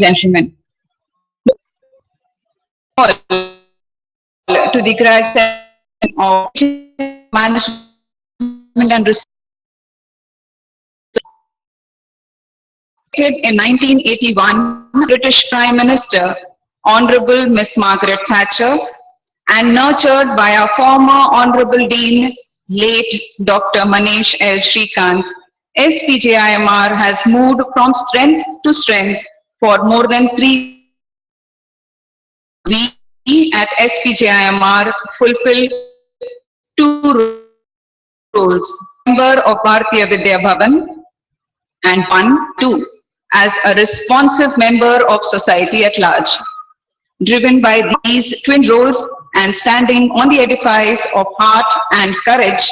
gentlemen. To the graduation of management and research in 1981, British Prime Minister, Honorable Miss Margaret Thatcher, and nurtured by our former Honorable Dean, late Dr. Manish L. Shrikant, SPJIMR has moved from strength to strength for more than 3 years. We at SPJIMR fulfill 2 roles, member of Bharatiya Vidya Bhavan and 2 as a responsive member of society at large. Driven by these twin roles and standing on the edifice of heart and courage,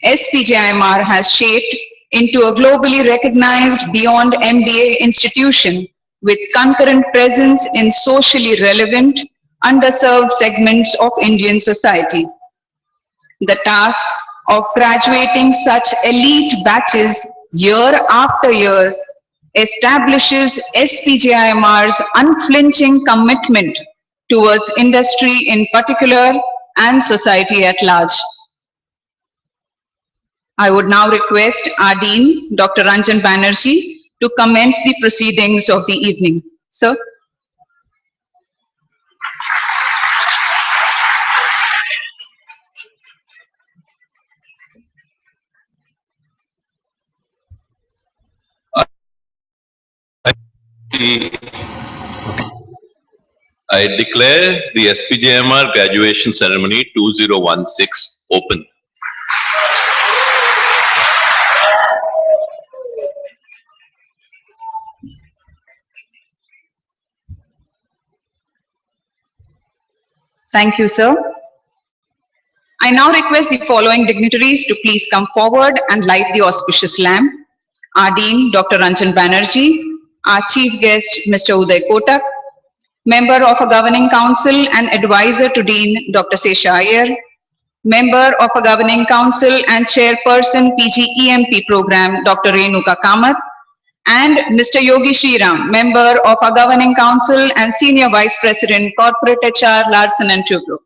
SPJIMR has shaped into a globally recognized beyond MBA institution with concurrent presence in socially relevant, underserved segments of Indian society. The task of graduating such elite batches year after year establishes SPJIMR's unflinching commitment towards industry in particular and society at large. I would now request our Dean, Dr. Ranjan Banerjee, to commence the proceedings of the evening. Sir. I declare the SPJIMR graduation ceremony 2016 open. Thank you, sir. I now request the following dignitaries to please come forward and light the auspicious lamp. Our Dean, Dr. Ranjan Banerjee, our Chief Guest, Mr. Uday Kotak, Member of a Governing Council and Advisor to Dean, Dr. Sesha Iyer, Member of a Governing Council and Chairperson PGEMP Program, Dr. Renuka Kamath, and Mr. Yogi Shriram, Member of a Governing Council and Senior Vice President, Corporate HR, Larsen & Toubro.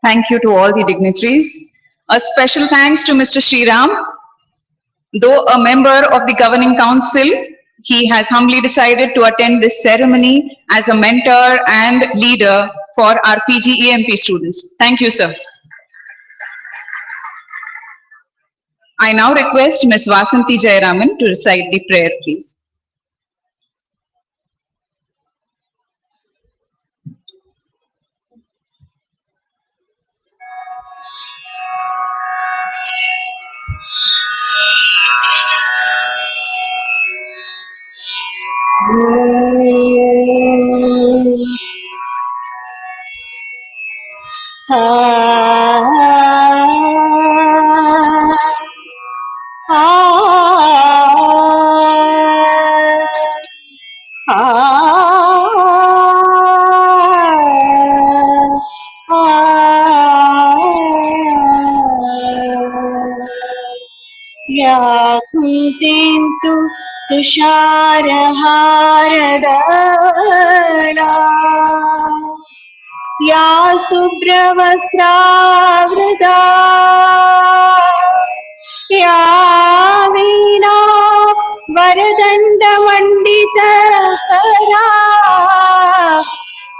Thank you to all the dignitaries. A special thanks to Mr. Shriram. Though a member of the Governing Council, he has humbly decided to attend this ceremony as a mentor and leader for our PGEMP students. Thank you, sir. I now request Ms. Vasanthi Jayaraman to recite the prayer, please. या कुन्तेन्तु तुषारहारदाना या शुभ्रवस्त्रावृता या वीणा वरदण्डमण्डितकरा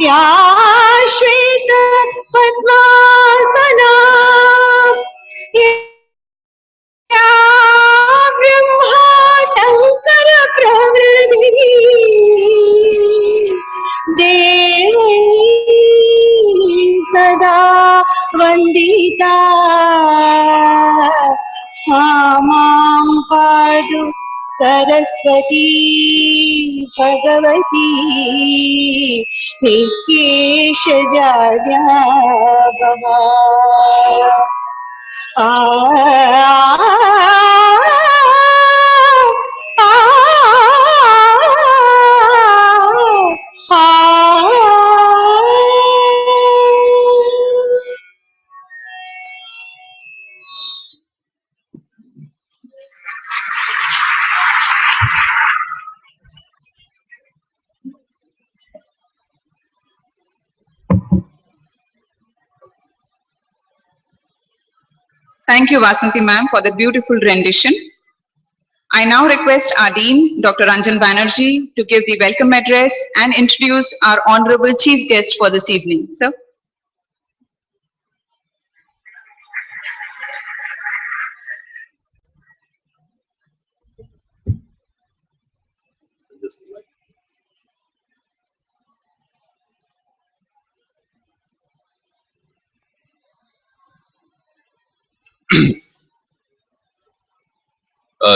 या श्वेत पद्मासना या ब्रह्माटङ्कर प्रवृत्तिः देवी सदा वन्दिता सा मां पातु Saraswati Bhagwati निःशेषजाड्याभवा Thank you, Vasanthi ma'am, for the beautiful rendition. I now request our Dean, Dr. Ranjan Banerjee, to give the welcome address and introduce our honorable chief guest for this evening. Sir.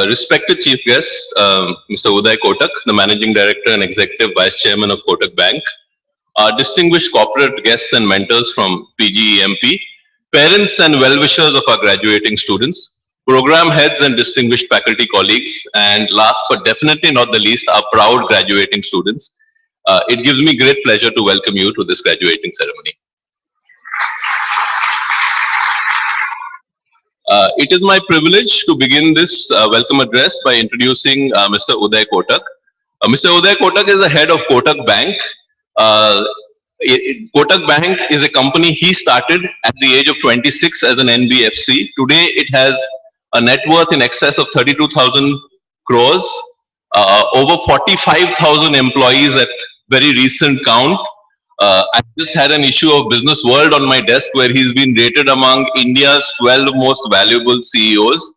Respected Chief Guest, Mr. Uday Kotak, the Managing Director and Executive Vice Chairman of Kotak Bank, our distinguished corporate guests and mentors from SPJIMR, parents and well-wishers of our graduating students, program heads and distinguished faculty colleagues, and last but definitely not the least, our proud graduating students. It gives me great pleasure to welcome you to this graduating ceremony. It is my privilege to begin this welcome address by introducing Mr. Uday Kotak. Mr. Uday Kotak is the head of Kotak Bank. Kotak Bank is a company he started at the age of 26 as an NBFC. Today it has a net worth in excess of 32,000 crores, over 45,000 employees at very recent count. I just had an issue of Business World on my desk where he's been rated among India's 12 most valuable CEOs.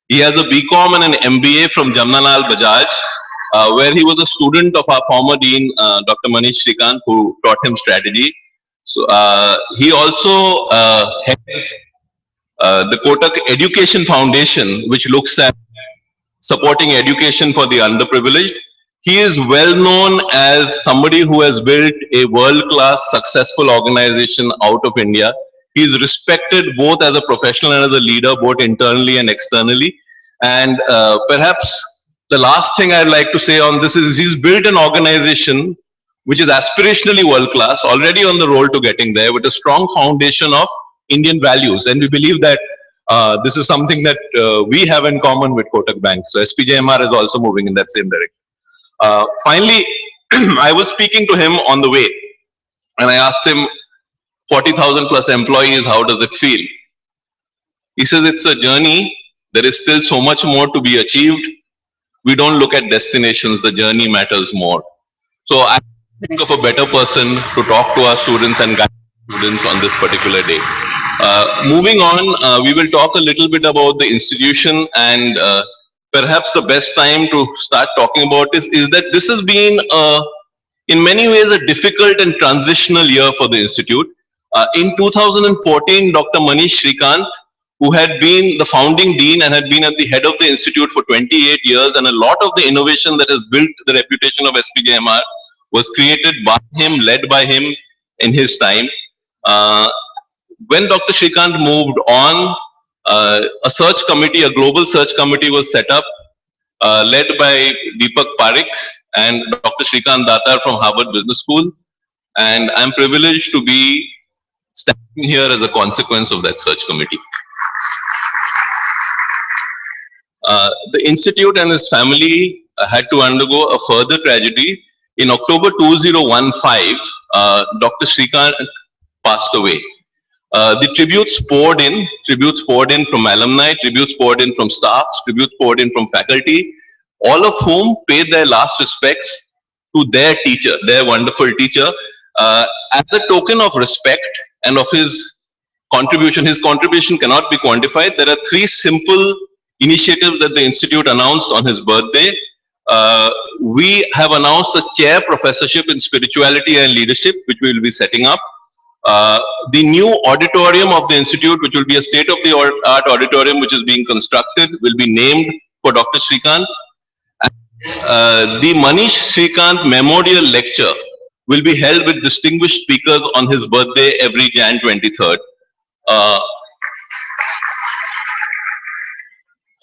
He has a BCom and an MBA from Jamnalal Bajaj, where he was a student of our former dean, Dr. Manish Shrikant, who taught him strategy. So he also heads the Kotak Education Foundation, which looks at supporting education for the underprivileged. He is well known as somebody who has built a world-class successful organization out of India. He is respected both as a professional and as a leader, both internally and externally. And perhaps the last thing I'd like to say on this is he's built an organization which is aspirationally world-class, already on the road to getting there, with a strong foundation of Indian values. And we believe that this is something that we have in common with Kotak Bank. So SPJIMR is also moving in that same direction. Finally, I was speaking to him on the way and I asked him, 40,000 plus employees, how does it feel? He says it's a journey. There is still so much more to be achieved. We don't look at destinations. The journey matters more. So I think of a better person to talk to our students and guide students on this particular day. Moving on, we will talk a little bit about the institution, and perhaps the best time to start talking about this is that this has been, in many ways, a difficult and transitional year for the institute. In 2014, Dr. Manish Shrikant, who had been the founding dean and had been at the head of the institute for 28 years, and a lot of the innovation that has built the reputation of SPJIMR was created by him, led by him in his time. Uh, when Dr. Shrikant moved on, a search committee, a global search committee was set up, led by Deepak Parekh and Dr. Shrikant Datar from Harvard Business School. And I'm privileged to be standing here as a consequence of that search committee. The institute and his family had to undergo a further tragedy. In October 2015, Dr. Shrikant passed away. The tributes poured in from alumni, tributes poured in from staff, tributes poured in from faculty, all of whom paid their last respects to their teacher, their wonderful teacher. As a token of respect and of his contribution cannot be quantified. There are three simple initiatives that the institute announced on his birthday. We have announced a chair professorship in spirituality and leadership, which we will be setting up. The new auditorium of the institute, which will be a state-of-the-art auditorium which is being constructed, will be named for Dr. Shrikant. The Manish Shrikant Memorial Lecture will be held with distinguished speakers on his birthday every Jan 23rd.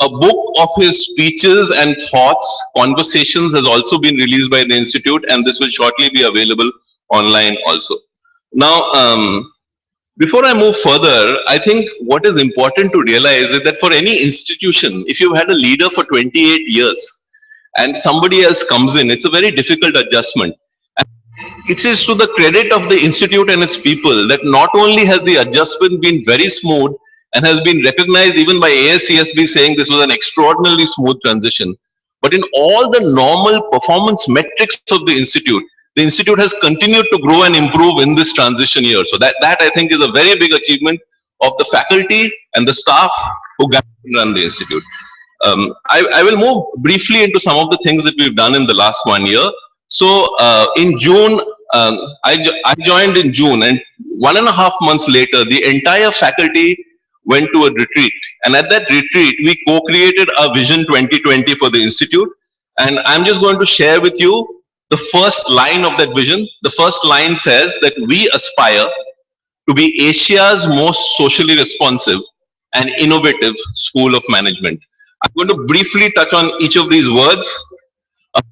A book of his speeches and thoughts, conversations, has also been released by the institute, and this will shortly be available online also. Now, before I move further, I think what is important to realize is that for any institution, if you've had a leader for 28 years and somebody else comes in, it's a very difficult adjustment. And it is to the credit of the institute and its people that not only has the adjustment been very smooth and has been recognized even by ASCSB saying this was an extraordinarily smooth transition, but in all the normal performance metrics of the institute has continued to grow and improve in this transition year. So that I think is a very big achievement of the faculty and the staff who run the institute. I will move briefly into some of the things that we've done in the last 1 year. So in June, I joined in June, and 1.5 months later, the entire faculty went to a retreat. And at that retreat, we co-created our Vision 2020 for the institute. And I'm just going to share with you the first line of that vision. The first line says that we aspire to be Asia's most socially responsive and innovative school of management. I'm going to briefly touch on each of these words.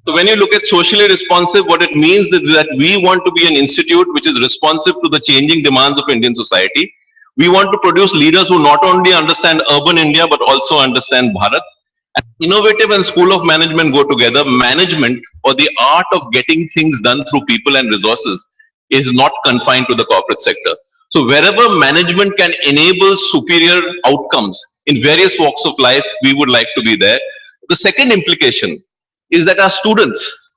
So when you look at socially responsive, what it means is that we want to be an institute which is responsive to the changing demands of Indian society. We want to produce leaders who not only understand urban India, but also understand Bharat. And innovative and school of management go together. Management, or the art of getting things done through people and resources, is not confined to the corporate sector. So wherever management can enable superior outcomes in various walks of life, we would like to be there. The second implication is that our students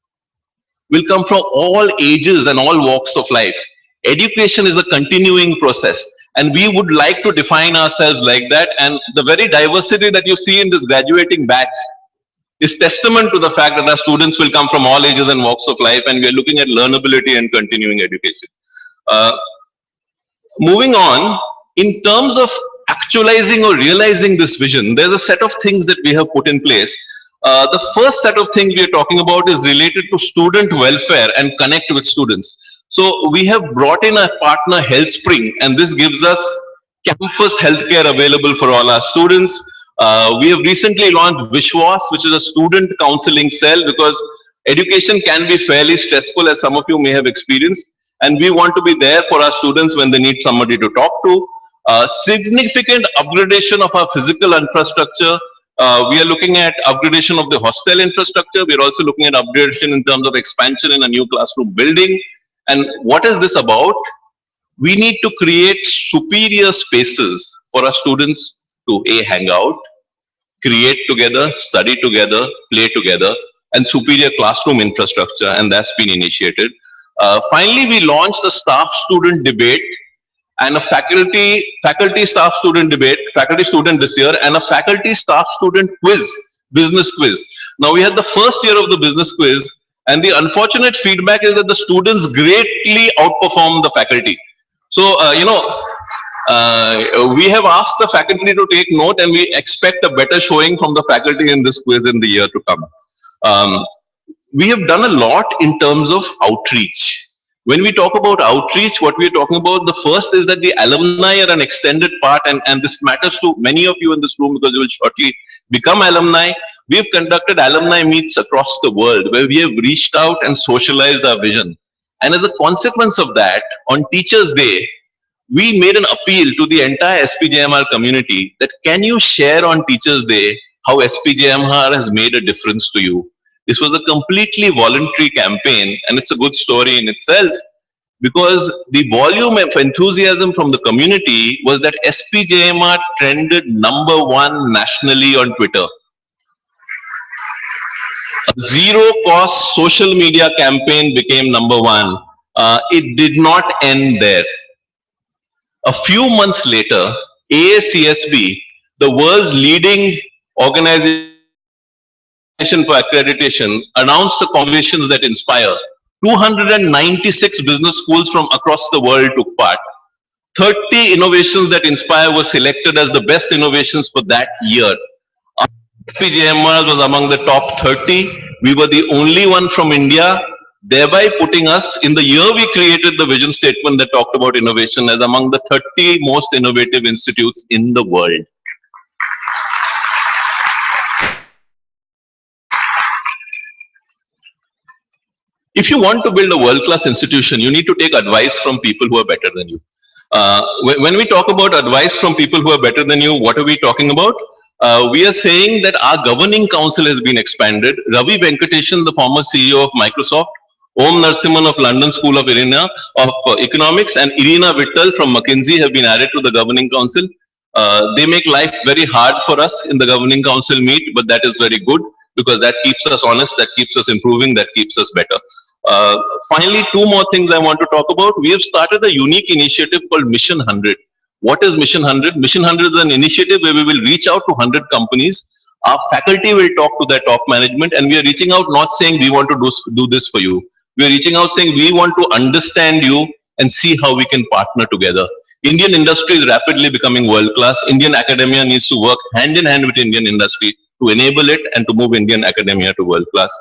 will come from all ages and all walks of life. Education is a continuing process, and we would like to define ourselves like that. And the very diversity that you see in this graduating batch is testament to the fact that our students will come from all ages and walks of life, and we are looking at learnability and continuing education. Moving on, in terms of actualizing or realizing this vision, there's a set of things that we have put in place. The first set of things we are talking about is related to student welfare and connect with students. So we have brought in a partner, HealthSpring, and this gives us campus healthcare available for all our students. We have recently launched Vishwas, which is a student counseling cell, because education can be fairly stressful, as some of you may have experienced, and we want to be there for our students when they need somebody to talk to. Significant upgradation of our physical infrastructure. We are looking at upgradation of the hostel infrastructure. We are also looking at upgradation in terms of expansion in a new classroom building. And what is this about? We need to create superior spaces for our students to hang out, create together, study together, play together, and superior classroom infrastructure, and that's been initiated. Finally, we launched the staff-student debate, and a faculty staff student debate, faculty student this year, and a faculty staff student quiz, business quiz. Now we had the first year of the business quiz, and the unfortunate feedback is that the students greatly outperform the faculty. So we have asked the faculty to take note, and we expect a better showing from the faculty in this quiz in the year to come. Um, we have done a lot in terms of outreach. When we talk about outreach, what we're talking about, the first is that the alumni are an extended part, and this matters to many of you in this room because you will shortly become alumni. We have conducted alumni meets across the world where we have reached out and socialized our vision. And as a consequence of that, on Teachers' Day, we made an appeal to the entire SPJIMR community that can you share on Teachers' Day how SPJIMR has made a difference to you. This was a completely voluntary campaign, and it's a good story in itself because the volume of enthusiasm from the community was that SPJIMR trended #1 nationally on Twitter. A zero cost social media campaign became #1. It did not end there. A few months later, AACSB, the world's leading organization for accreditation, announced the conversations that inspire. 296 business schools from across the world took part. 30 innovations that inspire were selected as the best innovations for that year. SPJIMR was among the top 30. We were the only one from India, thereby putting us in the year we created the vision statement that talked about innovation as among the 30 most innovative institutes in the world. If you want to build a world-class institution, you need to take advice from people who are better than you. When we talk about advice from people who are better than you, what are we talking about? We are saying that our governing council has been expanded. Ravi Venkatesan, the former CEO of Microsoft, Om Narsimhan of London School of Economics, and Irina Vittal from McKinsey have been added to the governing council. They make life very hard for us in the governing council meet, but that is very good because that keeps us honest, that keeps us improving, that keeps us better. Finally, two more things I want to talk about. We have started a unique initiative called Mission 100. What is Mission 100? Mission 100 is an initiative where we will reach out to 100 companies. Our faculty will talk to their top management, and we are reaching out not saying we want to do this for you. We are reaching out saying we want to understand you and see how we can partner together. Indian industry is rapidly becoming world class. Indian academia needs to work hand in hand with Indian industry to enable it and to move Indian academia to world class.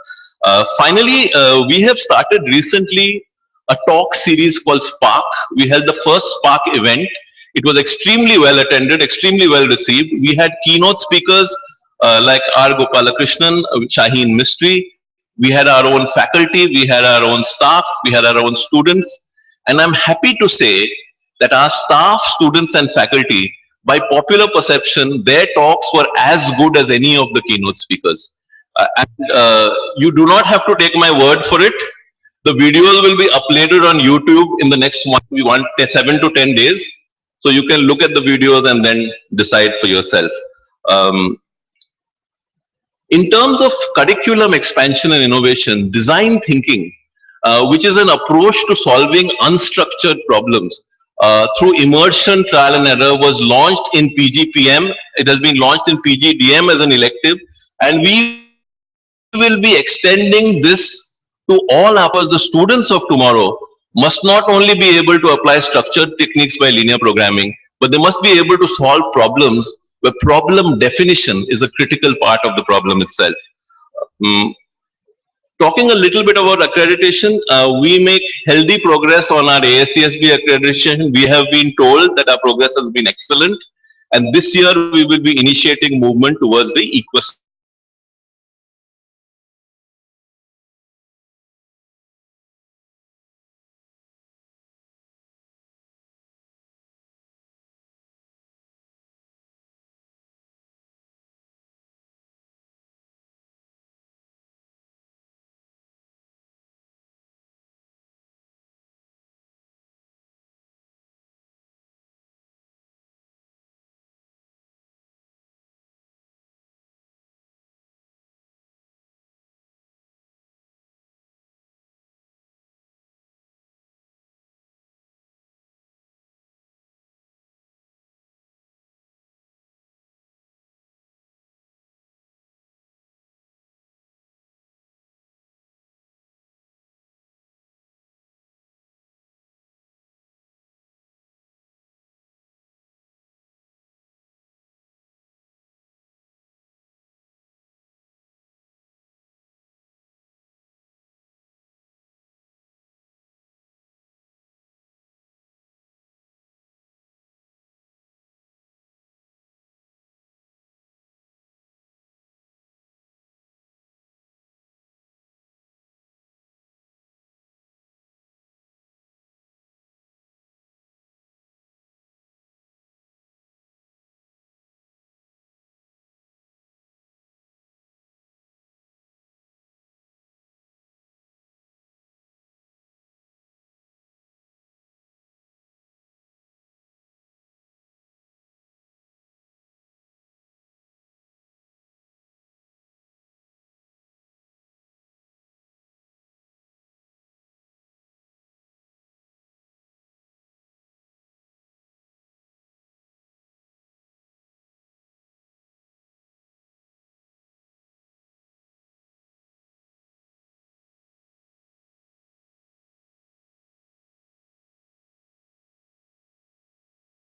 Finally, we have started recently a talk series called Spark. We held the first Spark event. It was extremely well attended, extremely well received. We had keynote speakers like R. Gopalakrishnan, Shaheen Mistry. We had our own faculty, we had our own staff, we had our own students. And I'm happy to say that our staff, students, and faculty, by popular perception, their talks were as good as any of the keynote speakers. You do not have to take my word for it. The videos will be uploaded on YouTube in the next 7 to 10 days. So you can look at the videos and then decide for yourself. In terms of curriculum expansion and innovation, design thinking, which is an approach to solving unstructured problems through immersion, trial and error, was launched in PGPM. It has been launched in PGDM as an elective, and we will be extending this to all our the students of tomorrow must not only be able to apply structured techniques by linear programming, but they must be able to solve problems where problem definition is a critical part of the problem itself. Talking a little bit about accreditation, we make healthy progress on our ASCSB accreditation. We have been told that our progress has been excellent, and this year we will be initiating movement towards the EQUIS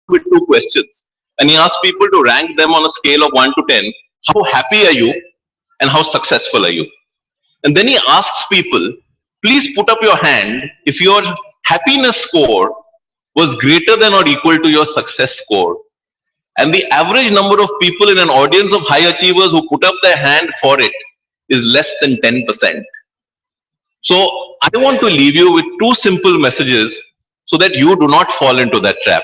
with two questions. And he asked people to rank them on a scale of 1 to 10. How happy are you and how successful are you? And then he asks people, please put up your hand if your happiness score was greater than or equal to your success score. And the average number of people in an audience of high achievers who put up their hand for it is less than 10%. So I want to leave you with two simple messages so that you do not fall into that trap.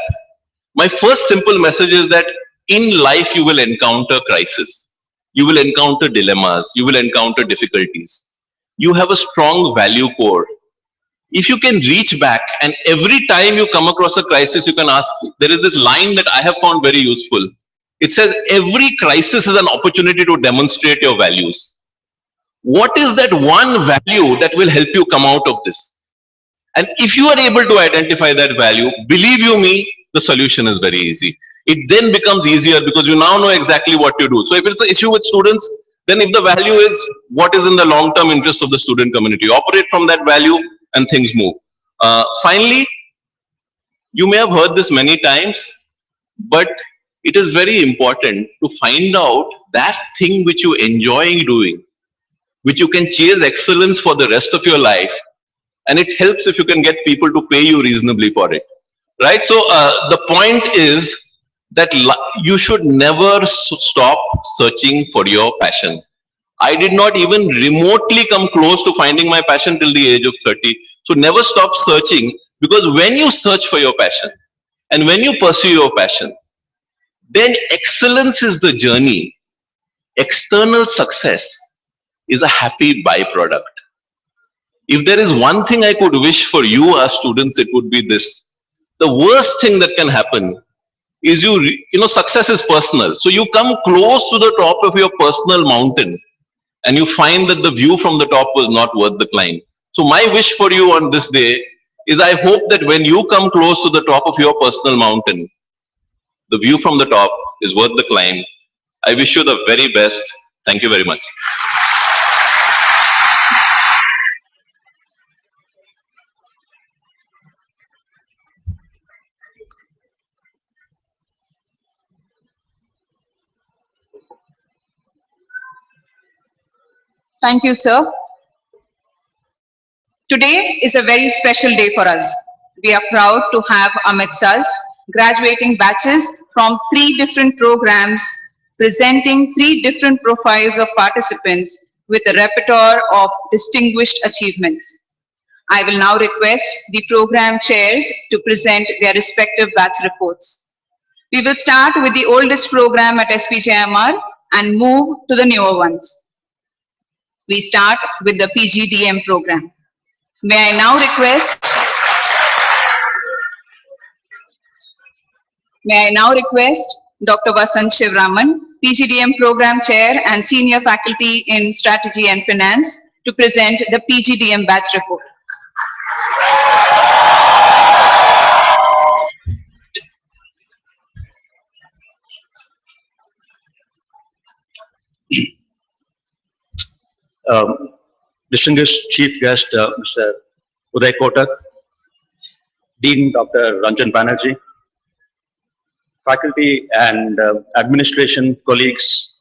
My first simple message is that in life you will encounter crisis. You will encounter dilemmas. You will encounter difficulties. You have a strong value core. If you can reach back and every time you come across a crisis, you can ask, there is this line that I have found very useful. It says, every crisis is an opportunity to demonstrate your values. What is that one value that will help you come out of this? And if you are able to identify that value, believe you me, the solution is very easy. It then becomes easier because you now know exactly what to do. So if it's an issue with students, then if the value is what is in the long-term interest of the student community, operate from that value and things move. Finally, you may have heard this many times, but it is very important to find out that thing which you enjoy doing, which you can chase excellence for the rest of your life, and it helps if you can get people to pay you reasonably for it, right? So the point is that you should never stop searching for your passion. I did not even remotely come close to finding my passion till the age of 30. So never stop searching, because when you search for your passion and when you pursue your passion, then excellence is the journey. External success is a happy byproduct. If there is one thing I could wish for you as students, it would be this. The worst thing that can happen is success is personal. So you come close to the top of your personal mountain and you find that the view from the top was not worth the climb. So my wish for you on this day is I hope that when you come close to the top of your personal mountain, the view from the top is worth the climb. I wish you the very best. Thank you very much. Thank you, sir. Today is a very special day for us. We are proud to have amidst us graduating batches from 3 different programs presenting 3 different profiles of participants with a repertoire of distinguished achievements. I will now request the program chairs to present their respective batch reports. We will start with the oldest program at SPJIMR and move to the newer ones. We start with the PGDM program. May I now request Dr. Vasant Shivraman, PGDM Program Chair and Senior Faculty in Strategy and Finance, to present the PGDM batch report. Distinguished Chief Guest, Mr. Uday Kotak, Dean Dr. Ranjan Banerjee, faculty and administration colleagues,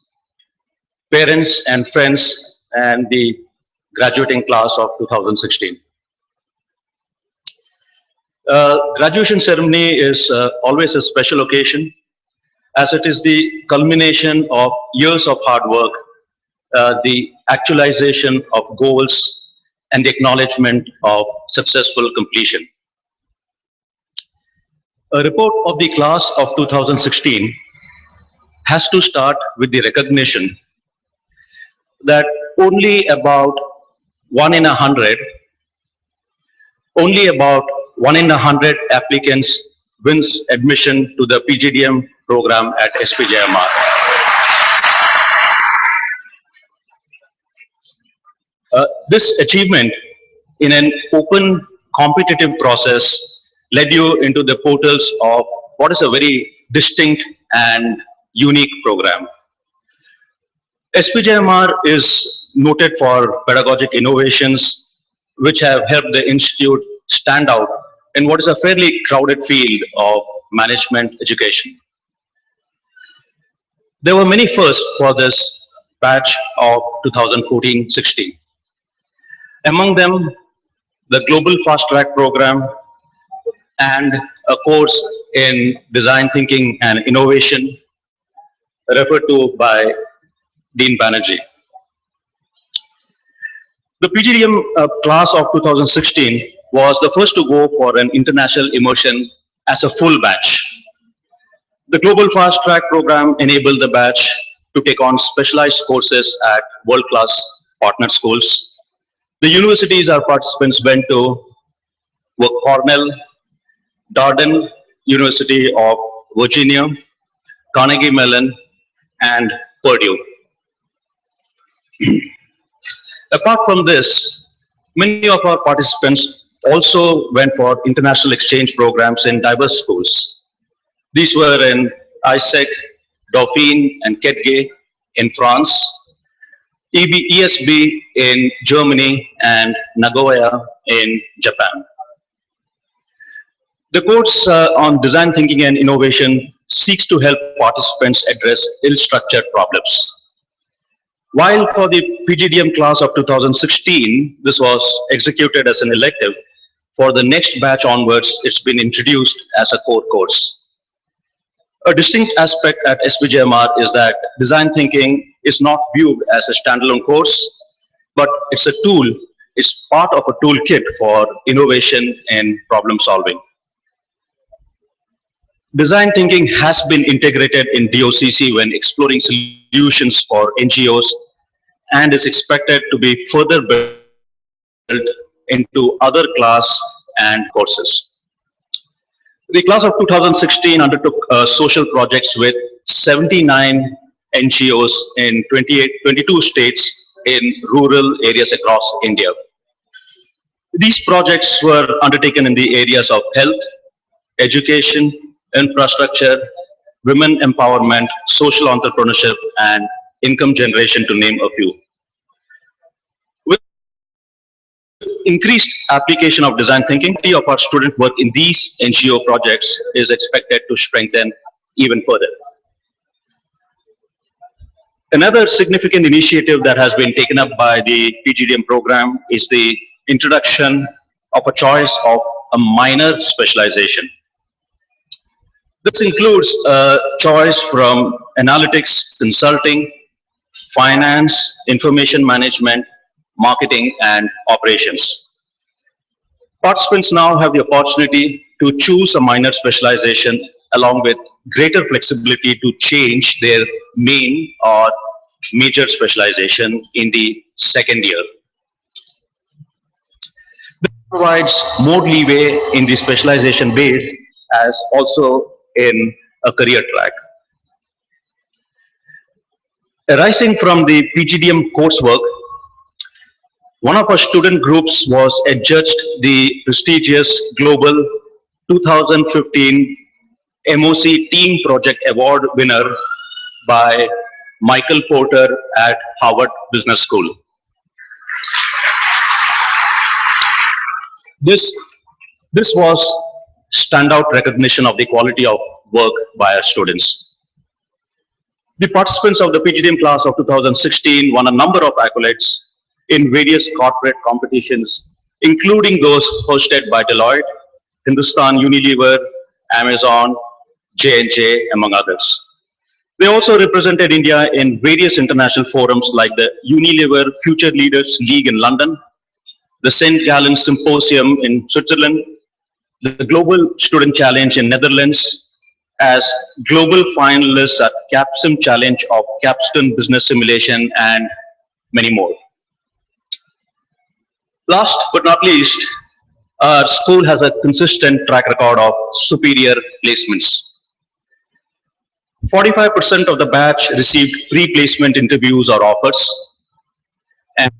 parents and friends, and the graduating class of 2016. Graduation ceremony is always a special occasion, as it is the culmination of years of hard work, the actualization of goals, and the acknowledgement of successful completion. A report of the class of 2016 has to start with the recognition that only about 1 in 100 applicants wins admission to the PGDM program at SPJIMR. This achievement in an open competitive process led you into the portals of what is a very distinct and unique program. SPJIMR is noted for pedagogic innovations which have helped the institute stand out in what is a fairly crowded field of management education. There were many firsts for this batch of 2014-16. Among them, the Global Fast Track Program and a course in Design Thinking and Innovation referred to by Dean Banerjee. The PGDM class of 2016 was the first to go for an international immersion as a full batch. The Global Fast Track Program enabled the batch to take on specialized courses at world-class partner schools. The universities our participants went to were Cornell, Darden University of Virginia, Carnegie Mellon, and Purdue. Apart from this, many of our participants also went for international exchange programs in diverse schools. These were in ISEC, Dauphine, and Ketgay in France, ESB in Germany, and Nagoya in Japan. The course on Design Thinking and Innovation seeks to help participants address ill-structured problems. While for the PGDM class of 2016, this was executed as an elective, for the next batch onwards, it's been introduced as a core course. A distinct aspect at SPJIMR is that design thinking is not viewed as a standalone course, but it's a tool, it's part of a toolkit for innovation and problem solving. Design thinking has been integrated in DOCC when exploring solutions for NGOs and is expected to be further built into other class and courses. The class of 2016 undertook social projects with 79 NGOs in 22 states in rural areas across India. These projects were undertaken in the areas of health, education, infrastructure, women empowerment, social entrepreneurship, and income generation, to name a few. With increased application of design thinking, the of our student work in these NGO projects is expected to strengthen even further. Another significant initiative that has been taken up by the PGDM program is the introduction of a choice of a minor specialization. This includes a choice from analytics, consulting, finance, information management, marketing, and operations. Participants now have the opportunity to choose a minor specialization along with greater flexibility to change their main or major specialization in the second year. This provides more leeway in the specialization base as also in a career track. Arising from the PGDM coursework, one of our student groups was adjudged the prestigious Global 2015 MOC Team Project Award winner by Michael Porter at Harvard Business School. This was standout recognition of the quality of work by our students. The participants of the PGDM class of 2016 won a number of accolades in various corporate competitions, including those hosted by Deloitte, Hindustan Unilever, Amazon, J&J, among others. They also represented India in various international forums like the Unilever Future Leaders League in London, the St. Gallen Symposium in Switzerland, the Global Student Challenge in Netherlands, as global finalists at Capsim Challenge of Capstone Business Simulation, and many more. Last but not least, our school has a consistent track record of superior placements. 45% of the batch received pre-placement interviews or offers, and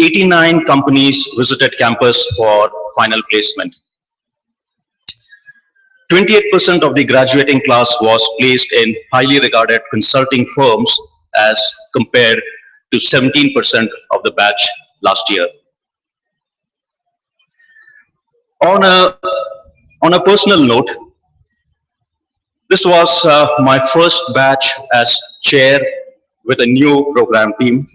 89 companies visited campus for final placement. 28% of the graduating class was placed in highly regarded consulting firms as compared to 17% of the batch last year. On a On a personal note, this was my first batch as chair with a new program team.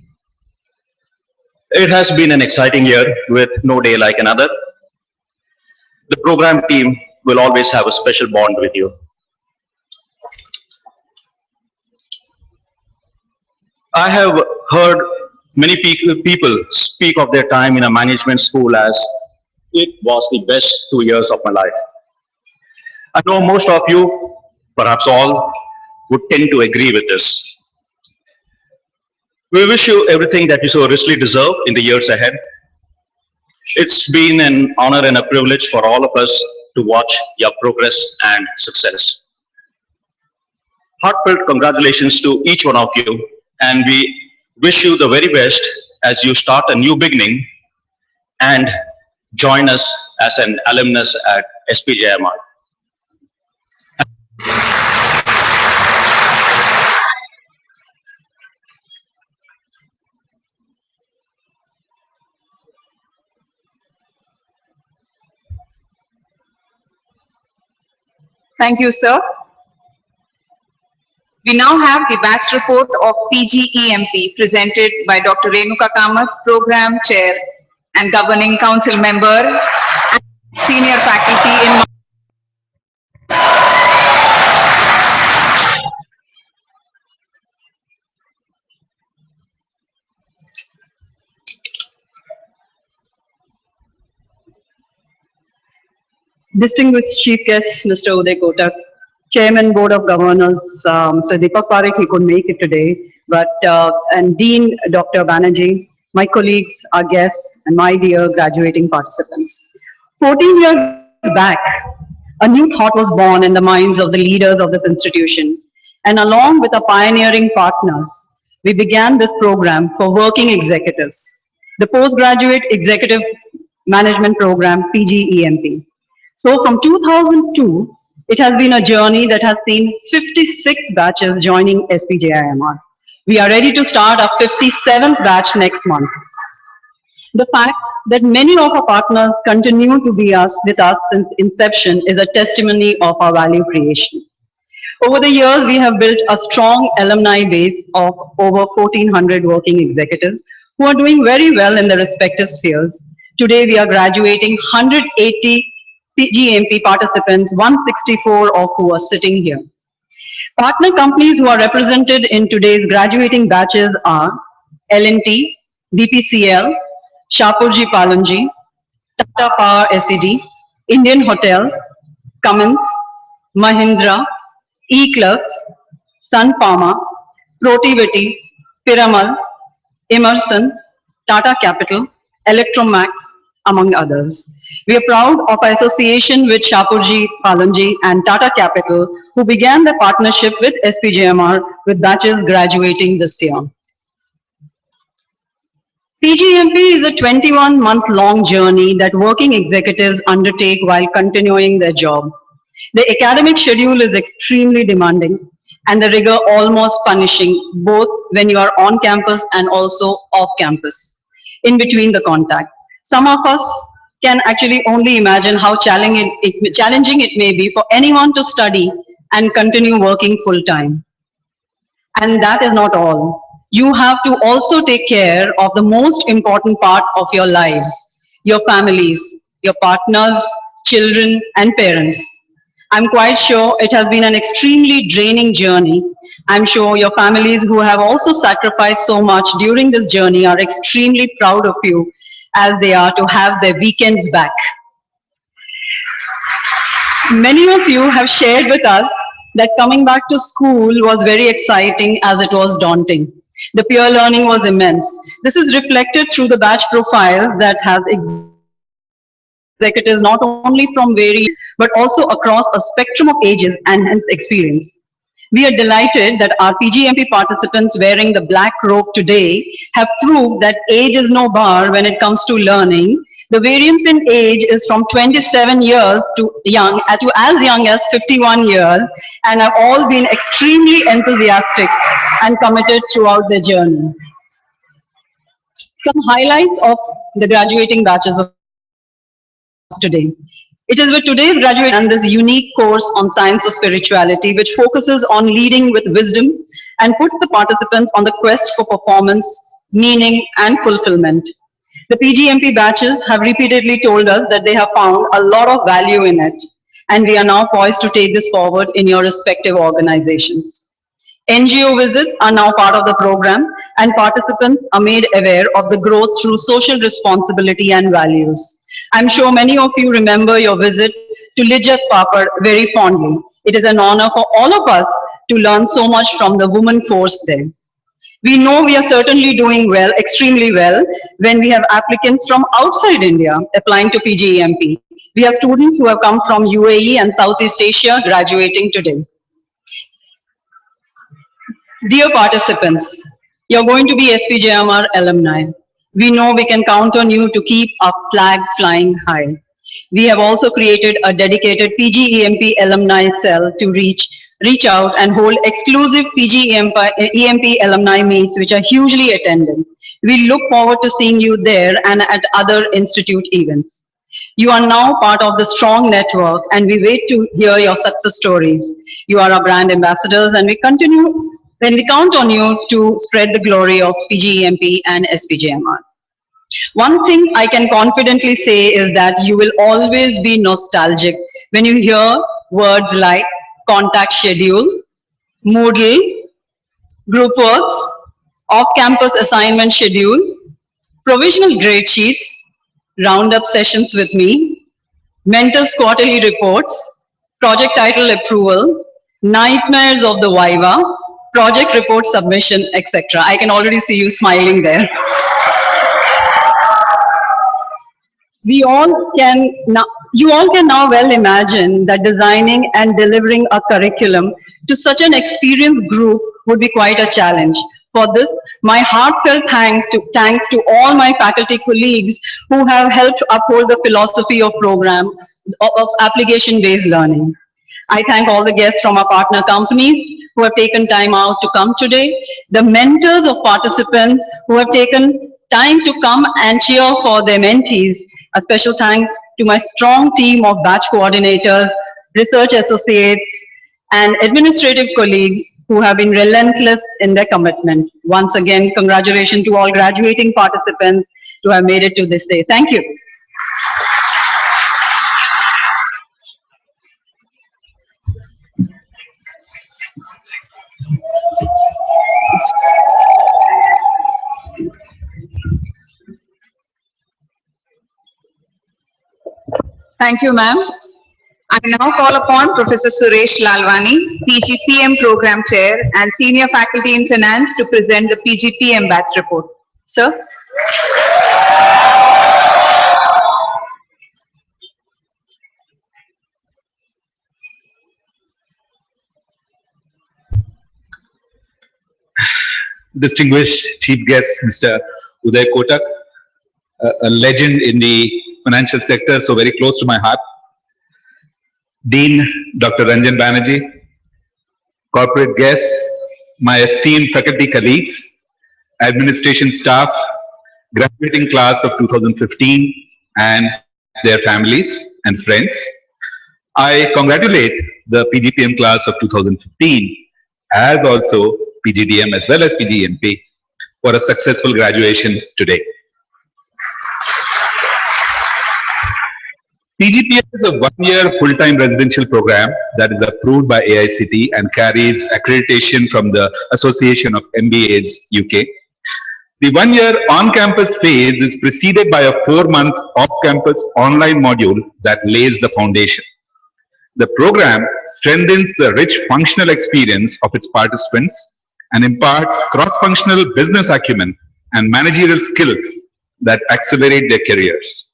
It has been an exciting year with no day like another. The program team will always have a special bond with you. I have heard many people speak of their time in a management school as it was the best 2 years of my life. I know most of you, perhaps all, would tend to agree with this. We wish you everything that you so richly deserve in the years ahead. It's been an honor and a privilege for all of us to watch your progress and success. Heartfelt congratulations to each one of you, and we wish you the very best as you start a new beginning and join us as an alumnus at SPJIMR. Thank you, sir. We now have the batch report of PGEMP presented by Dr. Renuka Kamath, Program Chair and Governing Council Member and Senior Faculty in Distinguished Chief Guest, Mr. Uday Kotak, Chairman, Board of Governors, Mr. Deepak Parekh, he could make it today, and Dean Dr. Banerjee, my colleagues, our guests, and my dear graduating participants. 14 years back, a new thought was born in the minds of the leaders of this institution, and along with our pioneering partners, we began this program for working executives, the Postgraduate Executive Management Program, PGEMP. So from 2002, it has been a journey that has seen 56 batches joining SPJIMR. We are ready to start our 57th batch next month. The fact that many of our partners continue to be with us since inception is a testimony of our value creation. Over the years, we have built a strong alumni base of over 1,400 working executives who are doing very well in their respective spheres. Today, we are graduating 180 PGEMP participants, 164 of who are sitting here. Partner companies who are represented in today's graduating batches are L&T, BPCL, Shapurji Palanji, Tata Power SED, Indian Hotels, Cummins, Mahindra, E-Clerks, Sun Pharma, Protivity, Piramal, Emerson, Tata Capital, Electromac, among others. We are proud of our association with Shapurji Palanji and Tata Capital, who began the partnership with SPJIMR with batches graduating this year. PGEMP is a 21-month-long journey that working executives undertake while continuing their job. The academic schedule is extremely demanding and the rigor almost punishing, both when you are on campus and also off campus, in between the contacts. Some of us can actually only imagine how challenging it may be for anyone to study and continue working full-time. And that is not all. You have to also take care of the most important part of your lives, your families, your partners, children, and parents. I'm quite sure it has been an extremely draining journey. I'm sure your families who have also sacrificed so much during this journey are extremely proud of you as they are to have their weekends back. Many of you have shared with us that coming back to school was very exciting as it was daunting. The peer learning was immense. This is reflected through the batch profiles that has executives not only from various, but also across a spectrum of ages and hence experience. We are delighted that our PGEMP participants wearing the black robe today have proved that age is no bar when it comes to learning. The variance in age is from 27 years to as young as 51 years, and have all been extremely enthusiastic and committed throughout their journey. Some highlights of the graduating batches of today. It is with today's graduate and this unique course on science of spirituality, which focuses on leading with wisdom and puts the participants on the quest for performance, meaning, and fulfillment. The PGMP batches have repeatedly told us that they have found a lot of value in it, and we are now poised to take this forward in your respective organizations. NGO visits are now part of the program, and participants are made aware of the growth through social responsibility and values. I'm sure many of you remember your visit to Lijat Papad very fondly. It is an honor for all of us to learn so much from the woman force there. We know we are certainly doing well, extremely well, when we have applicants from outside India applying to PGEMP. We have students who have come from UAE and Southeast Asia graduating today. Dear participants, you're going to be SPJIMR alumni. We know we can count on you to keep our flag flying high. We have also created a dedicated PGEMP alumni cell to reach out and hold exclusive PGEMP alumni meets which are hugely attended. We look forward to seeing you there and at other institute events. You are now part of the strong network and we wait to hear your success stories. You are our brand ambassadors and we count on you to spread the glory of PGEMP and SPJIMR. One thing I can confidently say is that you will always be nostalgic when you hear words like contact schedule, Moodle, group works, off-campus assignment schedule, provisional grade sheets, roundup sessions with me, mentors quarterly reports, project title approval, nightmares of the Viva, project report submission, etc. I can already see you smiling there. You all can now well imagine that designing and delivering a curriculum to such an experienced group would be quite a challenge. For this, my heartfelt thanks to all my faculty colleagues who have helped uphold the philosophy of application-based learning. I thank all the guests from our partner companies who have taken time out to come today, the mentors of participants who have taken time to come and cheer for their mentees. A special thanks to my strong team of batch coordinators, research associates, and administrative colleagues who have been relentless in their commitment. Once again, congratulations to all graduating participants to have made it to this day. Thank you. Thank you, ma'am. I now call upon Professor Suresh Lalwani, PGPM Program Chair and Senior Faculty in Finance to present the PGPM batch report. Sir. Distinguished Chief Guest, Mr. Uday Kotak, a legend in the financial sector, so very close to my heart. Dean Dr. Ranjan Banerjee, corporate guests, my esteemed faculty colleagues, administration staff, graduating class of 2015 and their families and friends. I congratulate the PGPM class of 2015 as also PGDM as well as PGMP for a successful graduation today. PGPM is a one-year full-time residential program that is approved by AICTE and carries accreditation from the Association of MBAs UK. The one-year on-campus phase is preceded by a 4-month off-campus online module that lays the foundation. The program strengthens the rich functional experience of its participants and imparts cross-functional business acumen and managerial skills that accelerate their careers.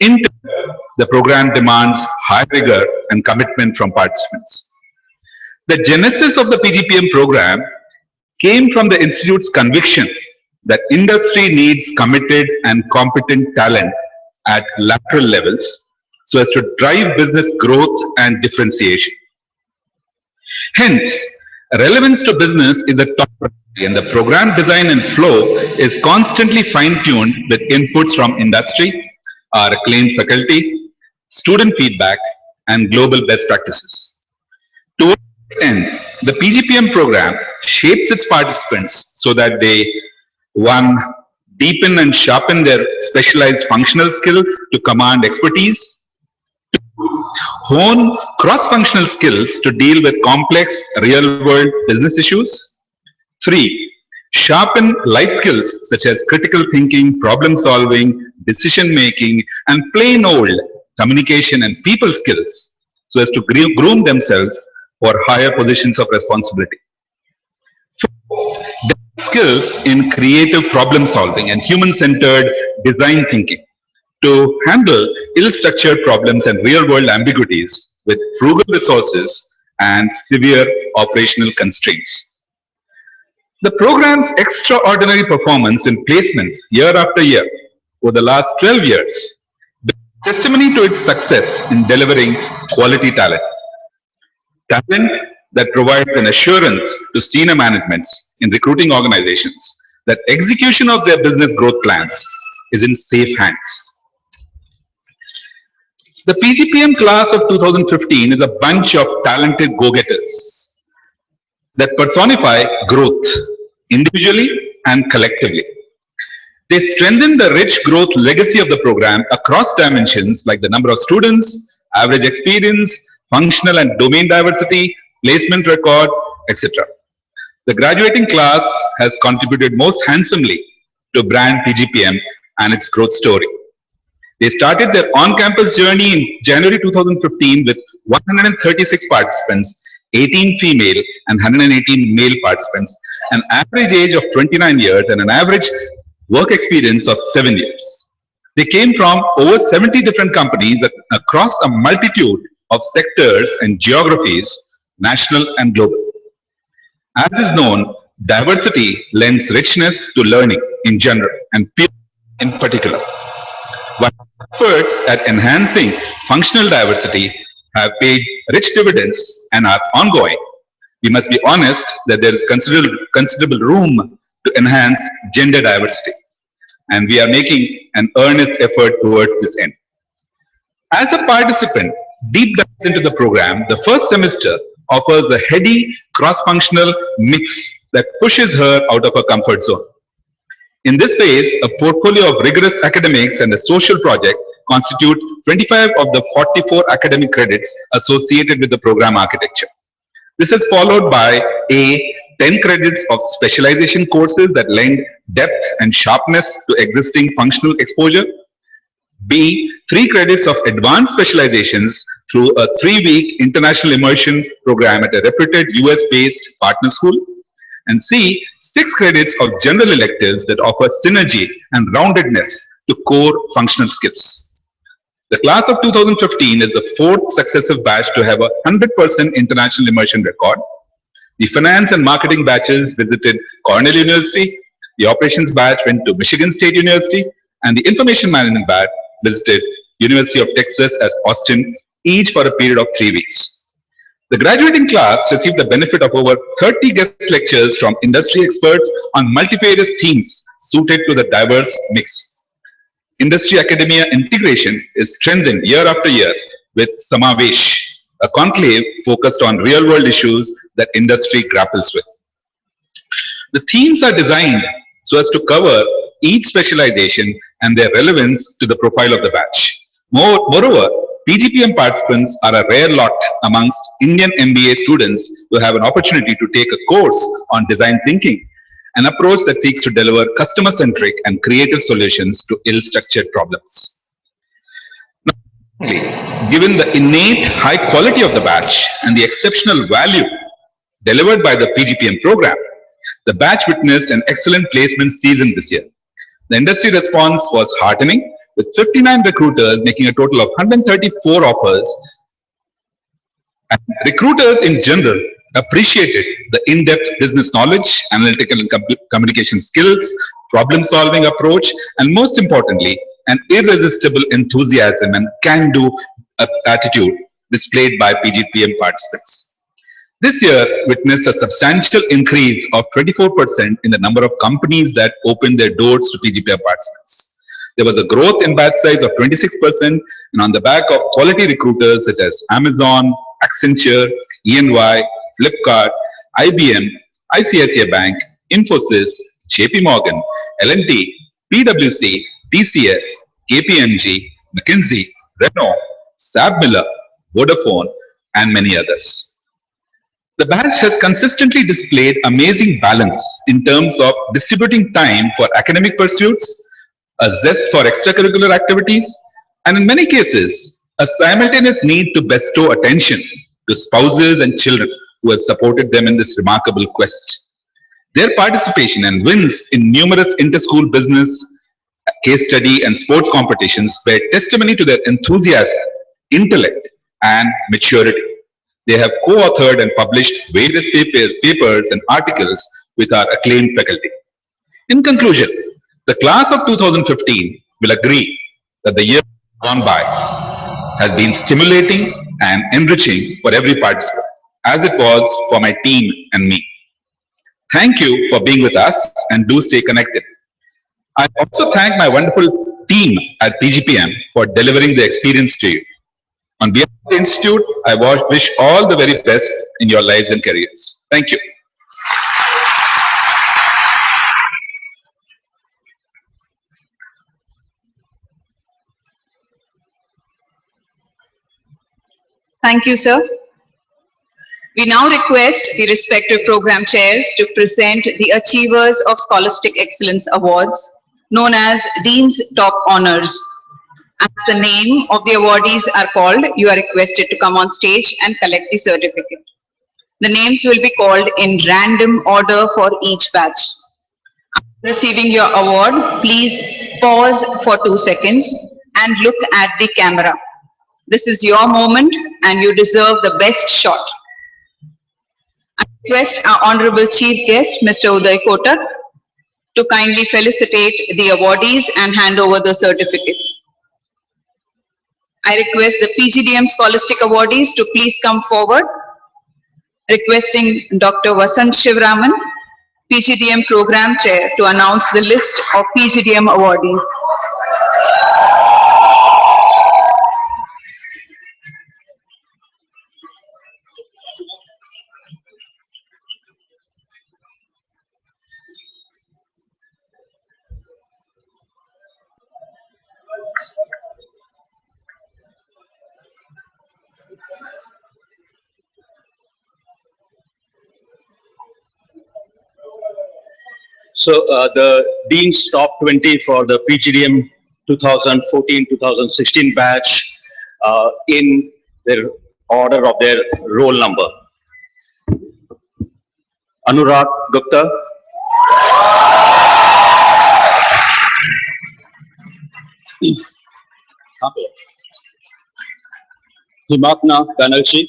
In turn, the program demands high rigor and commitment from participants. The genesis of the PGPM program came from the Institute's conviction that industry needs committed and competent talent at lateral levels so as to drive business growth and differentiation. Hence, relevance to business is a top priority, and the program design and flow is constantly fine-tuned with inputs from industry, our acclaimed faculty, student feedback, and global best practices. Towards this end, the PGPM program shapes its participants so that they, one, deepen and sharpen their specialized functional skills to command expertise, hone cross-functional skills to deal with complex real-world business issues, 3, sharpen life skills such as critical thinking, problem solving, decision making, and plain old communication and people skills so as to groom themselves for higher positions of responsibility. 4, skills in creative problem solving and human-centered design thinking to handle ill-structured problems and real-world ambiguities with frugal resources and severe operational constraints. The program's extraordinary performance in placements year after year over the last 12 years bears testimony to its success in delivering quality talent. Talent that provides an assurance to senior managements in recruiting organizations that execution of their business growth plans is in safe hands. The PGPM class of 2015 is a bunch of talented go-getters that personify growth individually and collectively. They strengthen the rich growth legacy of the program across dimensions like the number of students, average experience, functional and domain diversity, placement record, etc. The graduating class has contributed most handsomely to brand PGPM and its growth story. They started their on-campus journey in January 2015 with 136 participants, 18 female and 118 male participants, an average age of 29 years and an average work experience of 7 years. They came from over 70 different companies across a multitude of sectors and geographies, national and global. As is known, diversity lends richness to learning in general and peer in particular. While efforts at enhancing functional diversity have paid rich dividends and are ongoing, we must be honest that there is considerable room to enhance gender diversity, and we are making an earnest effort towards this end. As a participant deep dives into the program, the first semester offers a heady cross-functional mix that pushes her out of her comfort zone. In this phase, a portfolio of rigorous academics and a social project constitute 25 of the 44 academic credits associated with the program architecture. This is followed by A, 10 credits of specialization courses that lend depth and sharpness to existing functional exposure. B, 3 credits of advanced specializations through a 3-week international immersion program at a reputed US-based partner school. And C, 6 credits of general electives that offer synergy and roundedness to core functional skills. The class of 2015 is the 4th successive batch to have a 100% international immersion record. The finance and marketing batches visited Cornell University, the operations batch went to Michigan State University, and the information management batch visited University of Texas at Austin, each for a period of 3 weeks. The graduating class received the benefit of over 30 guest lectures from industry experts on multifarious themes suited to the diverse mix. Industry academia integration is strengthened year after year with Samavesh, a conclave focused on real-world issues that industry grapples with. The themes are designed so as to cover each specialization and their relevance to the profile of the batch. Moreover, PGPM participants are a rare lot amongst Indian MBA students who have an opportunity to take a course on design thinking, an approach that seeks to deliver customer-centric and creative solutions to ill-structured problems. Now, given the innate high quality of the batch and the exceptional value delivered by the PGPM program, the batch witnessed an excellent placement season this year. The industry response was heartening, with 59 recruiters making a total of 134 offers. And recruiters in general appreciated the in-depth business knowledge, analytical and communication skills, problem-solving approach, and most importantly, an irresistible enthusiasm and can-do attitude displayed by PGPM participants. This year witnessed a substantial increase of 24% in the number of companies that opened their doors to PGPM participants. There was a growth in batch size of 26% And on the back of quality recruiters such as Amazon, Accenture, EY, Flipkart, IBM, ICICI Bank, Infosys, JP Morgan, L&T, PwC, TCS, KPMG, McKinsey, Renault, Saab Miller, Vodafone, and many others. The batch has consistently displayed amazing balance in terms of distributing time for academic pursuits, a zest for extracurricular activities, and in many cases, a simultaneous need to bestow attention to spouses and children who have supported them in this remarkable quest. Their participation and wins in numerous inter-school business, case study, and sports competitions bear testimony to their enthusiasm, intellect, and maturity. They have co-authored and published various papers and articles with our acclaimed faculty. In conclusion, the class of 2015 will agree that the year gone by has been stimulating and enriching for every participant, as it was for my team and me. Thank you for being with us and do stay connected. I also thank my wonderful team at PGPM for delivering the experience to you. On behalf of the Institute, I wish all the very best in your lives and careers. Thank you. Thank you, sir. We now request the respective program chairs to present the Achievers of Scholastic Excellence Awards, known as Dean's Top Honors. As the name of the awardees are called, you are requested to come on stage and collect the certificate. The names will be called in random order for each batch. After receiving your award, please pause for 2 seconds and look at the camera. This is your moment and you deserve the best shot. I request our Honorable Chief Guest, Mr. Uday Kotak, to kindly felicitate the awardees and hand over the certificates. I request the PGDM Scholastic awardees to please come forward, requesting Dr. Vasant Shivraman, PGDM Program Chair, to announce the list of PGDM awardees. So the Dean's Top 20 for the PGDM 2014-2016 batch in their order of their roll number. Anurag Gupta. Himatna Banerjee.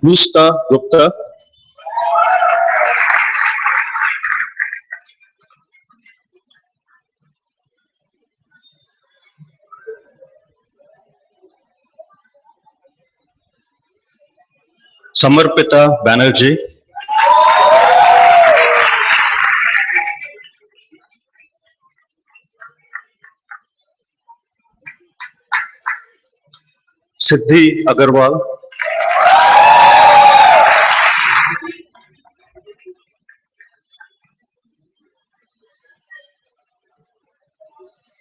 Mishta Gupta. Samarpita Banerjee. Siddhi Agarwal.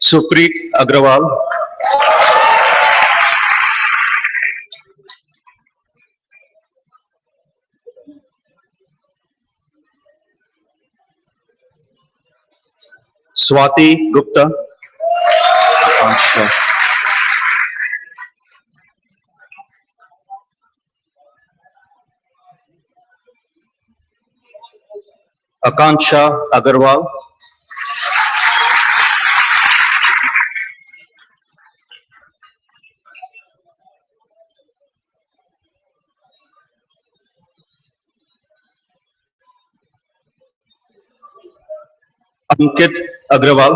Supreet Agrawal. Swati Gupta. Akansha Agarwal. Ankit Agrawal,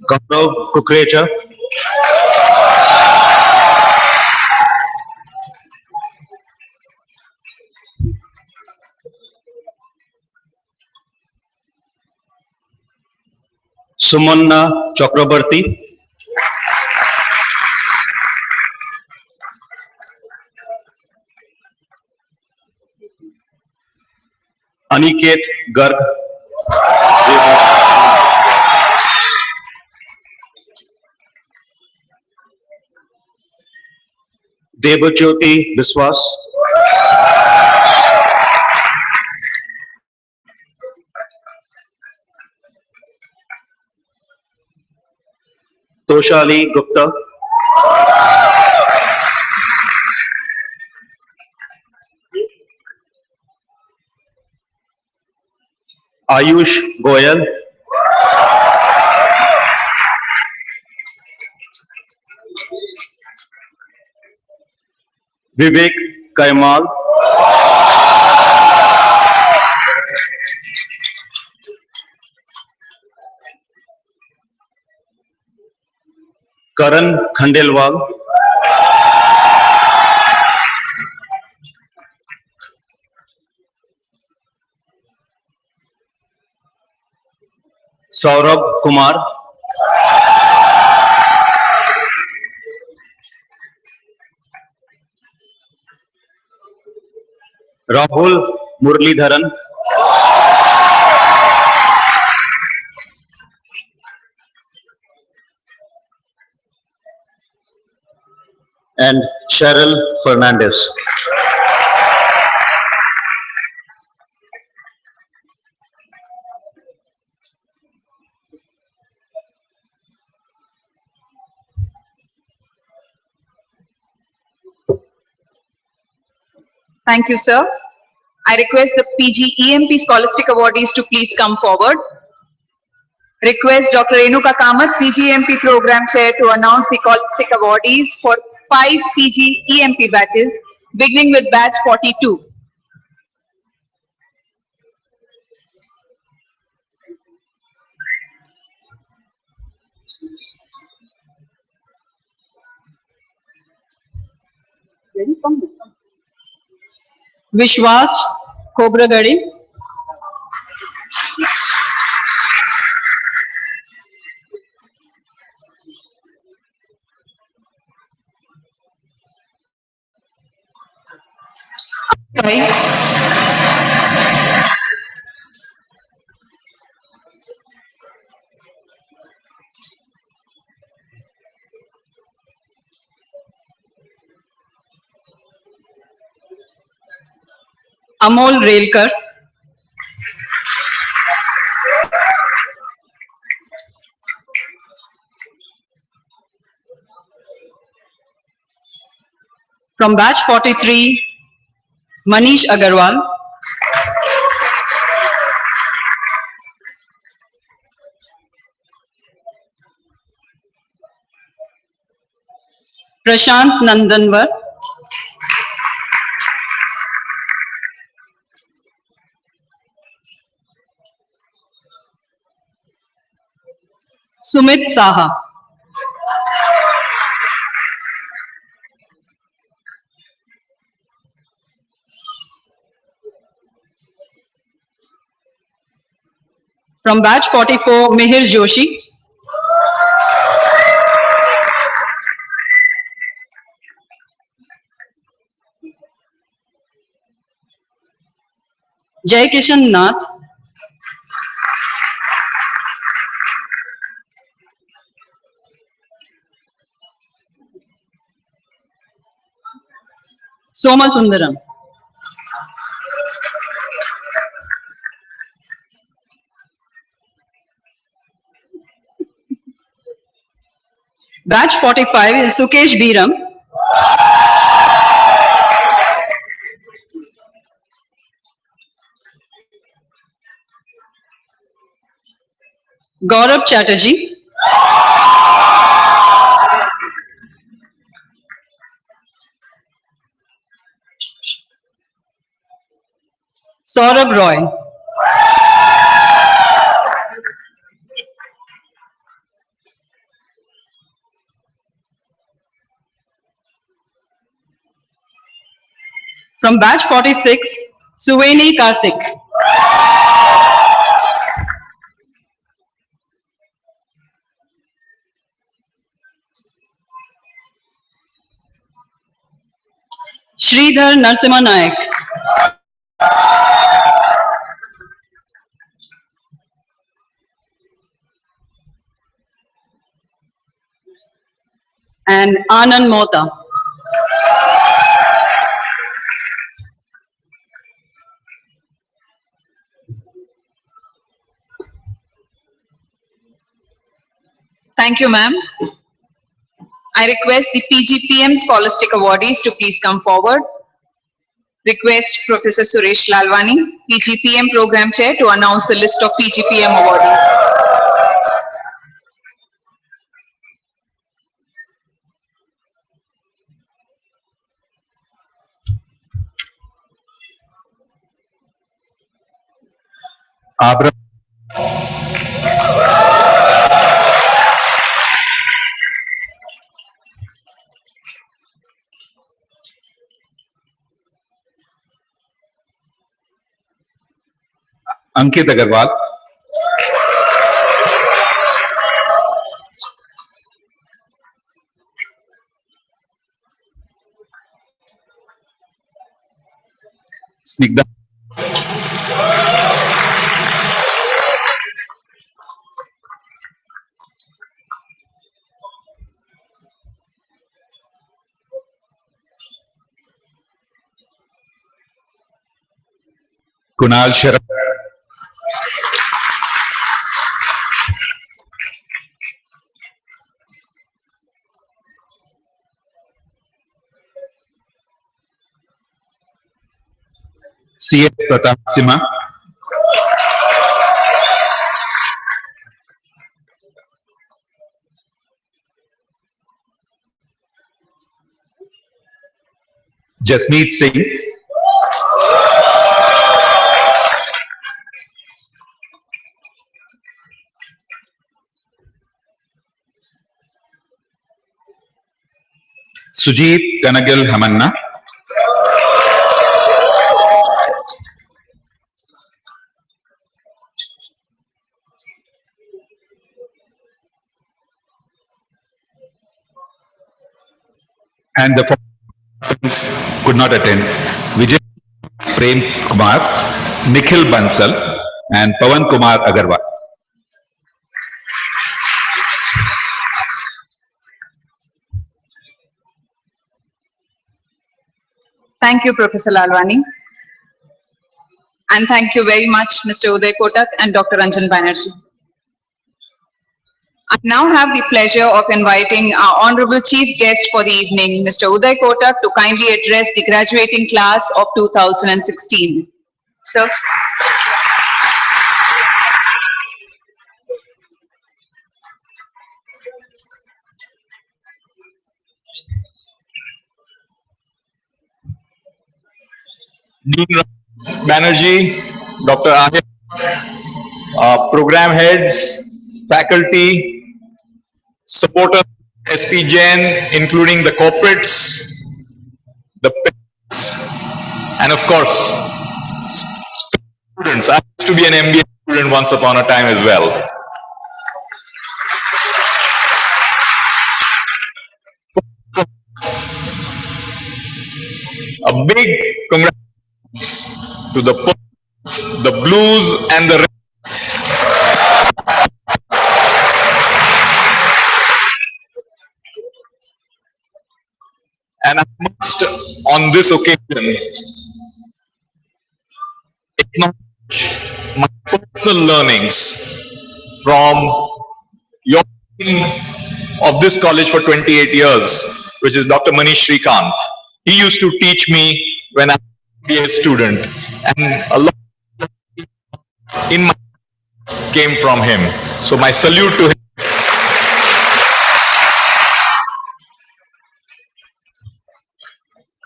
Gaurav Kukreja, Sumanna Chakrabarti, Aniket Garg, Debajyoti Biswas, Toshali Gupta, Ayush Goyal, Vivek Kaimal, Karan Khandelwal, Saurabh Kumar, Rahul Muralidharan, and Cheryl Fernandez. Thank you, sir. I request the PGEMP Scholastic Awardees to please come forward. Request Dr. Renuka Kamath, PGEMP Program Chair, to announce the Scholastic Awardees for 5 PGEMP batches, beginning with batch 42. Vishwas Kobragadi, Amol Relkar, from batch 43, Manish Agarwal, Prashant Nandanwar, Sumit Saha, from batch 44, Mihir Joshi, Jai Kishan Nath, Soma Sundaram, batch 45 is Sukesh Biram, Gaurav Chatterjee, Saurabh Roy. From batch 46, Suveni Karthik. Sridhar Narsimha Nayak. And Anand Mota. Thank you, ma'am. I request the PGPM Scholastic Awardees to please come forward. Request Professor Suresh Lalwani, PGPM Program Chair, to announce the list of PGPM awardees. Abra Ankit Agarwal, Snigdha, Kunal Sharaf, C.S. Pratap Sima, Jasmeet Singh, Sujit Kanagal Hamanna, and the following could not attend: Vijay Prem Kumar, Nikhil Bansal, and Pawan Kumar Agarwal. Thank you, Professor Lalwani. And thank you very much, Mr. Uday Kotak and Dr. Ranjan Banerjee. I now have the pleasure of inviting our Honorable Chief Guest for the evening, Mr. Uday Kotak, to kindly address the graduating class of 2016. Sir. Dean Banerjee, Dr. Ahir, program heads, faculty, supporters, SPJIMR, including the corporates, the parents, and of course, students. I used to be an MBA student once upon a time as well. A big congratulations to the Purples, the Blues, and the Reds. And I must, on this occasion, acknowledge my personal learnings from your dean of this college for 28 years, which is Dr. Manish Shrikant. He used to teach me when I was a student, and a lot in my came from him. So my salute to him.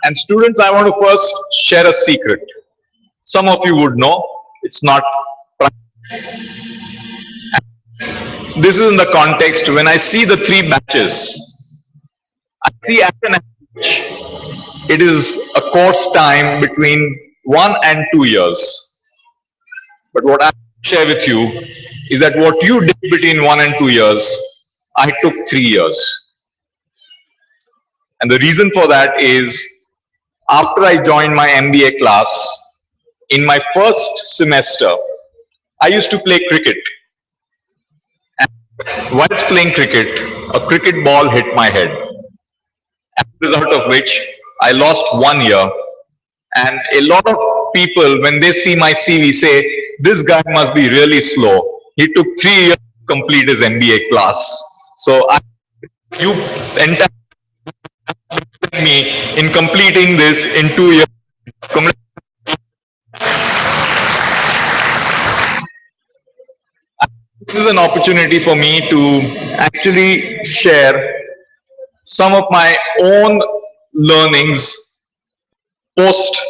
And students, I want to first share a secret. Some of you would know it's not. This is in the context when I see the three batches, I see at an average, it is a course time between 1 and 2 years. But what I share with you is that what you did between 1 and 2 years, I took 3 years. And the reason for that is after I joined my MBA class, in my first semester, I used to play cricket. And whilst playing cricket, a cricket ball hit my head. As a result of which, I lost 1 year. And a lot of people, when they see my CV, say, this guy must be really slow. He took 3 years to complete his MBA class. So you entirely me in completing this in 2 years. This is an opportunity for me to actually share some of my own learnings post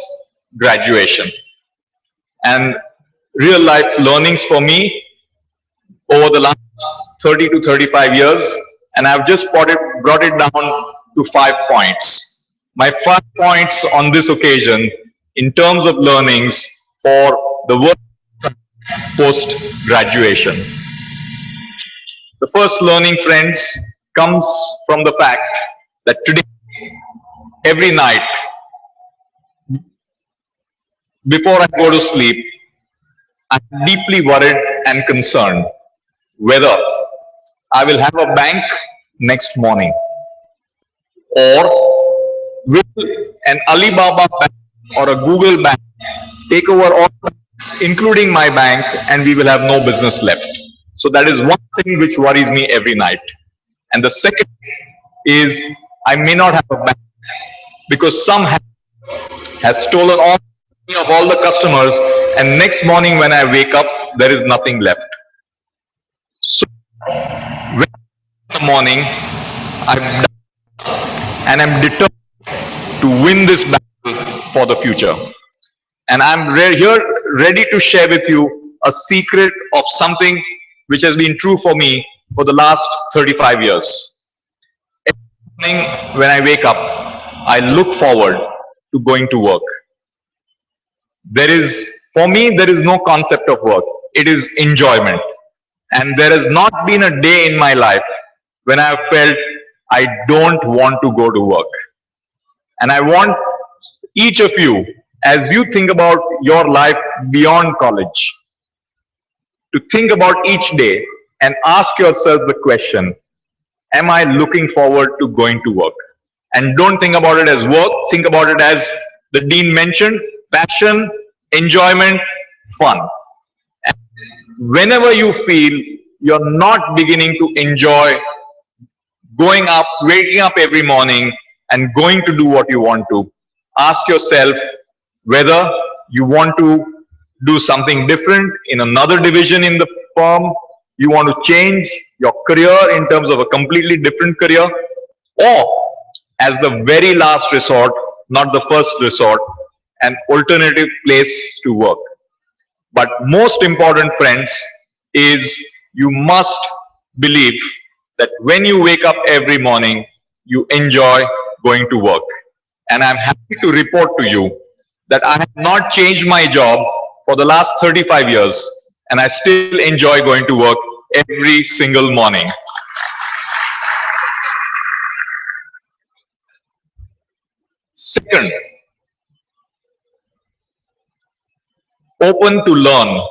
graduation and real life learnings for me over the last 30 to 35 years, and I've just brought it down to 5 points. My 5 points on this occasion in terms of learnings for the work post graduation. The first learning, friends, comes from the fact that today, every night, before I go to sleep, I'm deeply worried and concerned whether I will have a bank next morning, or will an Alibaba bank or a Google bank take over all banks, including my bank, and we will have no business left. So that is one thing which worries me every night. And the second is I may not have a bank because some has stolen all of all the customers, and next morning when I wake up, there is nothing left. So when in the morning, I'm determined to win this battle for the future. And I'm here ready to share with you a secret of something which has been true for me for the last 35 years. Every morning when I wake up, I look forward to going to work. For me, there is no concept of work. It is enjoyment. And there has not been a day in my life when I have felt I don't want to go to work. And I want each of you, as you think about your life beyond college, to think about each day and ask yourself the question, am I looking forward to going to work? And don't think about it as work, think about it as the Dean mentioned, passion, enjoyment, fun. And whenever you feel you're not beginning to enjoy going up, waking up every morning and going to do what you want to, ask yourself whether you want to do something different in another division in the firm, you want to change your career in terms of a completely different career, or as the very last resort, not the first resort, an alternative place to work. But most important, friends, is you must believe that when you wake up every morning, you enjoy going to work. And I'm happy to report to you that I have not changed my job for the last 35 years, and I still enjoy going to work every single morning. Second, open to learn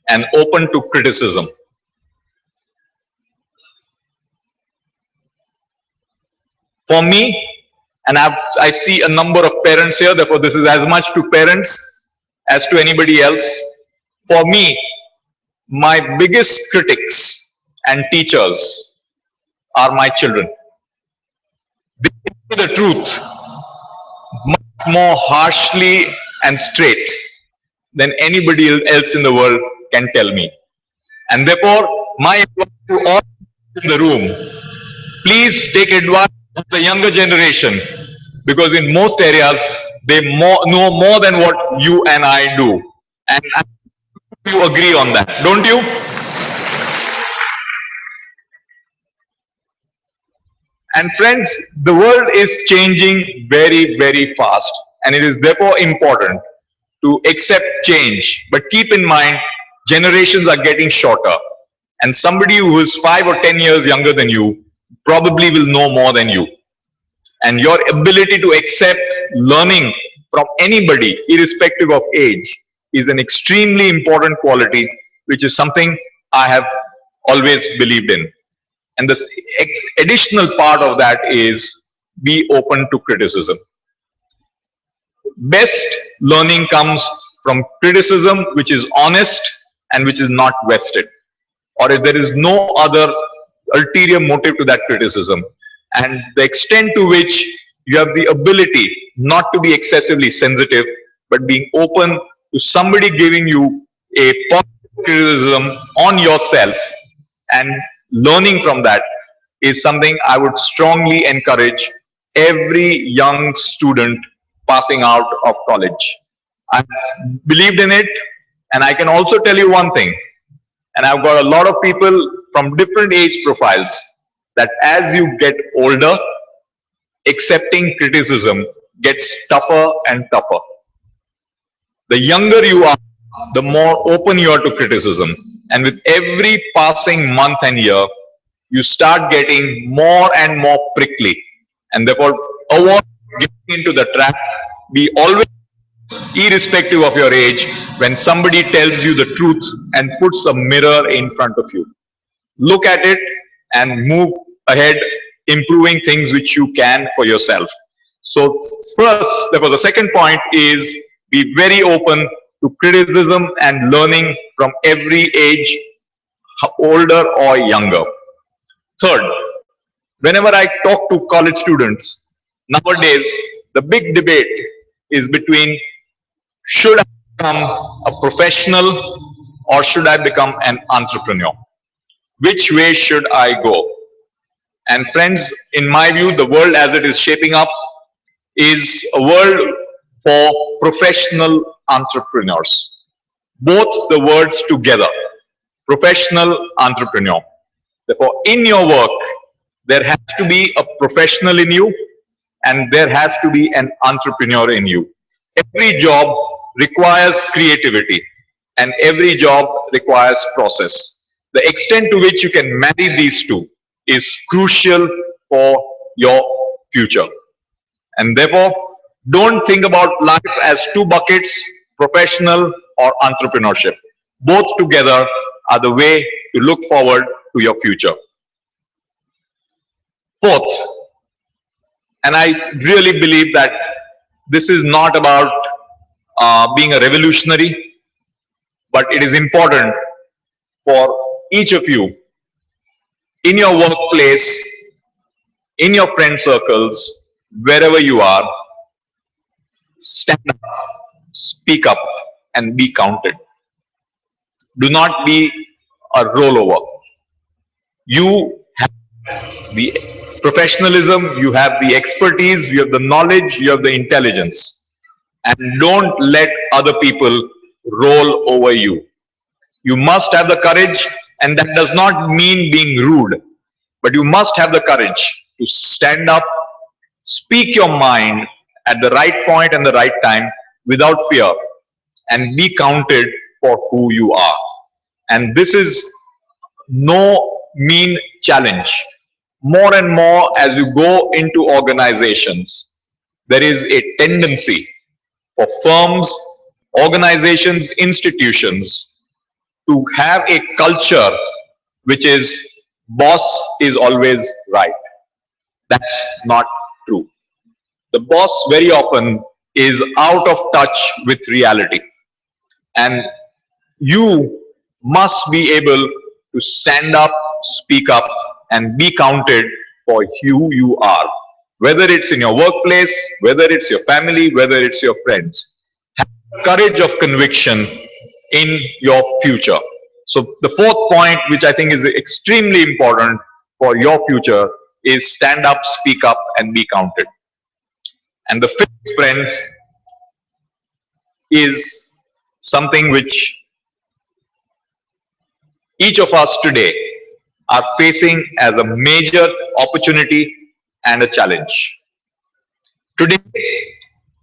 and open to criticism. For me, and I see a number of parents here, therefore this is as much to parents as to anybody else. For me, my biggest critics and teachers are my children. They tell me the truth much more harshly and straight than anybody else in the world can tell me. And therefore, my advice to all in the room, please take advice of the younger generation, because in most areas, They know more than what you and I do. And you agree on that, don't you? And friends, the world is changing very, very fast. And it is therefore important to accept change. But keep in mind, generations are getting shorter. And somebody who is 5 or 10 years younger than you probably will know more than you. And your ability to accept learning from anybody, irrespective of age, is an extremely important quality, which is something I have always believed in. And the additional part of that is be open to criticism. Best learning comes from criticism which is honest and which is not vested, or if there is no other ulterior motive to that criticism. And the extent to which you have the ability not to be excessively sensitive, but being open to somebody giving you a positive criticism on yourself and learning from that is something I would strongly encourage every young student passing out of college. I believed in it, and I can also tell you one thing, and I've got a lot of people from different age profiles, that as you get older, accepting criticism gets tougher and tougher. The younger you are, the more open you are to criticism. And with every passing month and year, you start getting more and more prickly. And therefore, avoid getting into the trap. Be always, irrespective of your age, when somebody tells you the truth and puts a mirror in front of you. Look at it and move ahead, improving things which you can for yourself. So first, therefore, the second point is be very open to criticism and learning from every age, older or younger. Third, whenever I talk to college students, nowadays, the big debate is between should I become a professional or should I become an entrepreneur? Which way should I go? And friends, in my view, the world as it is shaping up is a world for professional entrepreneurs. Both the words together, professional entrepreneur. Therefore, in your work, there has to be a professional in you and there has to be an entrepreneur in you. Every job requires creativity and every job requires process. The extent to which you can marry these two is crucial for your future. And therefore, don't think about life as two buckets, professional or entrepreneurship. Both together are the way to look forward to your future. Fourth, and I really believe that this is not about being a revolutionary, but it is important for each of you in your workplace, in your friend circles, wherever you are, stand up, speak up, and be counted. Do not be a rollover. You have the professionalism, you have the expertise, you have the knowledge, you have the intelligence. And don't let other people roll over you. You must have the courage, and that does not mean being rude, but you must have the courage to stand up, speak your mind at the right point and the right time without fear, and be counted for who you are. And this is no mean challenge. More and more as you go into organizations, there is a tendency for firms, organizations, institutions to have a culture which is boss is always right. That's not true. The boss very often is out of touch with reality. And you must be able to stand up, speak up, and be counted for who you are. Whether it's in your workplace, whether it's your family, whether it's your friends. Have courage of conviction in your future. So the fourth point, which I think is extremely important for your future, is stand up, speak up, and be counted. And the fifth, friends, is something which each of us today are facing as a major opportunity and a challenge. Today,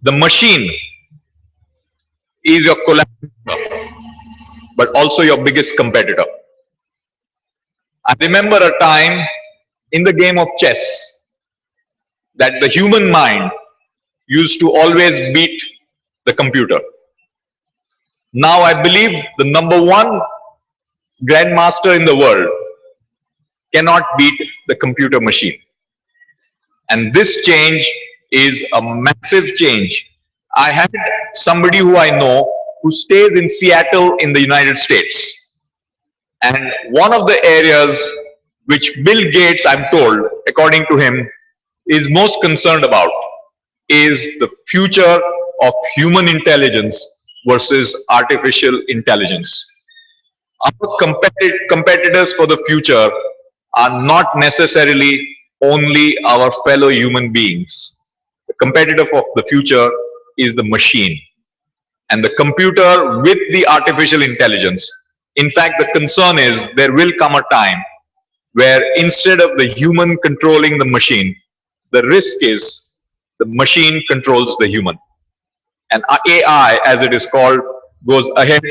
the machine is your collaborator, but also your biggest competitor. I remember a time in the game of chess that the human mind used to always beat the computer. Now I believe the number one grandmaster in the world cannot beat the computer machine. And this change is a massive change. I had somebody who I know who stays in Seattle in the United States. And one of the areas which Bill Gates, I'm told, according to him, is most concerned about is the future of human intelligence versus artificial intelligence. Our competitors for the future are not necessarily only our fellow human beings. The competitor of the future is the machine and the computer with the artificial intelligence. In fact, the concern is there will come a time where instead of the human controlling the machine, the risk is the machine controls the human. And AI, as it is called, goes ahead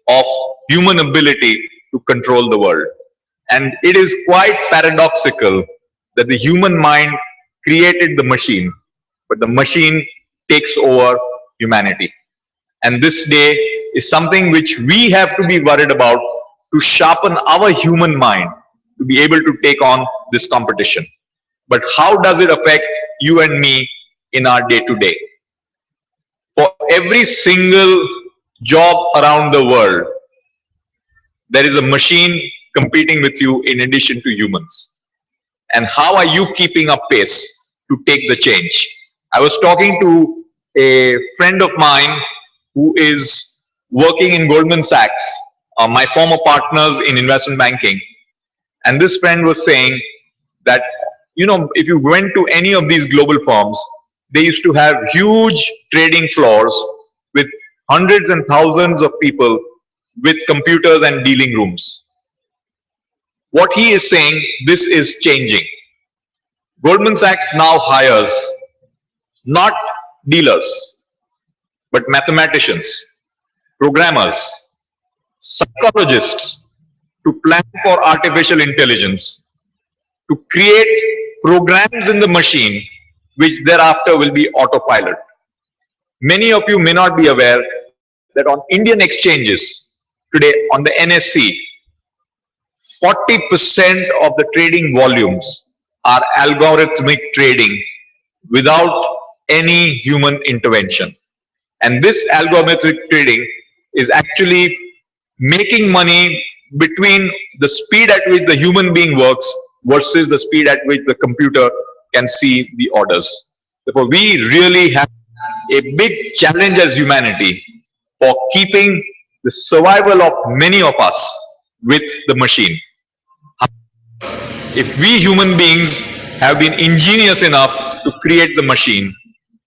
of human ability to control the world. And it is quite paradoxical that the human mind created the machine, but the machine takes over humanity. And this day is something which we have to be worried about to sharpen our human mind to be able to take on this competition. But how does it affect you and me in our day-to-day? For every single job around the world, there is a machine competing with you in addition to humans. And how are you keeping up pace to take the change? I was talking to a friend of mine who is working in Goldman Sachs, my former partners in investment banking. And this friend was saying that, you know, if you went to any of these global firms, they used to have huge trading floors with hundreds and thousands of people with computers and dealing rooms. What he is saying, this is changing. Goldman Sachs now hires not dealers, but mathematicians, programmers, psychologists to plan for artificial intelligence, to create programs in the machine which thereafter will be autopilot. Many of you may not be aware that on Indian exchanges today, on the NSE, 40% of the trading volumes are algorithmic trading without any human intervention. And this algorithmic trading is actually making money between the speed at which the human being works versus the speed at which the computer can see the orders. Therefore, we really have a big challenge as humanity for keeping the survival of many of us with the machine. If we human beings have been ingenious enough to create the machine,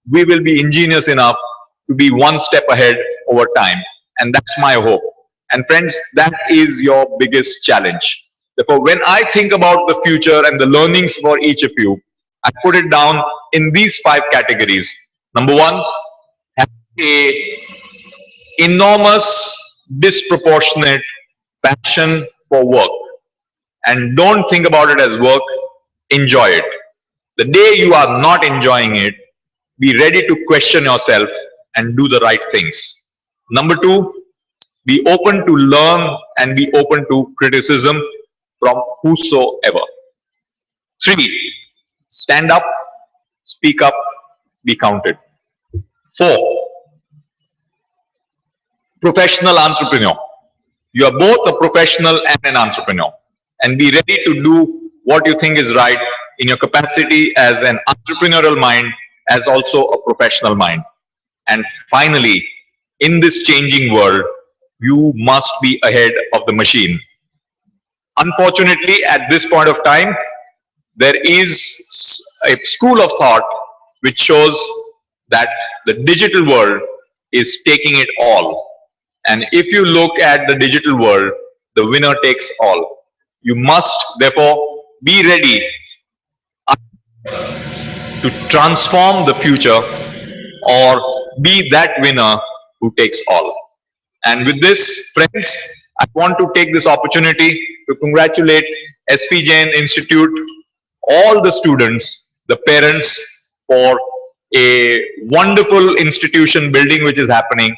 we will be ingenious enough to be one step ahead over time. And that's my hope. And friends, that is your biggest challenge. Therefore, when I think about the future and the learnings for each of you, I put it down in these 5 categories. Number 1, have a enormous, disproportionate passion for work. And don't think about it as work, enjoy it. The day you are not enjoying it, be ready to question yourself and do the right things. Number 2, be open to learn and be open to criticism from whosoever. 3, stand up, speak up, be counted. 4, professional entrepreneur. You are both a professional and an entrepreneur. And be ready to do what you think is right in your capacity as an entrepreneurial mind, as also a professional mind. And finally, in this changing world, you must be ahead of the machine. Unfortunately, at this point of time, there is a school of thought which shows that the digital world is taking it all. And if you look at the digital world, the winner takes all. You must therefore be ready to transform the future or be that winner who takes all. And with this, friends, I want to take this opportunity to congratulate SPJIN Institute, all the students, the parents, for a wonderful institution building which is happening,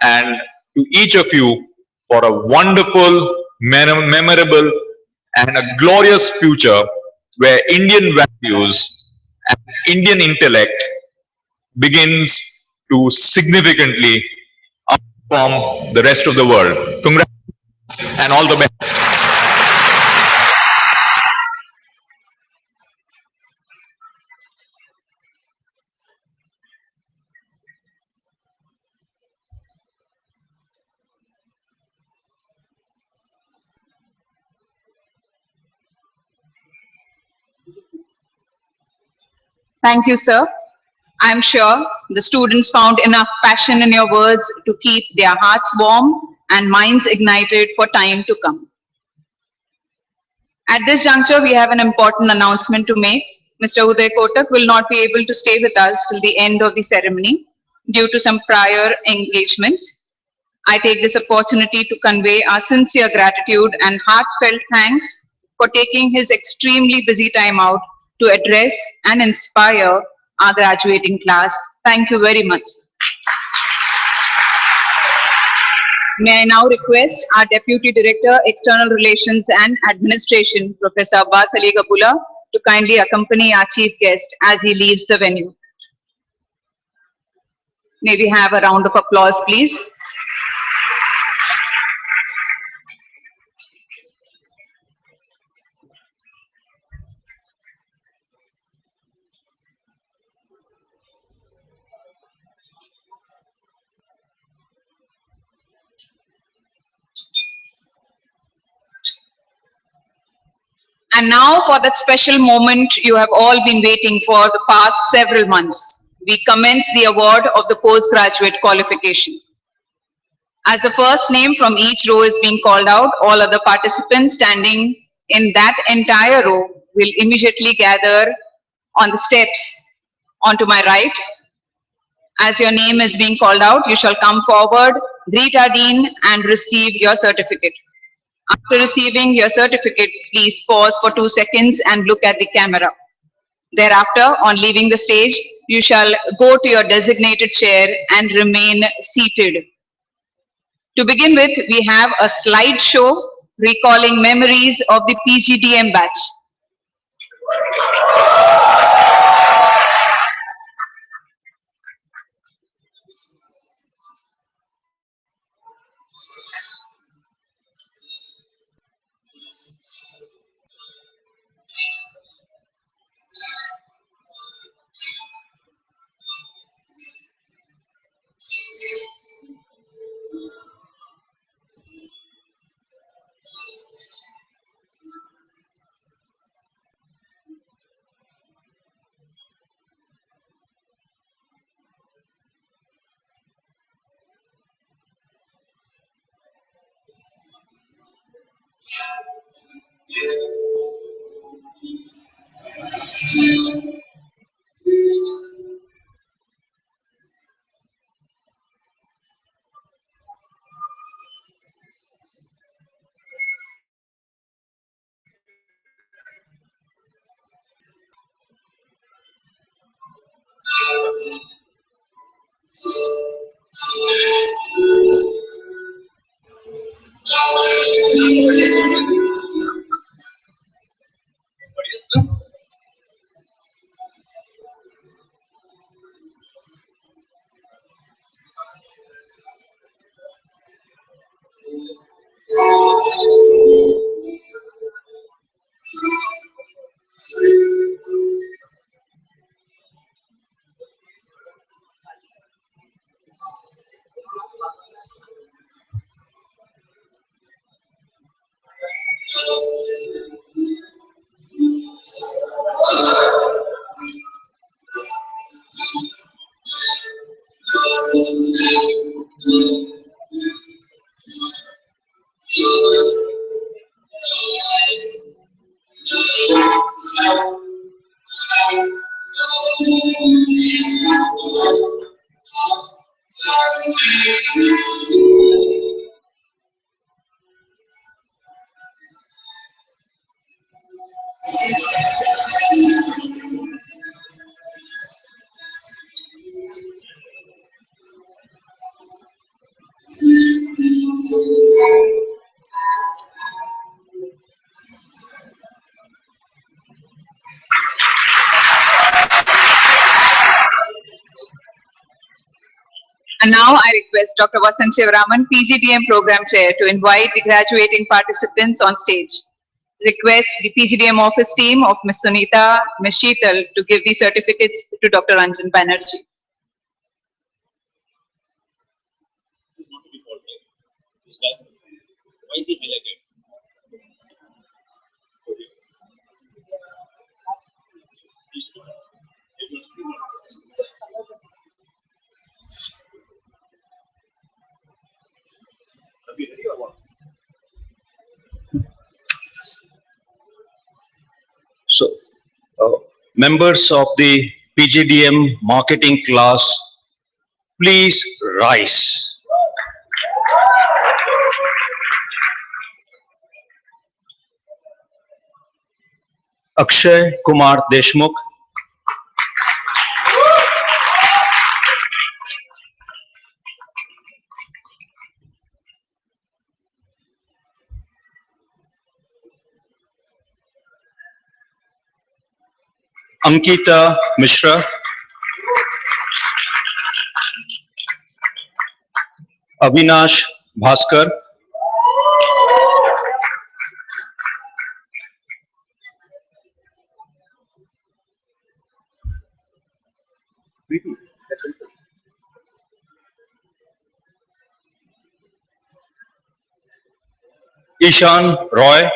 and to each of you for a wonderful, memorable, and a glorious future where Indian values and Indian intellect begins to significantly outperform the rest of the world. Congrats and all the best. Thank you, sir. I'm sure the students found enough passion in your words to keep their hearts warm and minds ignited for time to come. At this juncture, we have an important announcement to make. Mr. Uday Kotak will not be able to stay with us till the end of the ceremony due to some prior engagements. I take this opportunity to convey our sincere gratitude and heartfelt thanks for taking his extremely busy time out to address and inspire our graduating class. Thank you very much. May I now request our Deputy Director, External Relations and Administration, Professor Abbas Ali Gabula, to kindly accompany our chief guest as he leaves the venue. May we have a round of applause, please. And now for that special moment you have all been waiting for the past several months. We commence the award of the postgraduate qualification. As the first name from each row is being called out, all other participants standing in that entire row will immediately gather on the steps onto my right. As your name is being called out, you shall come forward, greet our dean and receive your certificate. After receiving your certificate, please pause for 2 seconds and look at the camera. Thereafter, on leaving the stage, you shall go to your designated chair and remain seated. To begin with, we have a slideshow recalling memories of the PGDM batch. And now I request Dr. Vasant Shivaraman, PGDM Program Chair, to invite the graduating participants on stage. Request the PGDM office team of Ms. Sunita, Ms. Sheetal to give the certificates to Dr. Ranjan Banerjee. So, members of the PGDM marketing class, please rise. Akshay Kumar Deshmukh, Ankita Mishra, Avinash Bhaskar, Ishan Roy,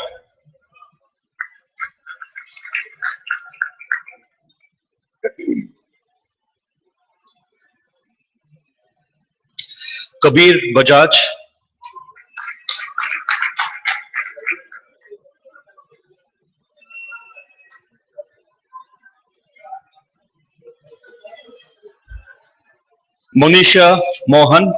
Kabir Bajaj, Monisha Mohan,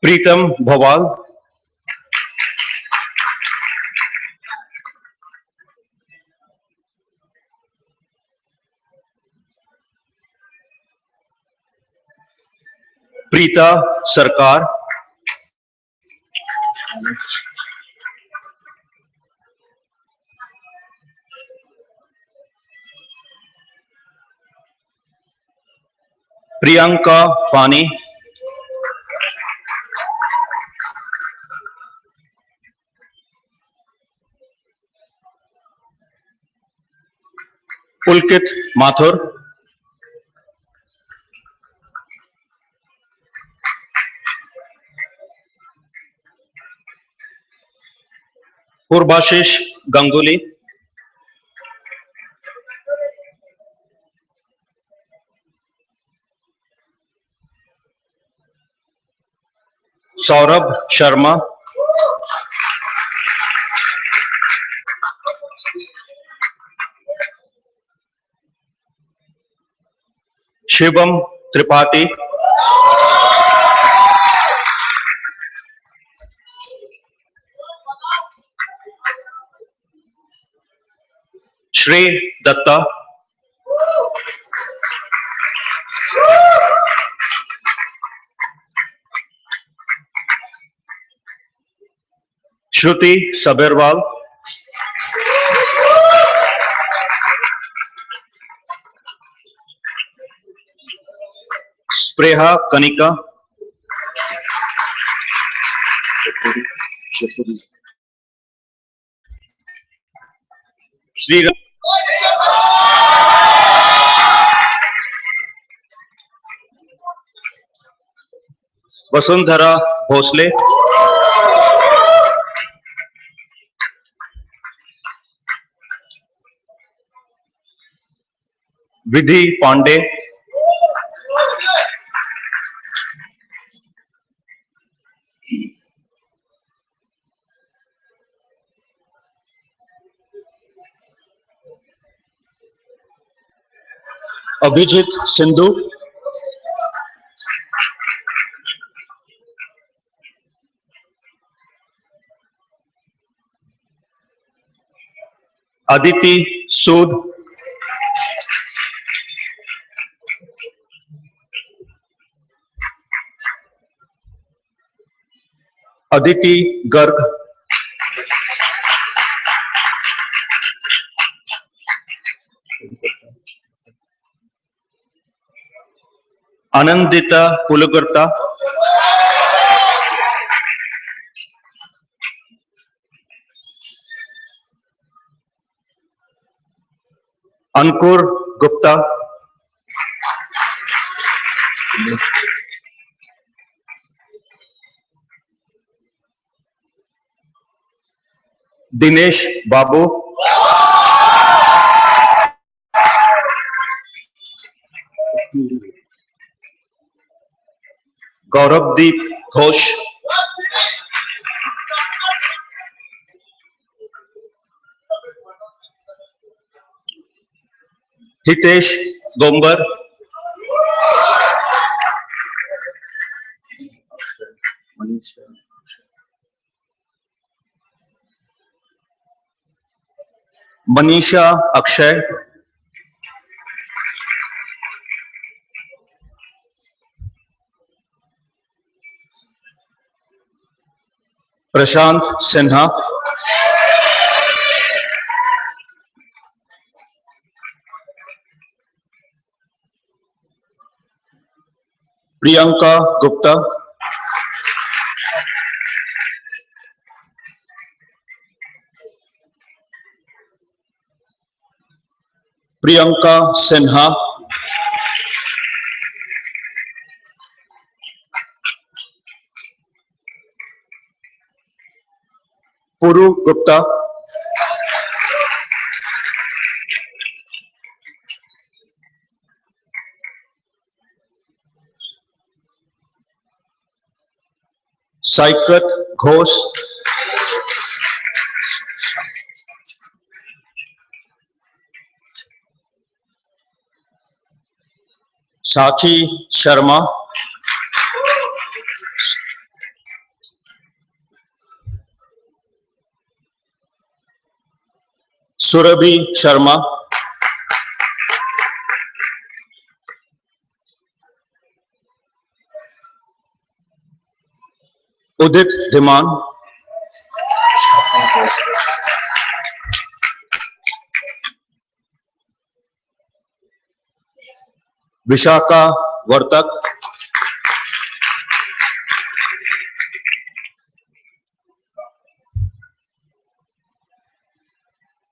Pritam Bhawal, Preeta Sarkar, Priyanka Fani, Pulkit Mathur, Purbashish Ganguly, Saurabh Sharma, Shivam Tripathi, Shri Datta, Shruti Saberwal, Spreha Kanika, Sri Vasundhara Bhosle, Vidhi Pandey, Abhijit Sindhu, Aditi Sood, Aditi Garg, Anandita Pulagarta, Ankur Gupta, Dinesh Babu, Gaurabdeep Ghosh, Hitesh Gombar, Manisha Akshay, Prashant Sinha, Priyanka Gupta, Priyanka Sinha, Puru Gupta, Saikat Ghosh, Sachi Sharma, Surabhi Sharma, Udit Dhiman, Vishaka Vartak,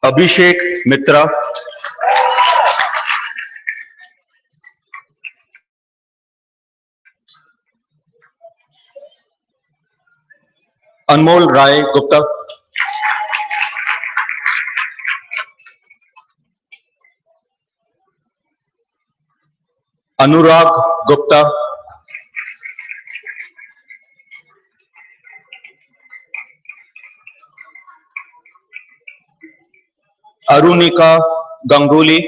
Abhishek Mitra, Anmol Rai Gupta, Anurag Gupta, Arunika Ganguly,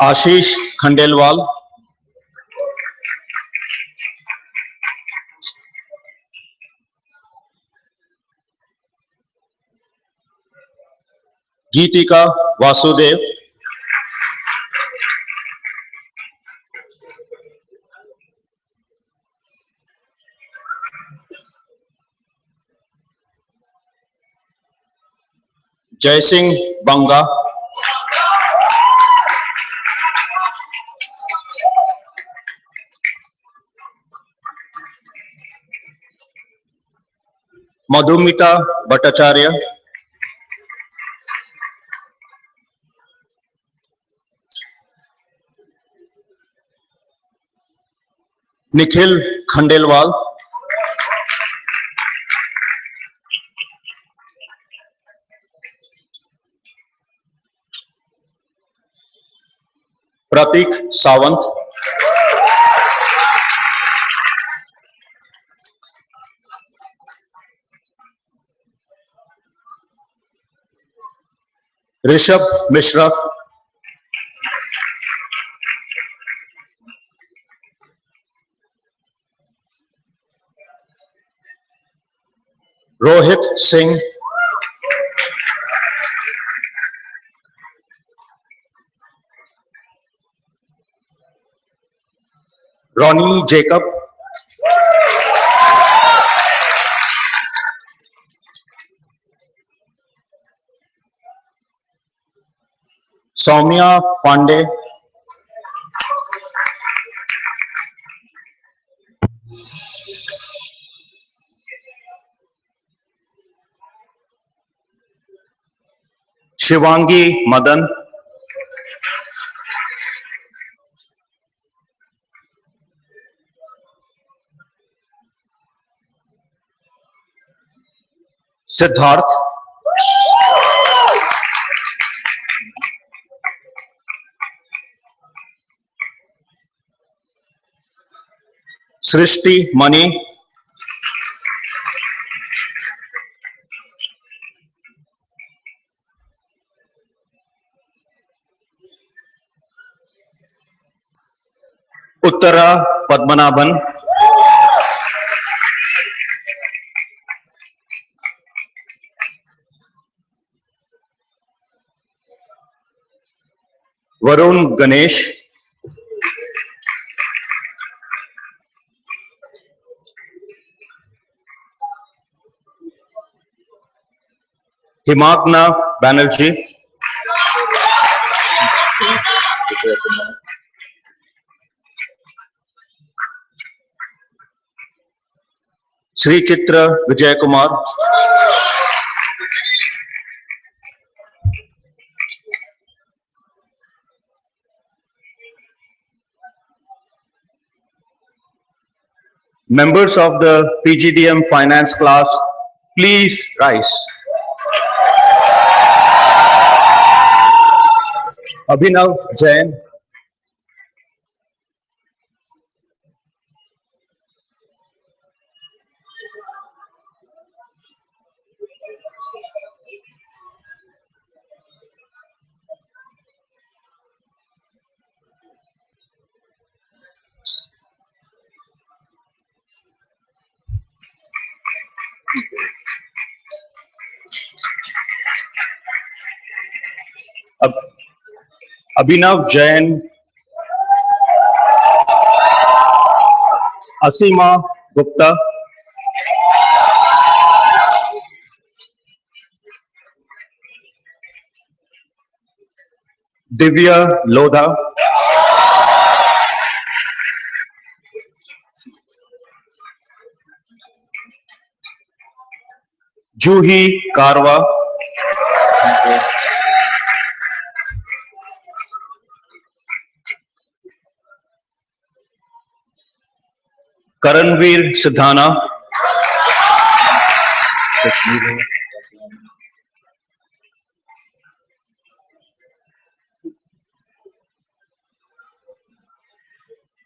Ashish Khandelwal, Geetika Vasudev, Jai Singh Banga, Madhumita Bhattacharya, Nikhil Khandelwal, Pratik Sawant, Rishabh Mishra, Rohit Singh, Ronnie Jacob, Soumya Pandey, Shivangi Madan, Siddharth, Srishti Mani, Uttara Padmanabhan, Varun Ganesh, Himagna Banerjee, Sri Chitra Vijay Kumar, members of the PGDM finance class, please rise. Abhinav Jain, Abhinav Jain, Asima Gupta, Divya Lodha, Juhi Karwa, Karanveer Siddhana,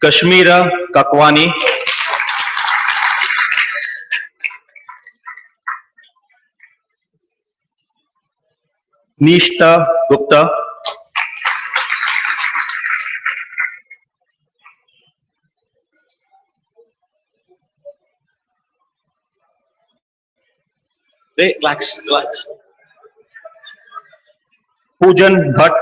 Kashmira Kakwani, Nishta Gupta, relax. Pujan Bhatt,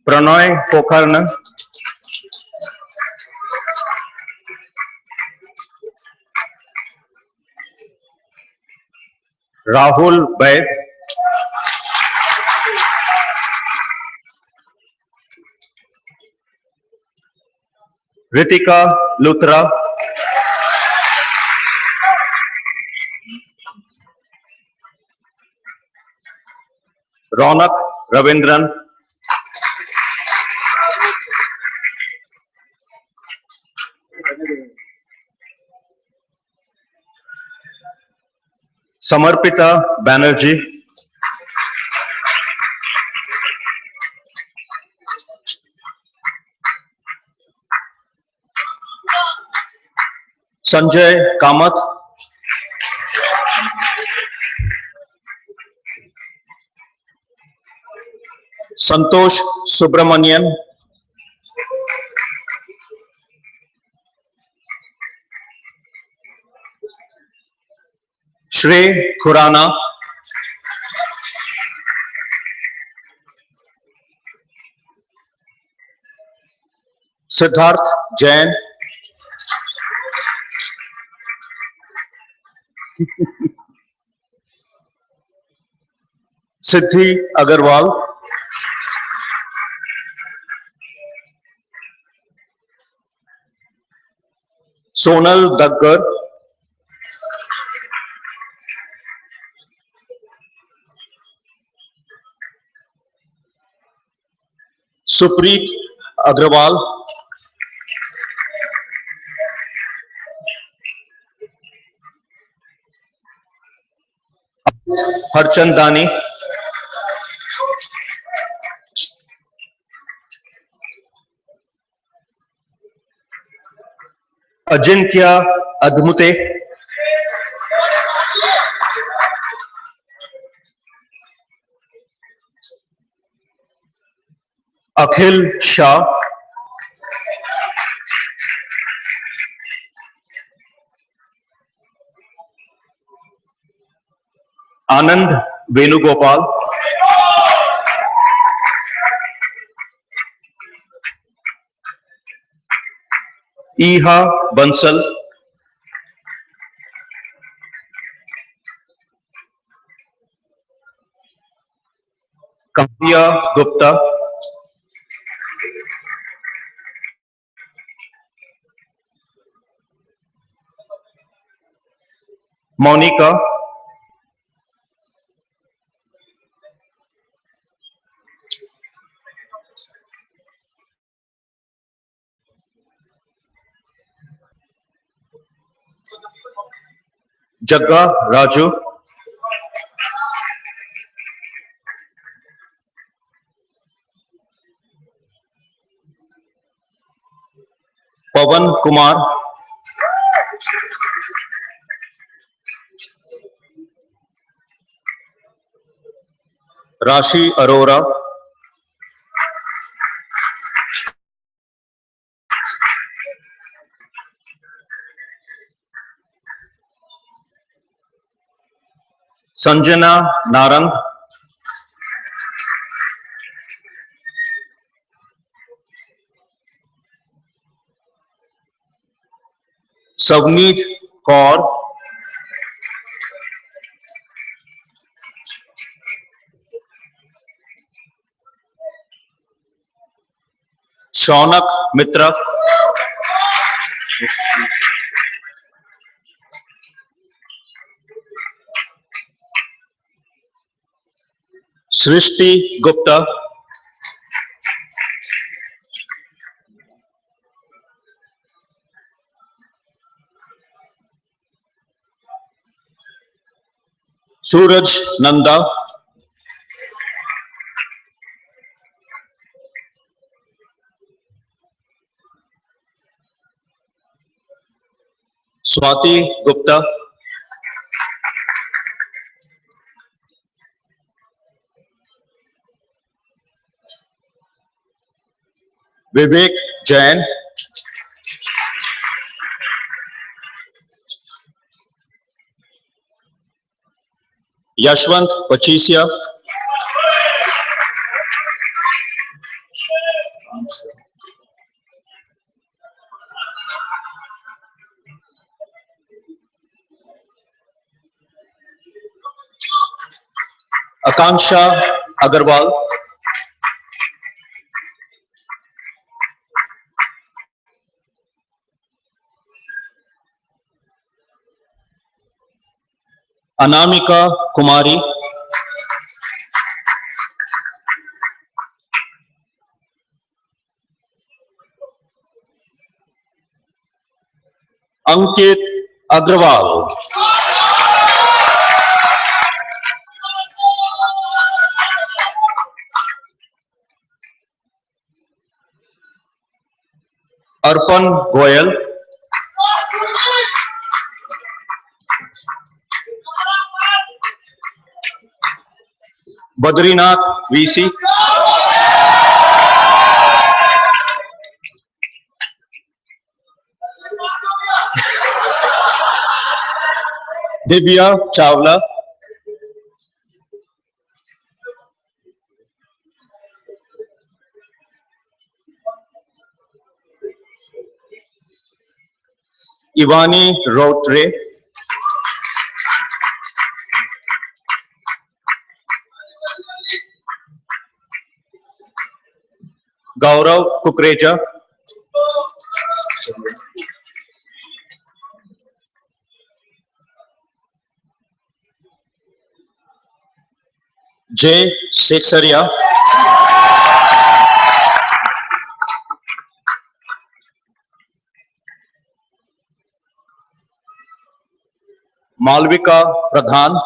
Pranoy Pokharna, Rahul Baid, Ritika Luthra, Ronak Ravindran, Samarpita Banerjee, Sanjay Kamath, Santosh Subramanian, Shrey Khurana, Siddharth Jain, Siddhi Agarwal, Sonal Daggar, Supreet Agrawal, Harchandani, Ajinkya Admute, Akhil Shah, Anand Venugopal, Iha Bansal, Kavya Gupta, Monica, Jagga Raju, Pawan Kumar, Rashi Arora, Sanjana Narang, Savneet Kaur, Shaunak Mitra, Srishti Gupta, Suraj Nanda, Swati Gupta, Vivek Jain, Yashwant Pachisia, Akanksha Agarwal, Anamika Kumari, Ankit Agrawal, Arpan Goyal, Badrinath VC, Divya Chawla, Ivani Rotre, Gaurav Kukreja, Jay Seksaria, Malvika Pradhan,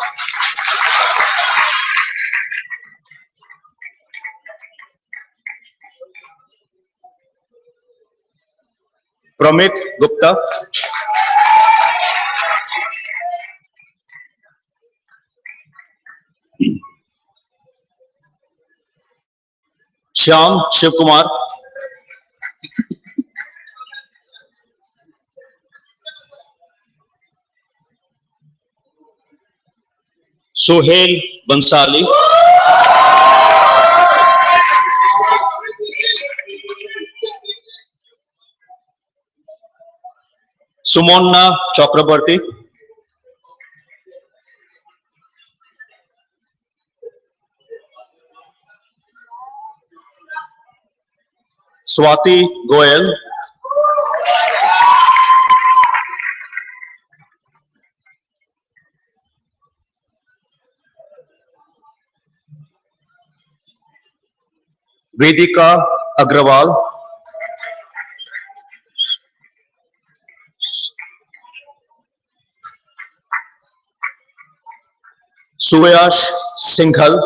Pramit Gupta, Shyam Shivkumar, Sohail Bansali, Sumonna Chakrabarti, Swati Goyal, Vedika Agrawal, Suyash Singhal,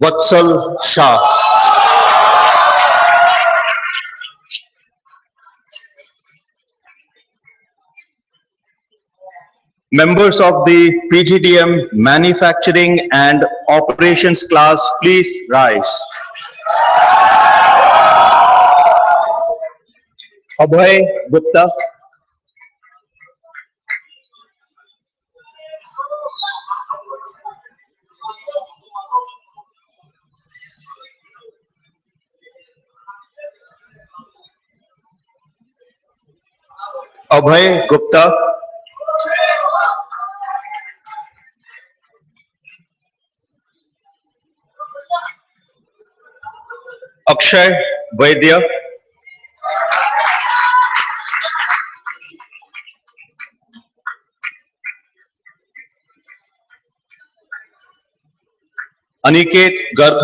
Vatsal Shah. Members of the PGDM Manufacturing and Operations class, please rise. Abhay Gupta, Abhay Gupta, Akshay Vaidya, Aniket Garg,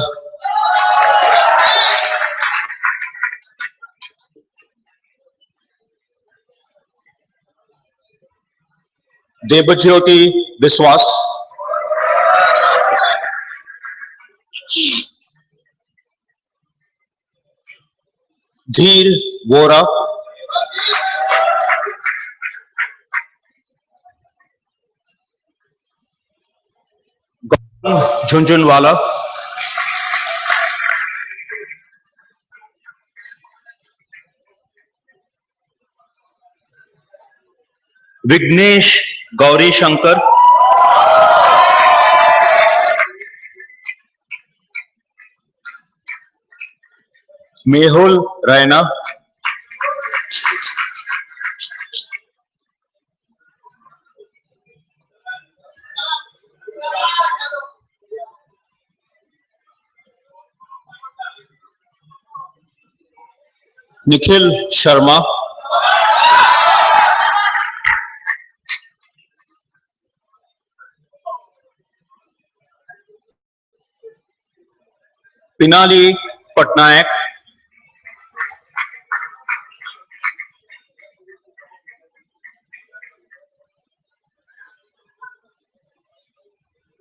Debajyoti Biswas, Dheer Vora, Jhunjhunwala, Vignesh Gauri Shankar, Mehul Raina, Nikhil Sharma, Pinali Patnaik,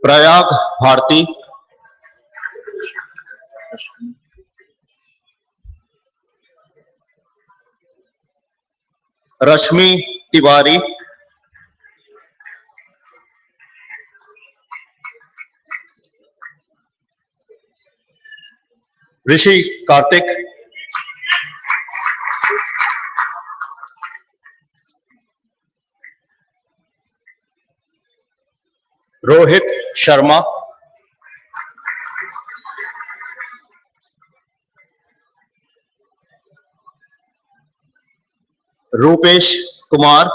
Prayag Bharti, Rashmi Tiwari, Rishi Karthik, Rohit Sharma, Rupesh Kumar,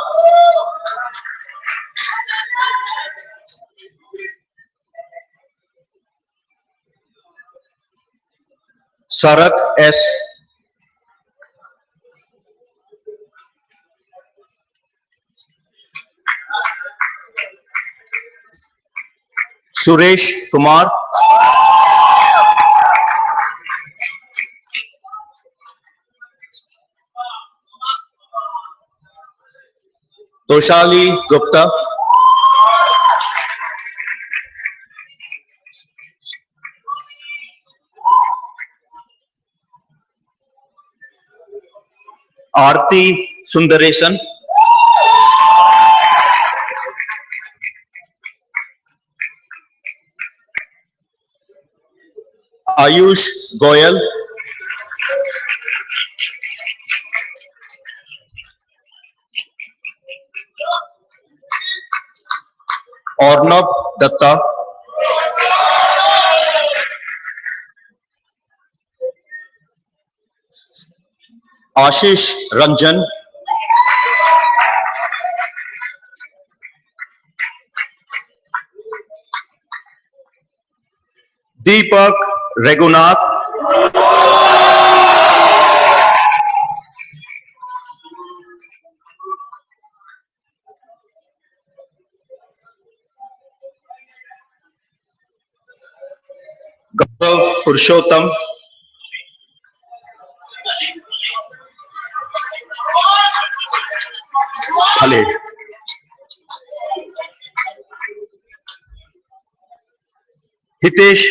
Sarat S, Suresh Kumar, Toshali Gupta, Aarti Sundaresan, Ayush Goyal, Ornab Datta, Ashish Ranjan, Deepak Regunath, Gaurav Purushottam, Khalid, Hitesh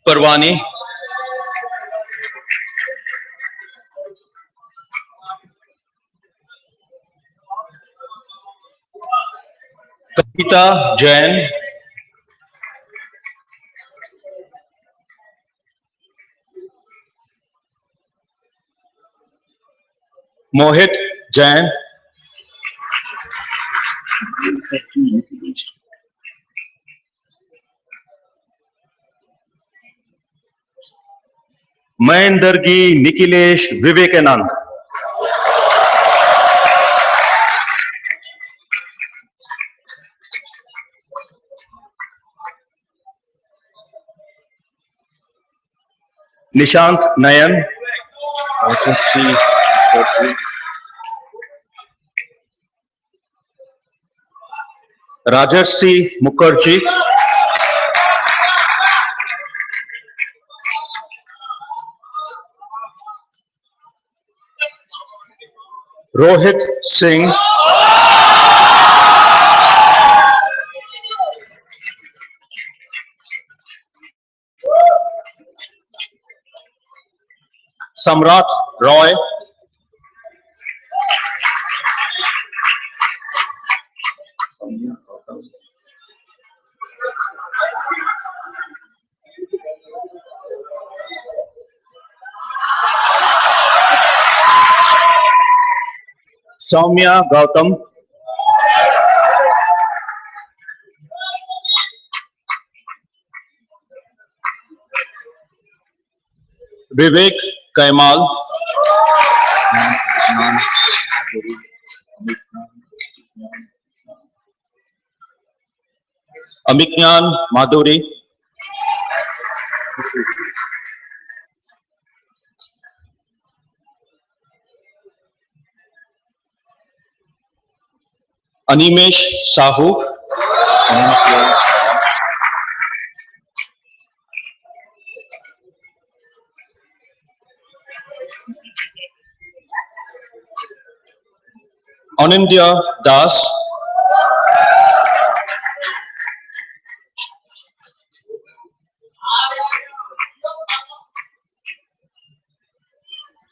Parwani, Kapita Jain, Mohit Jain, Mahendargi Nikilesh Vivekanand, Nishant Nayan, Rajarsi Mukherjee, Rohit Singh, Samrat Roy, Soumya Gautam, Vivek Kaimal, Amiknan Madhuri, Animesh Sahu, Anindya Das,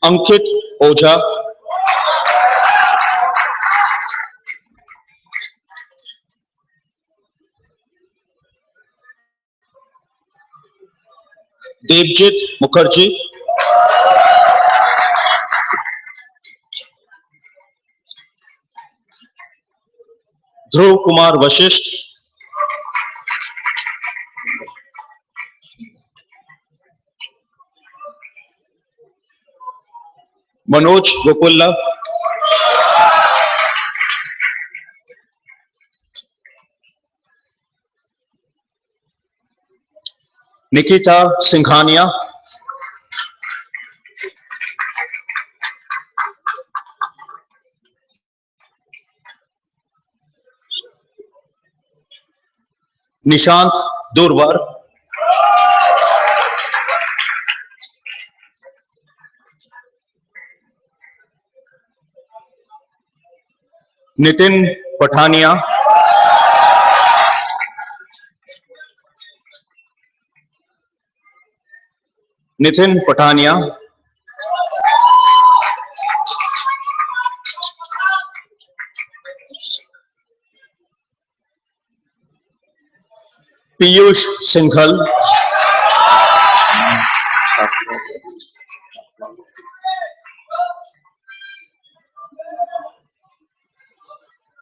Ankit Oja, Devjit Mukherjee, Dhruv Kumar Vashisht, Manoj Gokulla, Nikita Singhania, Nishant Durbar, Nitin Pathania, Nitin Pathania, Piyush Singhal,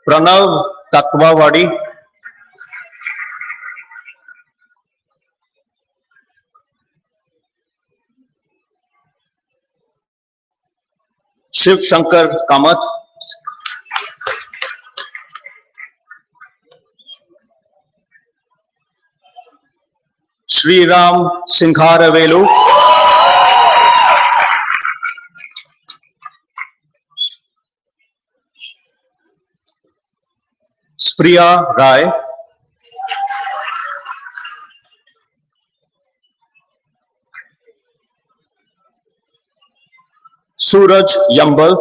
Pranav Takwawadi, Shiv Shankar Kamath, Sri Ram Singharavelu, Spriya Rai, Suraj Yambal,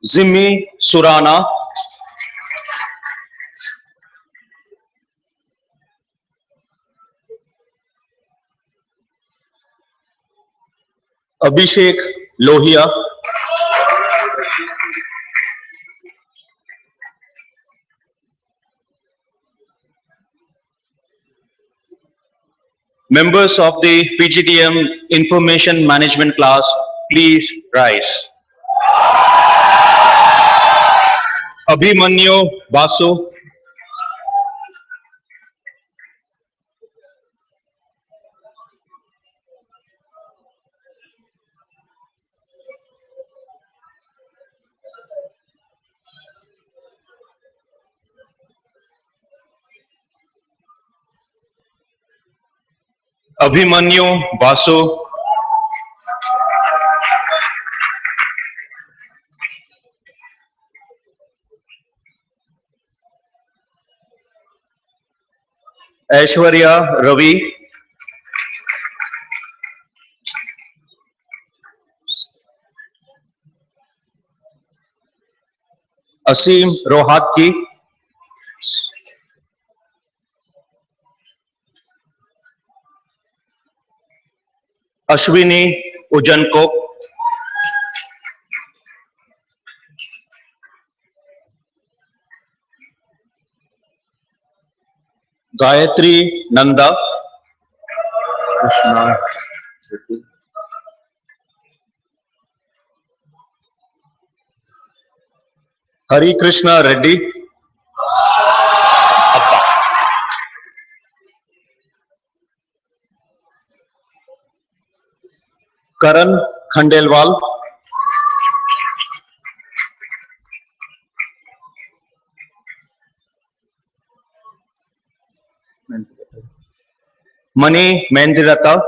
Zimmi Surana, Abhishek Lohia, members of the PGDM Information Management class, please rise. Abhimanyu Basu, Abhimanyu Basu, Aishwarya Ravi, Asim Rohatgi, Ashwini Ujanko, Gayatri Nanda, Krishna Reddy, Hari Krishna Reddy, Karan Khandelwal, Mani Mendirata,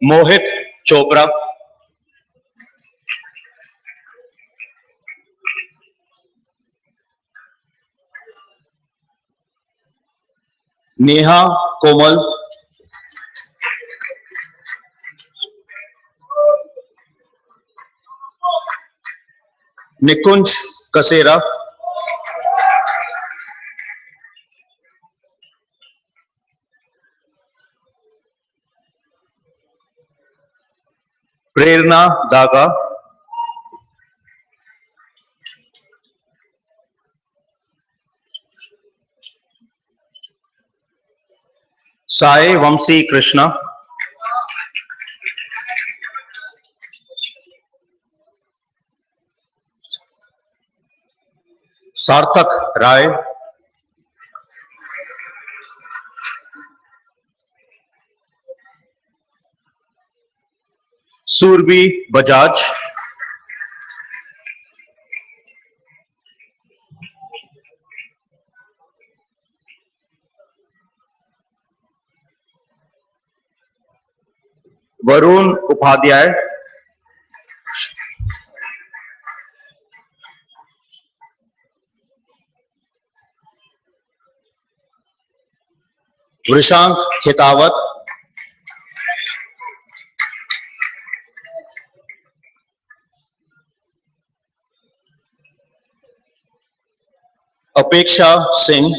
Mohit Chopra, Neha Komal, Nikunj Kasera, Prerna Daga, Sai Vamsi Krishna, Sarthak Rai, Surbi Bajaj, Varun Upadhyay, Vrishank Khitawat, Apeksha Singh,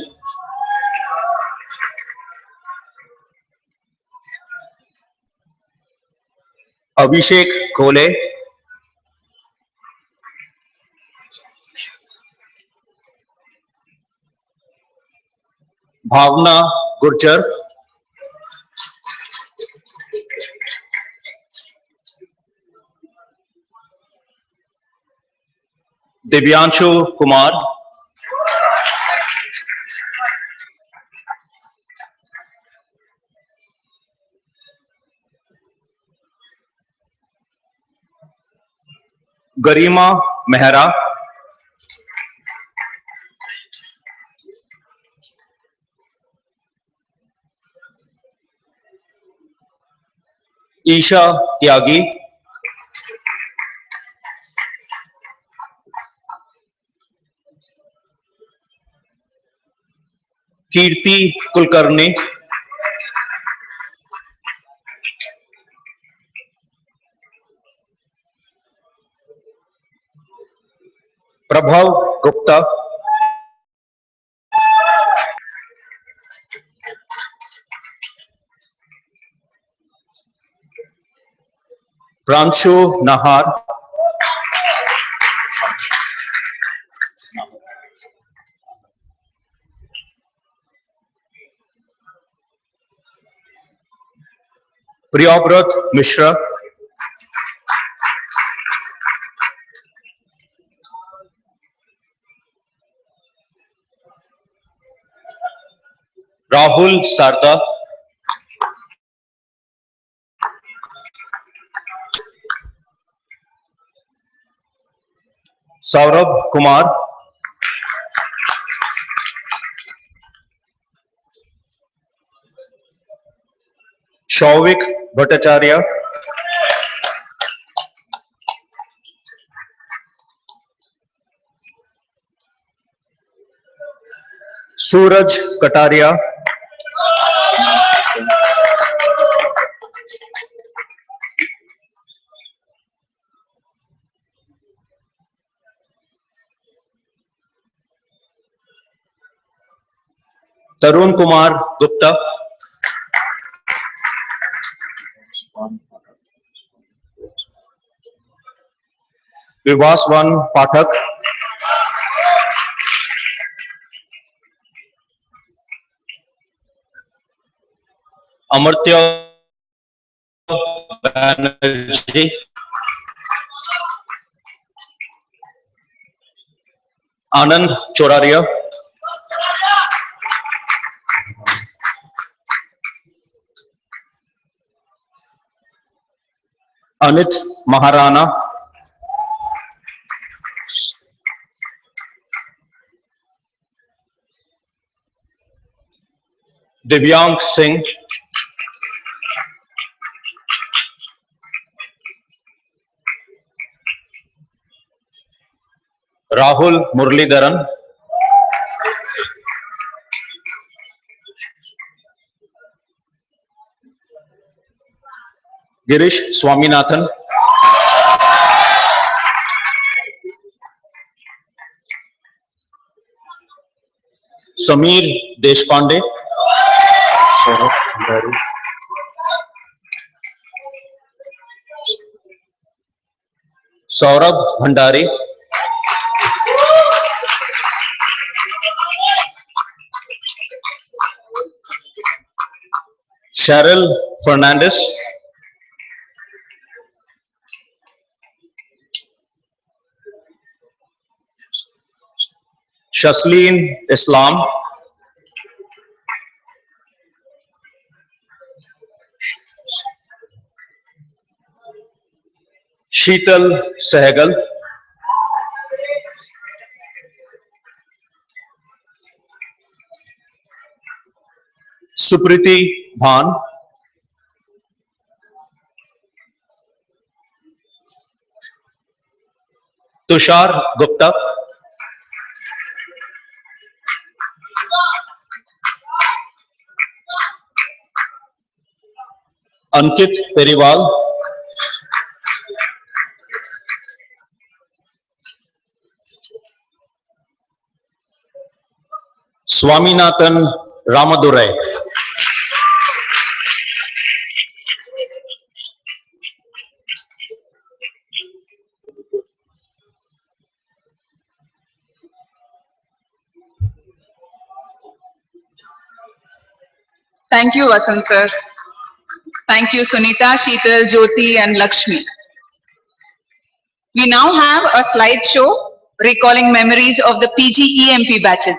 Abhishek Khole, Bhavna Gurjar, Divyanshu Kumar, Garima Mehra, Isha Tyagi, Kirti Kulkarni, Prabhav Gupta, Pranshu Nahar, Priyabrat Mishra, Rahul Sarda, Saurabh Kumar, Shauvik Bhattacharya, Suraj Kataria, Tarun Kumar Gupta, Vivaswan Pathak, Amartya Banerjee, Anand Choraria, Anit Maharana, Divyang Singh, Rahul Muralidharan, Girish Swaminathan, Sameer Deshpande, Saurabh Bhandari, Cheryl Fernandez, Shasleen Islam, Sheetal Sehgal, Supriti Bhan, Tushar Gupta, Ankit Periwal, Swaminathan Ramadurai. Thank you, Vasant sir. Thank you, Sunita, Sheetal, Jyoti, and Lakshmi. We now have a slideshow recalling memories of the PGEMP batches.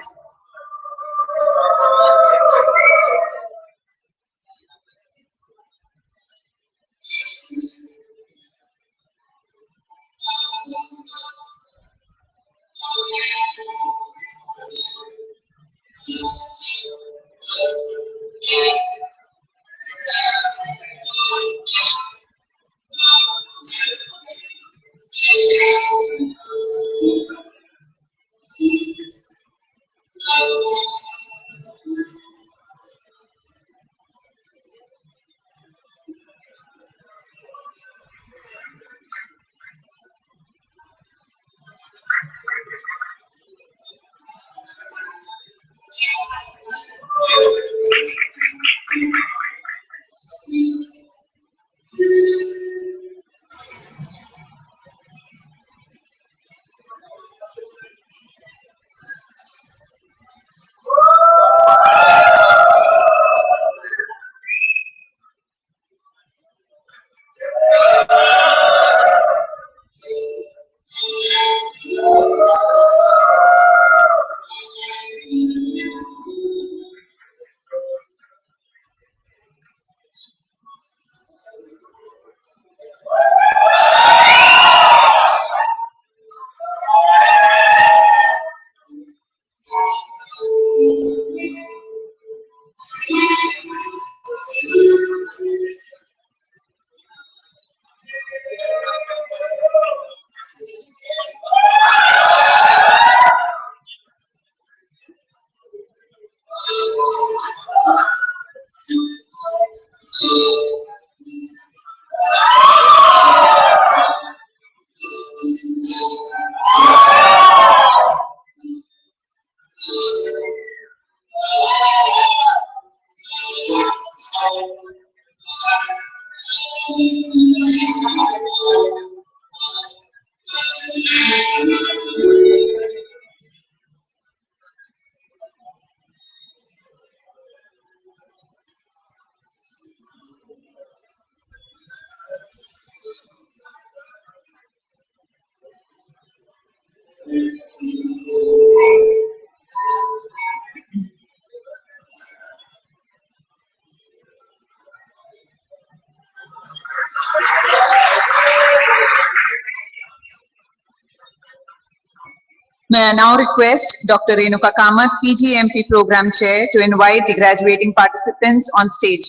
May I now request Dr. Renuka Kamath, PGMP Program Chair, to invite the graduating participants on stage.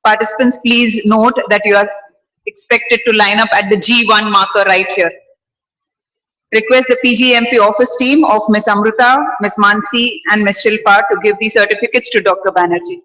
Participants, please note that you are expected to line up at the G1 marker right here. Request the PGMP office team of Ms. Amruta, Ms. Mansi, and Ms. Shilpa to give the certificates to Dr. Banerjee.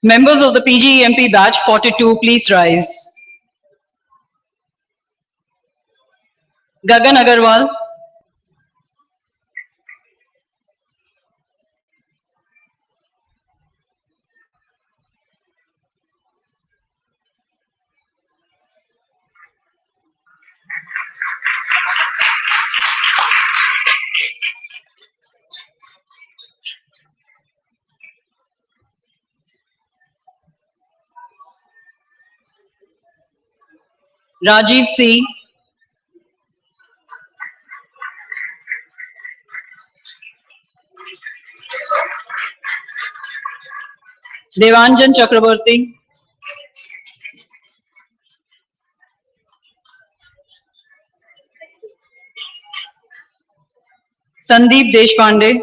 Members of the PGEMP batch 42, please rise. Gagan Agarwal. Rajiv C. Devanjan Chakraborty. Sandeep Deshpande.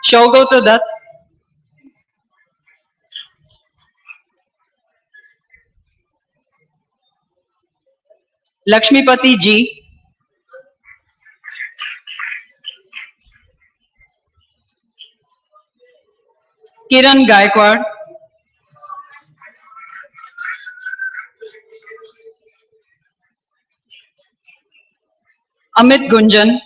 Shaugoto Dutt. Lakshmipati G. Kiran Gaikwad. Amit Gunjan.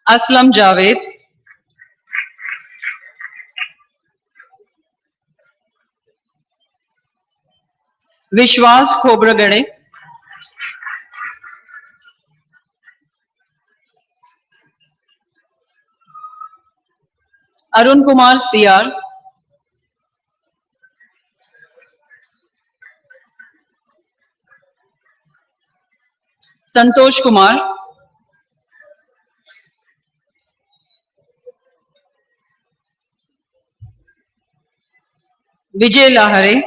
Aslam Javed. Vishwas Khobragade. Arun Kumar CR. Santosh Kumar. Vijay Lahare.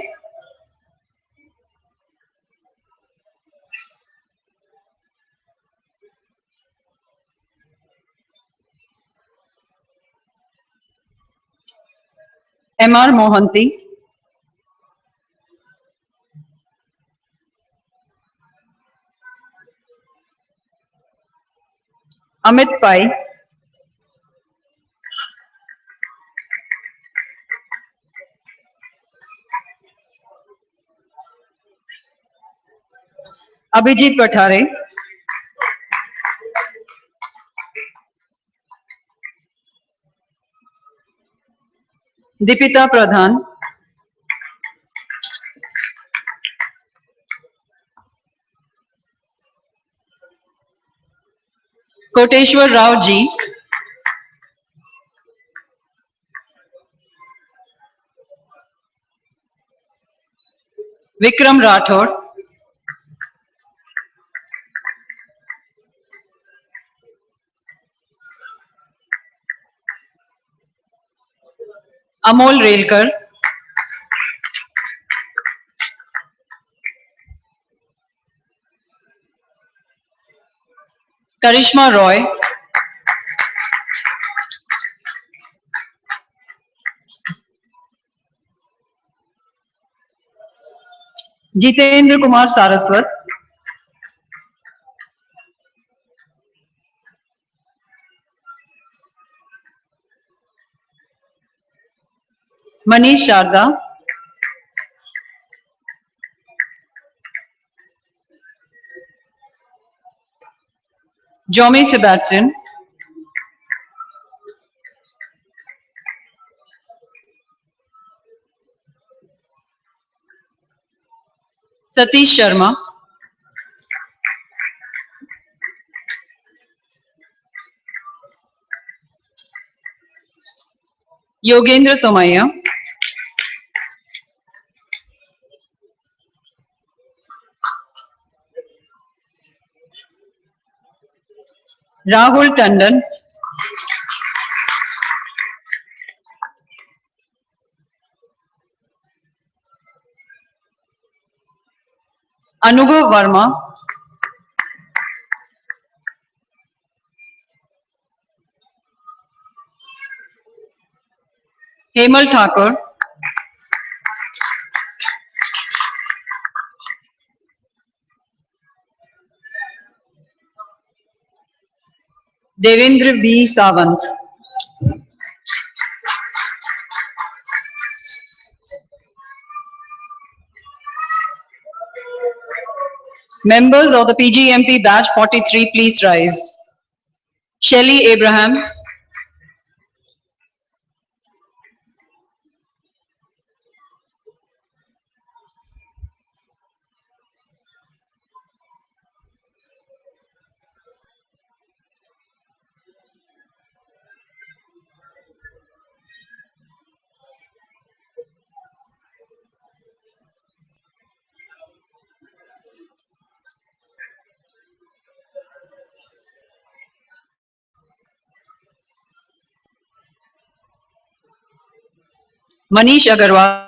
MR Mohanty. Amit Pai. Abhijit Pathare. Deepita Pradhan. Koteshwar Rao G. Vikram Rathod. Amol Relkar. Karishma Roy. Jitendra Kumar Saraswat. Manish Sharda. Jomi Sebastian. Satish Sharma. Yogendra Somaya. Rahul Tandon. Anubhav Verma. Hemal Thakur. Devendra B. Sawant. Members of the PGMP batch 43, please rise. Shelley Abraham. Manish Agarwal.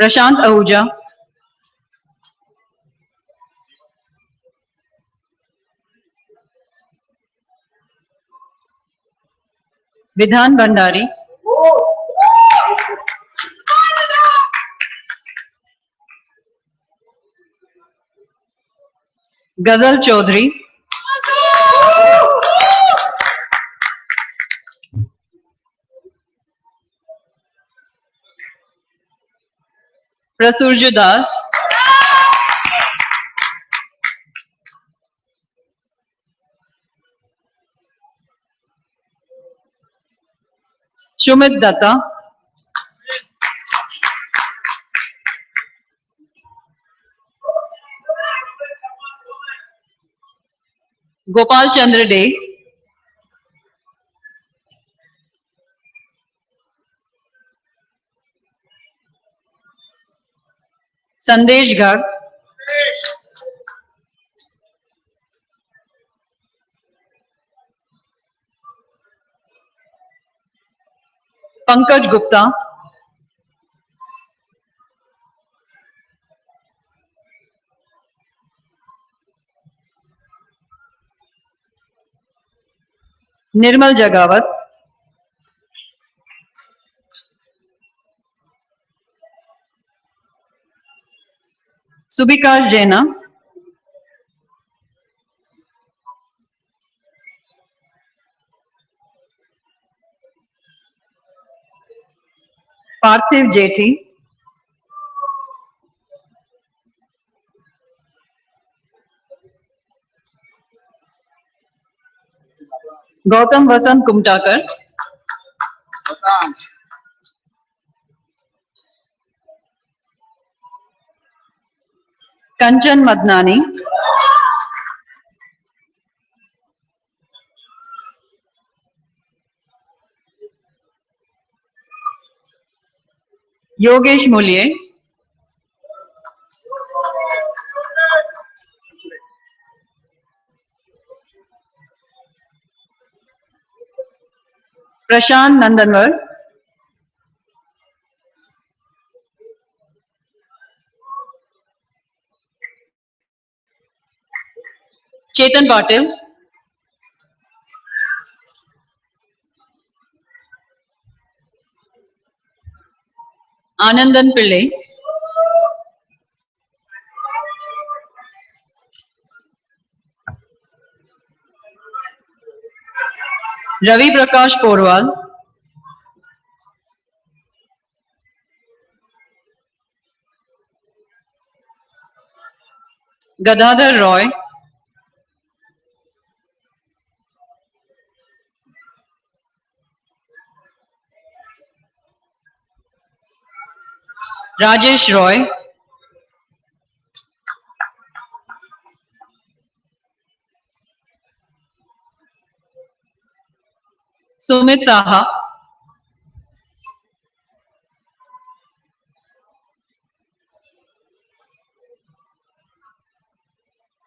Prashant Ahuja. Vidhan Bhandari. Ghazal Chaudhary. Prasurja Das. Shumit Datta. Gopal Chandra Dey. Sandesh Garg. Pankaj Gupta. Nirmal Jagawat. Subikash Jaina. Parthiv Jethi. Gautam Vasant Kumtakar. Kanchan Madnani. Yogesh Mulye. Prashant Nandanwar. Chetan Patil. Anandan Pillai. Ravi Prakash Porwal. Gadadhar Roy. Rajesh Roy. Sumit Saha.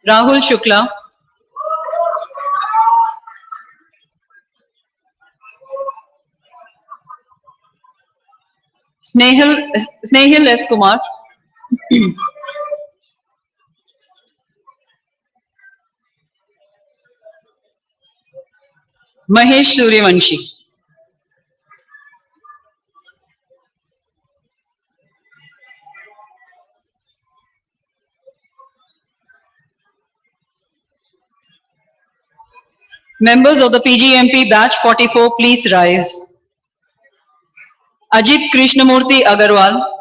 Rahul Shukla. Snehil S. Kumar. Mahesh Suryavanshi. Members of the PGMP batch 44, please rise. Ajit Krishnamurthy Agarwal.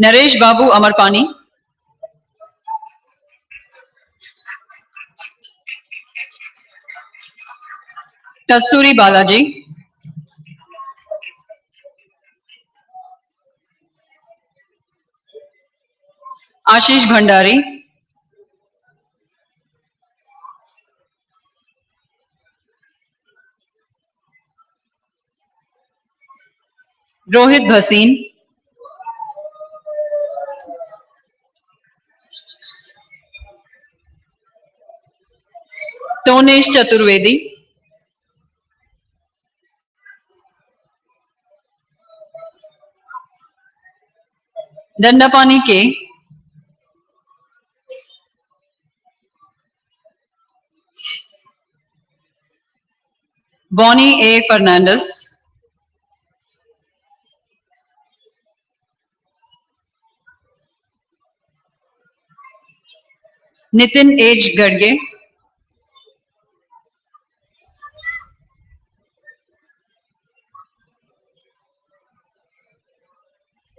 Naresh Babu Amarpani. Kasturi Balaji. Ashish Bhandari. Rohit Bhasin. Tonesh Chaturvedi. Dandapani K. Bonnie A. Fernandez. Nitin H. Garge.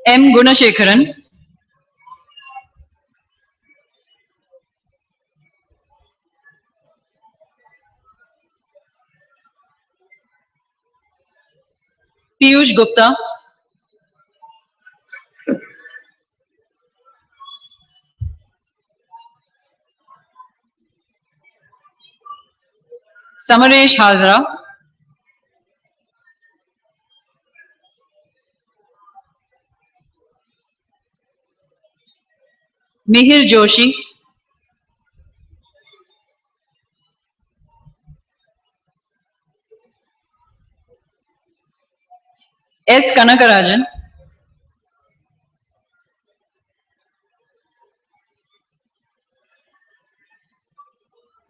M. Gunashekharan. Piyush Gupta. Samaresh Hazra. Mihir Joshi. S. Kanakarajan.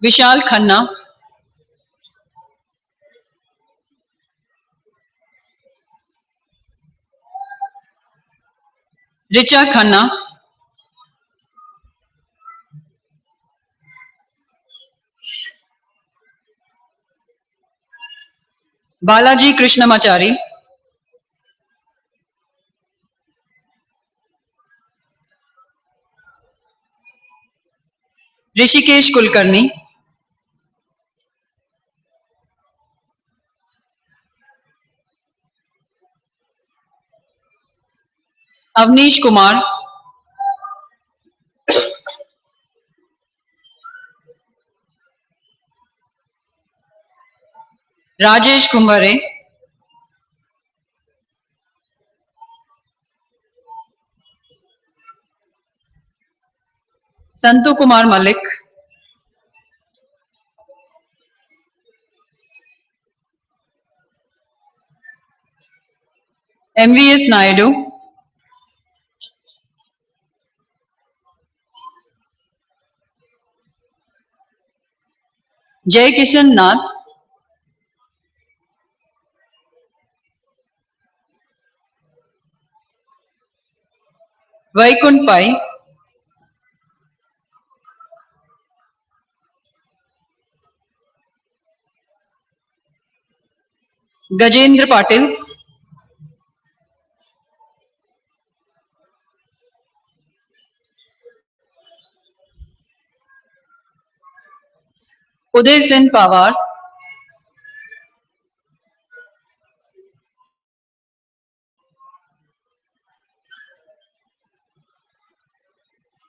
Vishal Khanna. Richa Khanna. Balaji Krishnamachari. Rishikesh Kulkarni. Avnish Kumar. Rajesh Kumbhare. Santu Kumar Malik. MVS Naidu. Jay Kishan Nath. Vaikunth Pai. Gajendra Patil. Uday Sen Pawar.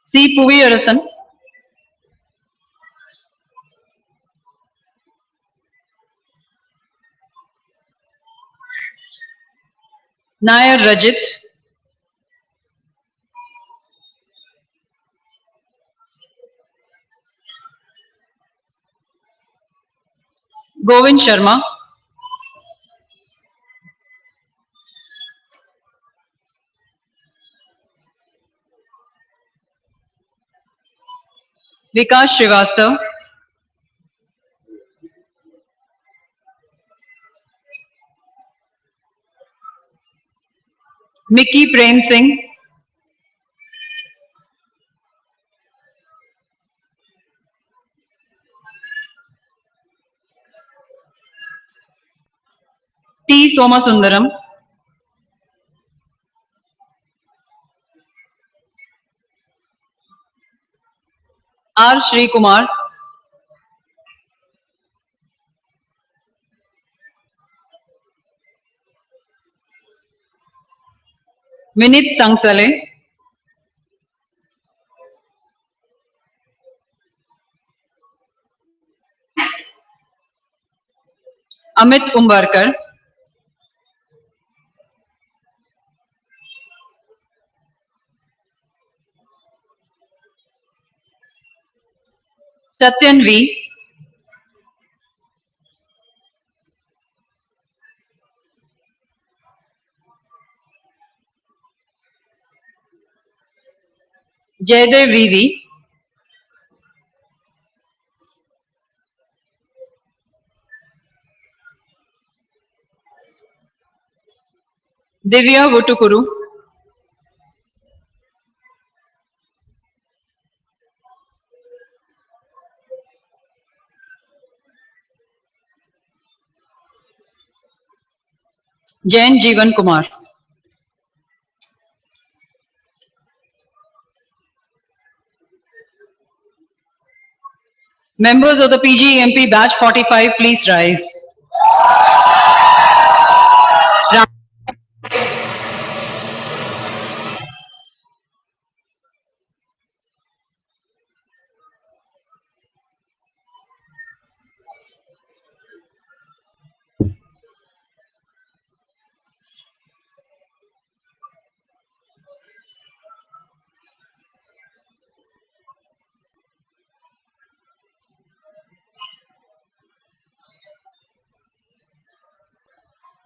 C. Puviyarasan. Nair Rajit. Govind Sharma, Vikas Srivastav, Mickey Prem Singh, T. Somasundaram, R. Shri Kumar, Vinit Tangsale, Amit Umbarkar, Satyan V, Jaydev VV, Divya Vutukuru, Jain Jeevan Kumar. Members of the PGEMP batch 45, please rise.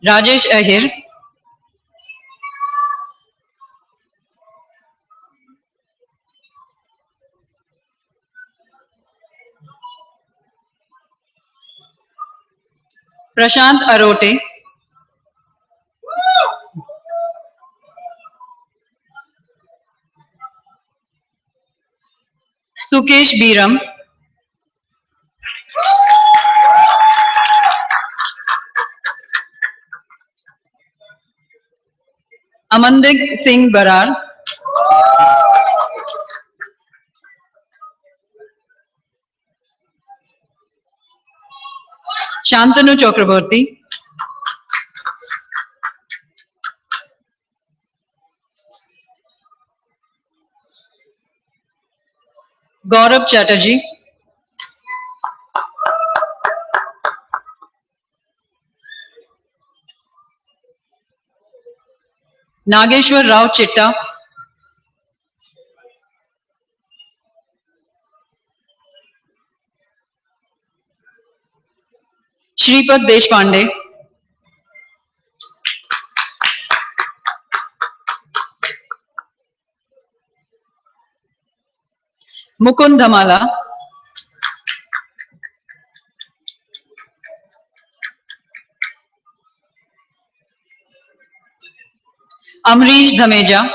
Rajesh Ahir, Prashant Arote, Sukesh Biram, Amandik Singh Barar, Shantanu Chakraborty, Gaurav Chatterjee, Nageshwar Rao Chitta, Shripad Deshpande, Mukund Dhamala, Amrish Dhameja,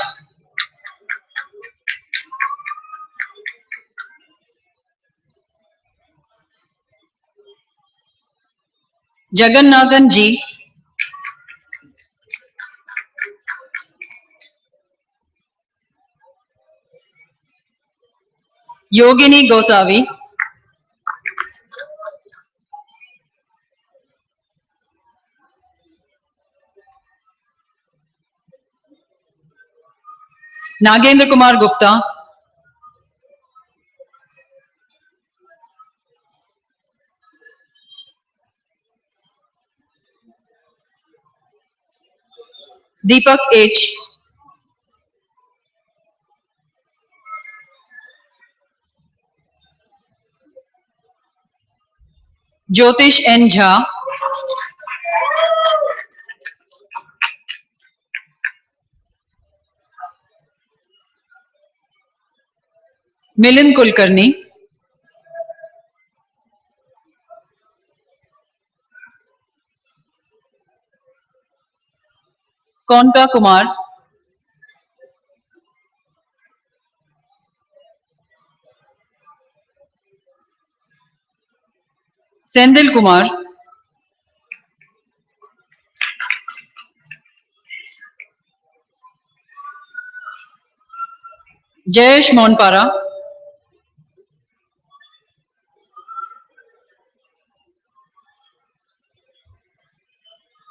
Jagannathan G, Yogini Gosavi, Nagendra Kumar Gupta, Deepak H, Jyotish N. Jha, Milind Kulkarni, Konka Kumar, Sendil Kumar, Jayesh Monpara,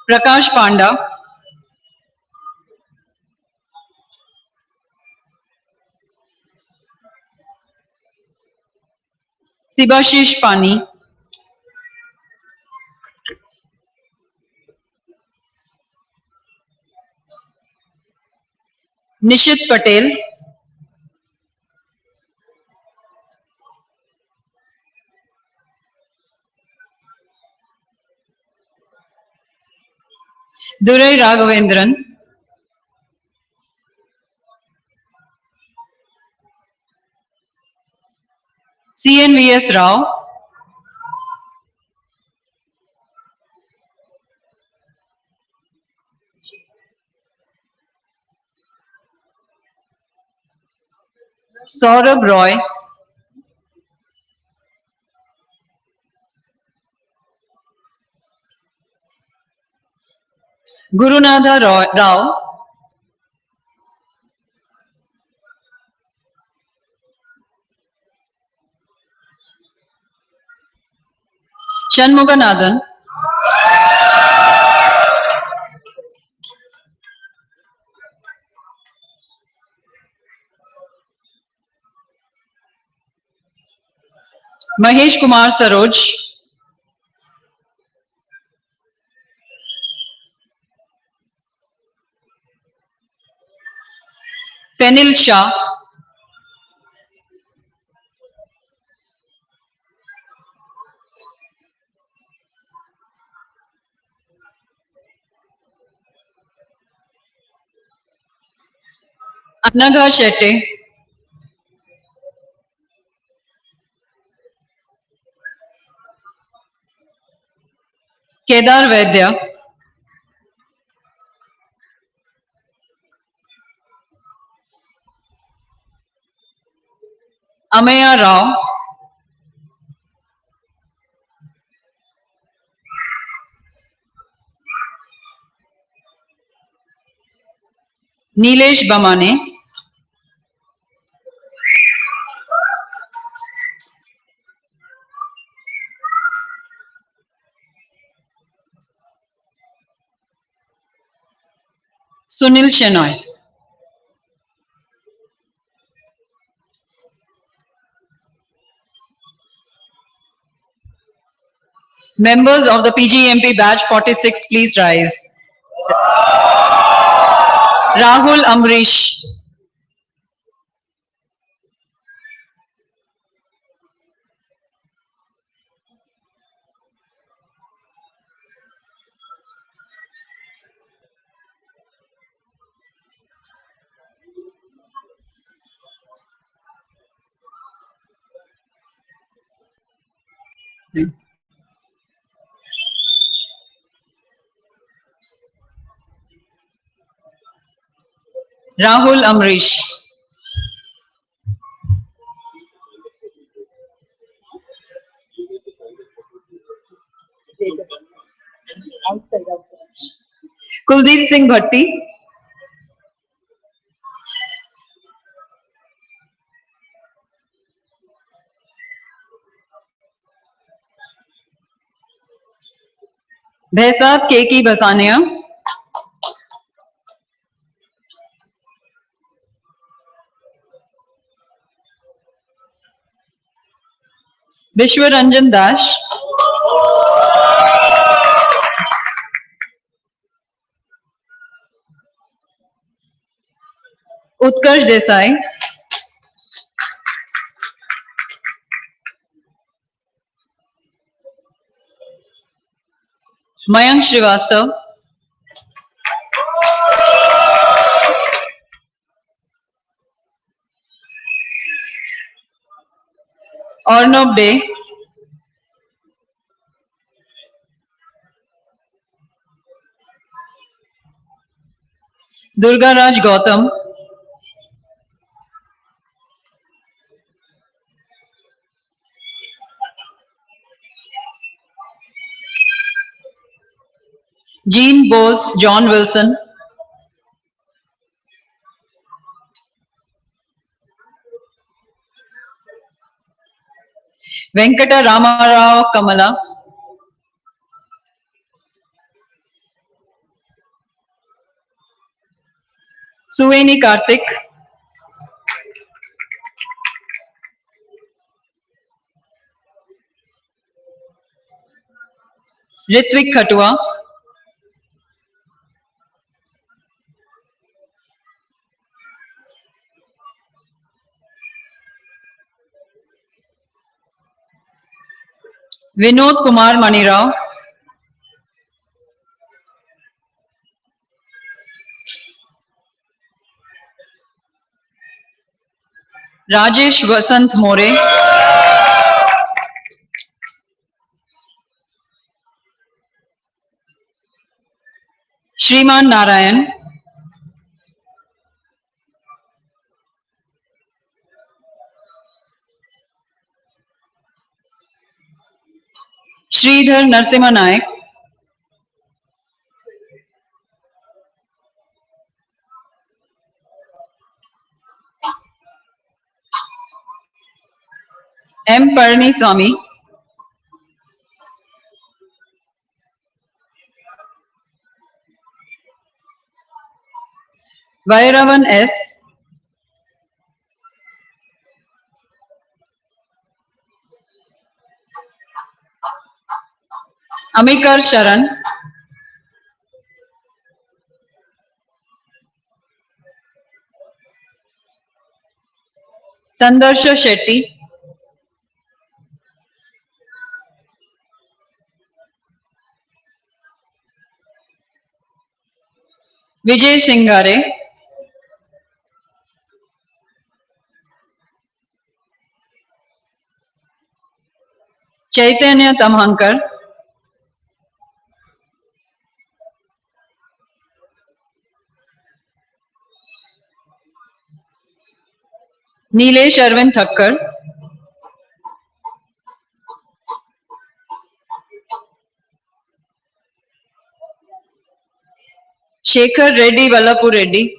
Prakash Panda, Sibashish Pani, Nishit Patel, Durai Raghavendran, CNVS Rao, Saurabh Roy, Gurunatha Rao, Shanmuganathan, Mahesh Kumar Saroj, Fenil Shah, Anagha Shetty, Kedar Vaidya, Ameya Rao, Nilesh Bamane, Sunil Shenoy. Members of the PGMP batch 46, please rise. Rahul Amrish, Rahul Amrish, Kuldeep Singh Bhatti, Behzad Keki Basania, Vishwaranjan Dash, Utkarsh Desai, Mayank Srivastav, Arnab Dey, Durga Raj Gautam, Jean Bose John Wilson, Venkata Ramarao Kamala, Suveni Karthik, Ritvik Khatua, Vinod Kumar Manirao, Rajesh Vasant More, Shriman Narayan, Sridhar Narsimha Naik, M. Parni Swami, Vairavan S, Amikar Sharan, Sandarsha Shetty, Vijay Singare, Chaitanya Tamhankar, Nilesh Arvind Thakkar, Shekhar Reddy Vallapur Reddy,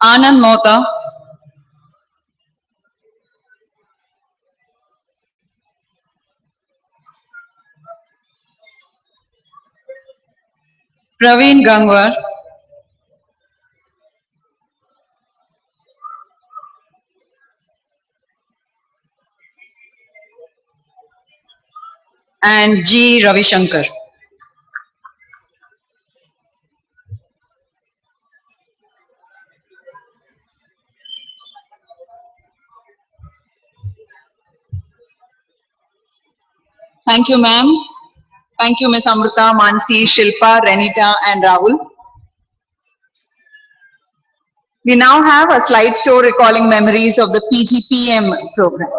Anand Mohta, Praveen Gangwar, and G. Ravishankar. Thank you, ma'am. Thank you, Ms. Amrita, Mansi, Shilpa, Renita, and Rahul. We now have a slideshow recalling memories of the PGPM program.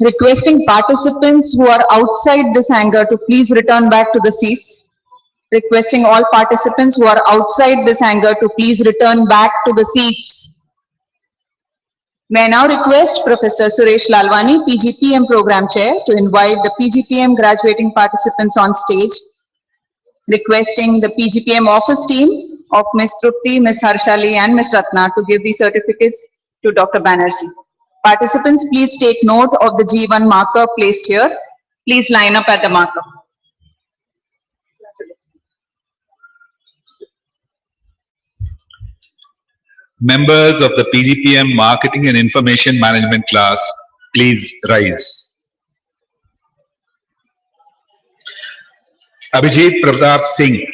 Requesting participants who are outside this hangar to please return back to the seats. Requesting all participants who are outside this hangar to please return back to the seats. May I now request Professor Suresh Lalwani, PGPM Program Chair, to invite the PGPM graduating participants on stage. Requesting the PGPM office team of Ms. Trupti, Ms. Harshali and Ms. Ratna to give the certificates to Dr. Banerjee. Participants, please take note of the G1 marker placed here. Please line up at the marker. Members of the PGPM Marketing and Information Management class, please rise. Abhijit Pratap Singh.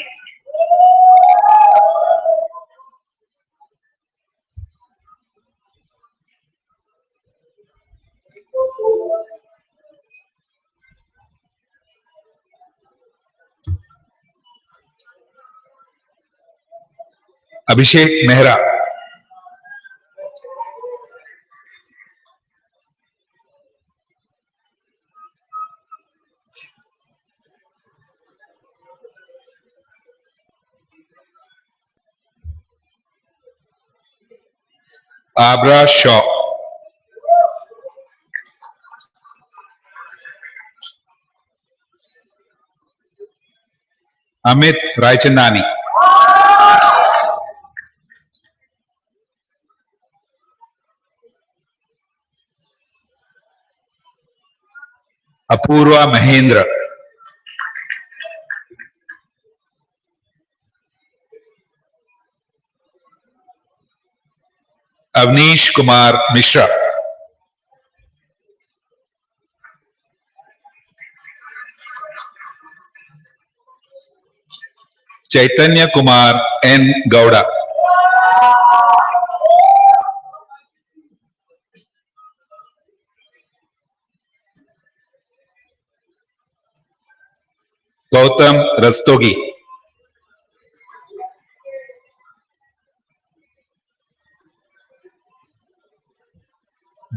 Abhishek Mehra. Abra Shaw. Amit Raichandani. Apurva Mahendra. Avnish Kumar Mishra. Chaitanya Kumar N. Gowda. Gautam Rastogi.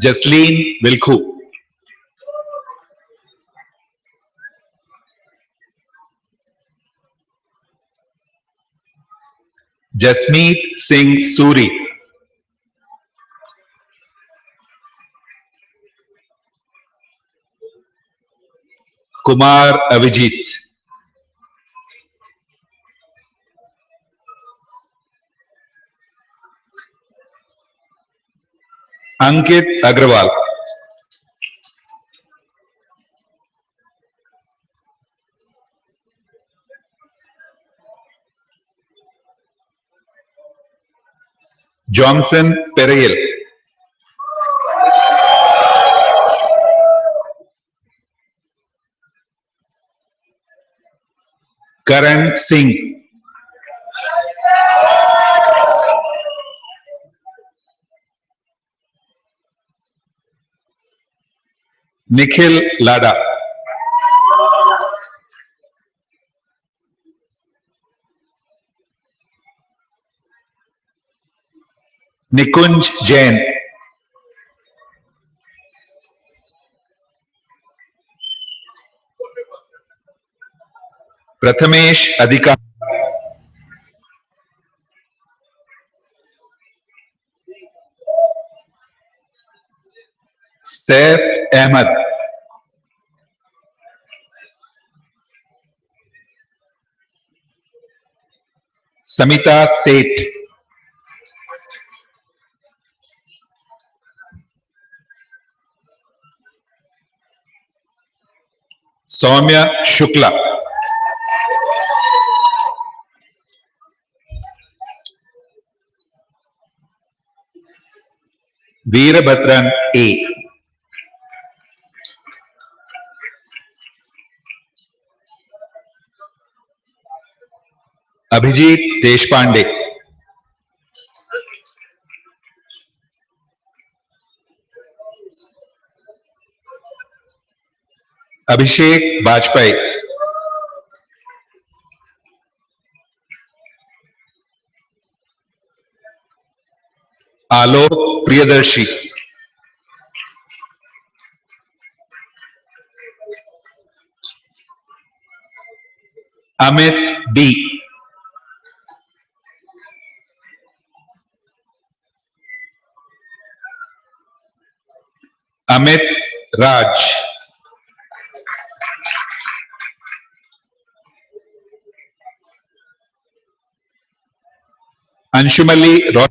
Jasleen Vilku. Jasmeet Singh Suri. Kumar Avijit. Ankit Agrawal. Johnson Pereyel. Karan Singh. Nikhil Lada. Nikunj Jain. Prathamesh Adhikar. Saif Ahmed. Samita Seth. Soumya Shukla. Veerabhadran A. Abhijit Deshpande. Abhishek Bajpai. Alok Priyadarshi. Amit B. Amit Raj. Anshumali Roy.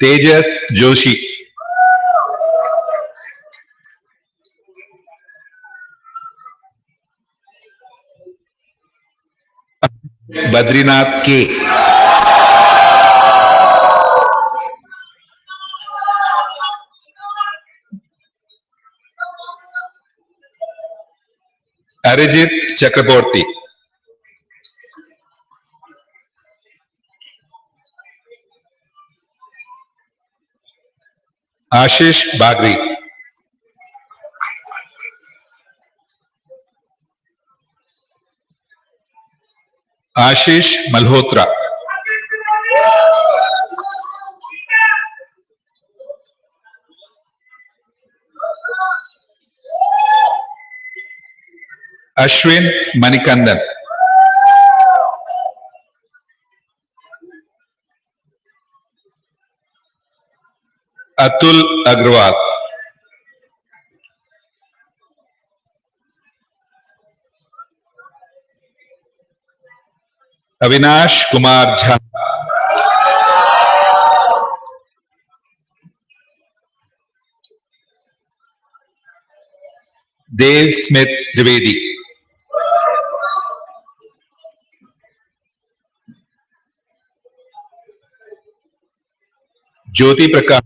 Tejas Joshi. Badrinath K. Arijit Chakraborty. Ashish Bagri. Ashish Malhotra. Ashwin Manikandan. Atul Agrawal. Avinash Kumar Jha. Dev Smith Trivedi. Jyoti Prakash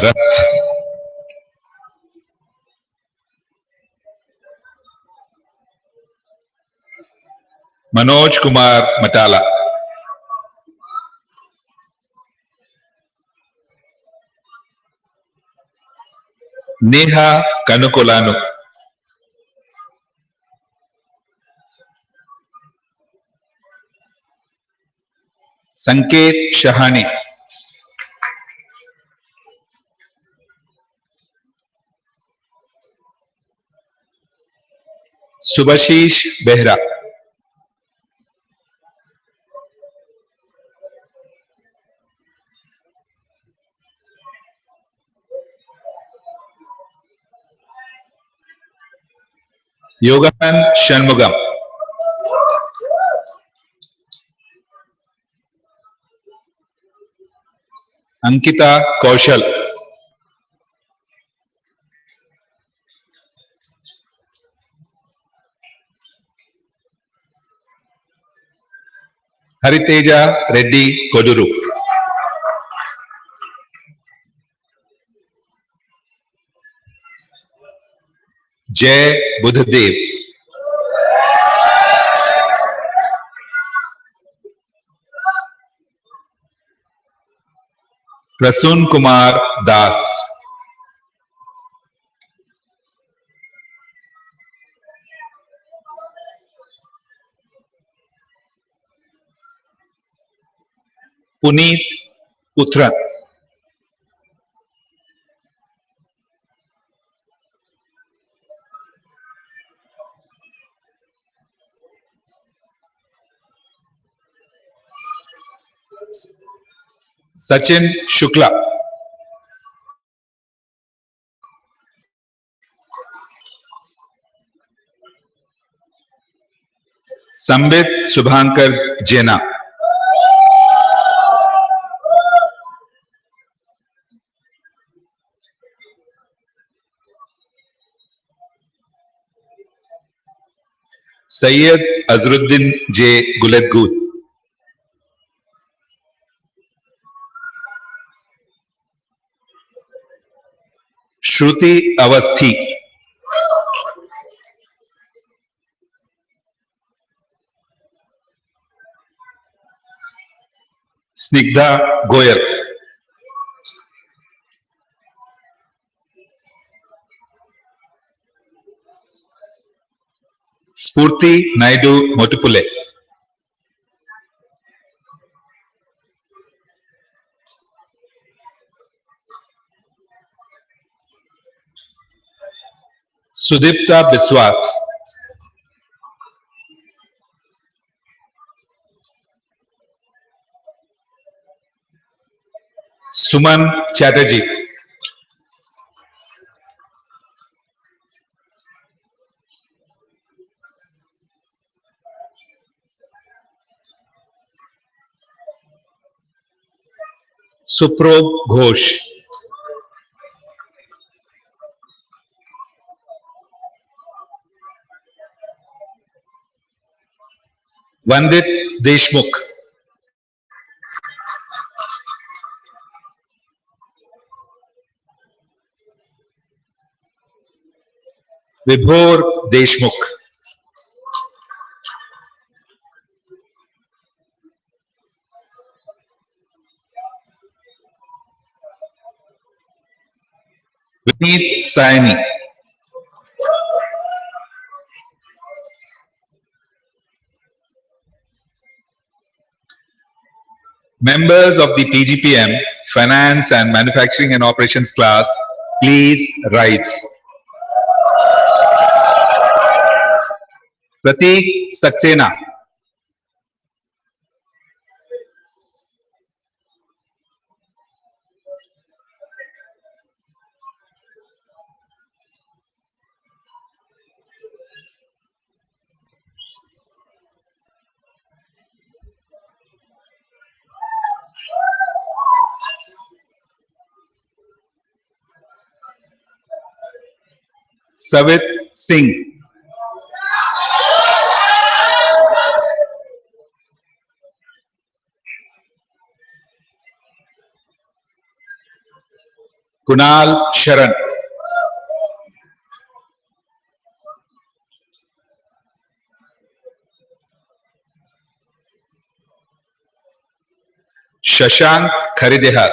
Rath. Manoj Kumar Matala. Neha Kanukolanu. Sanket Shahani. Subhashish Behra. Yoganan Shanmugam. Ankita Kaushal. Hariteja Reddy Koduru. Jay Budhadev. Prasun Kumar Das, Puneet Uttran, Sachin Shukla, Sambit Subhankar Jena, Syed Azruddin J. Guledgut, Shruti Avasthi, Snigdha Goyal, Spurti Naidu Motupule, Sudipta Biswas, Suman Chatterjee, Suprob Ghosh, Vandit Deshmukh, Vibhor Deshmukh, Vineet Saini, members of the TGPM Finance and Manufacturing and Operations class, please rise. Prateek Saxena, Savit Singh, Kunal Sharan, Shashank Kharidehar,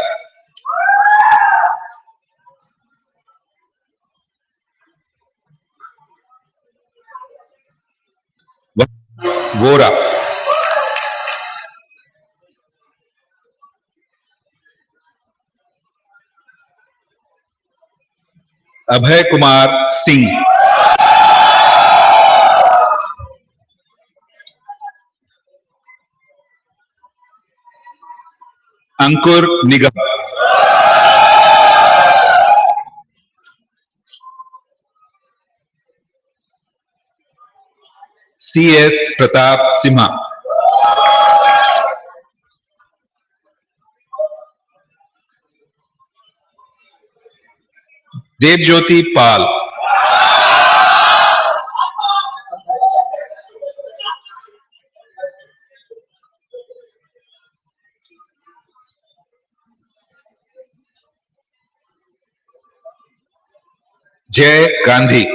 Vora, Abhay Kumar Singh, Ankur Nigam, C.S. Pratap Simha, Devjyoti Pal, Jay Gandhi,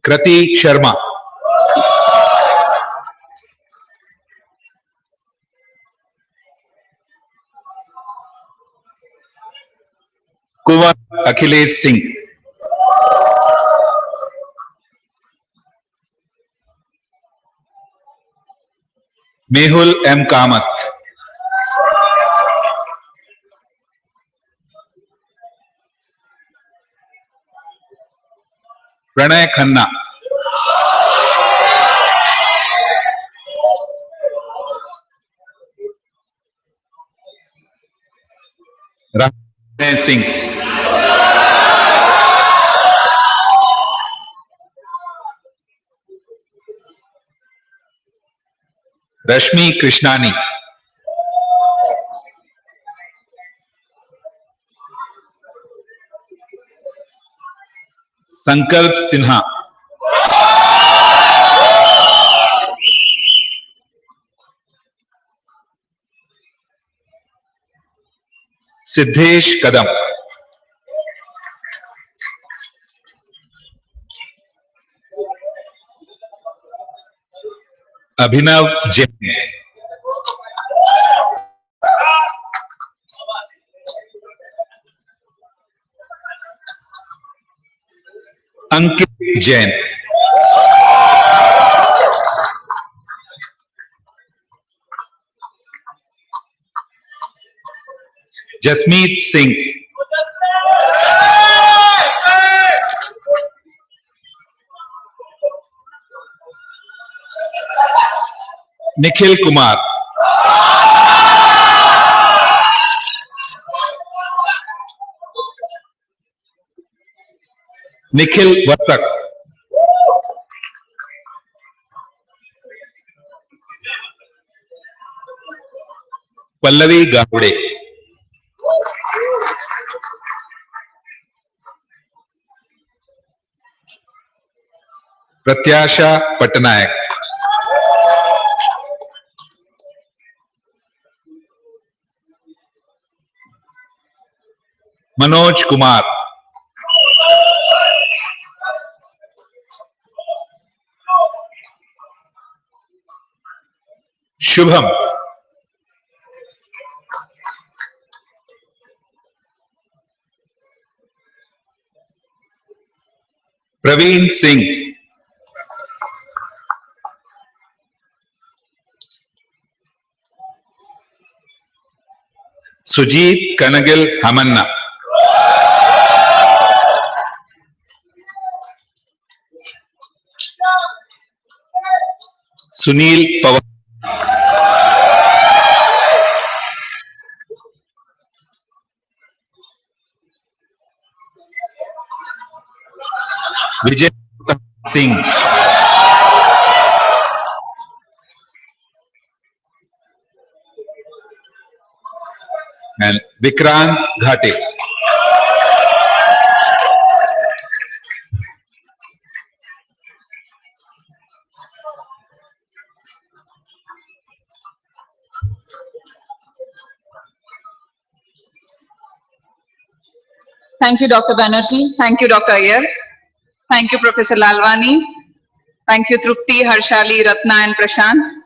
Krati Sharma, Kuwar Akhilesh Singh, Mehul M. Kamath, Pranay Khanna, Ramesh Singh, Rashmi Krishnani, Sankalp Sinha, Siddhesh Kadam, Abhinav Jain, Ankit Jain, Jasmeet Singh, Nikhil Kumar, Nikhil Vatak, Pallavi Gavde, Pratyasha Patnaik, Manoj Kumar, Shubham, Praveen Singh, Sujit Kanagil Hamanna, Sunil Pawar, Vijay Singh, and Vikrant Ghate. Thank you, Dr. Banerjee. Thank you, Dr. Iyer. Thank you, Professor Lalwani. Thank you, Trupti, Harshali, Ratna, and Prashant.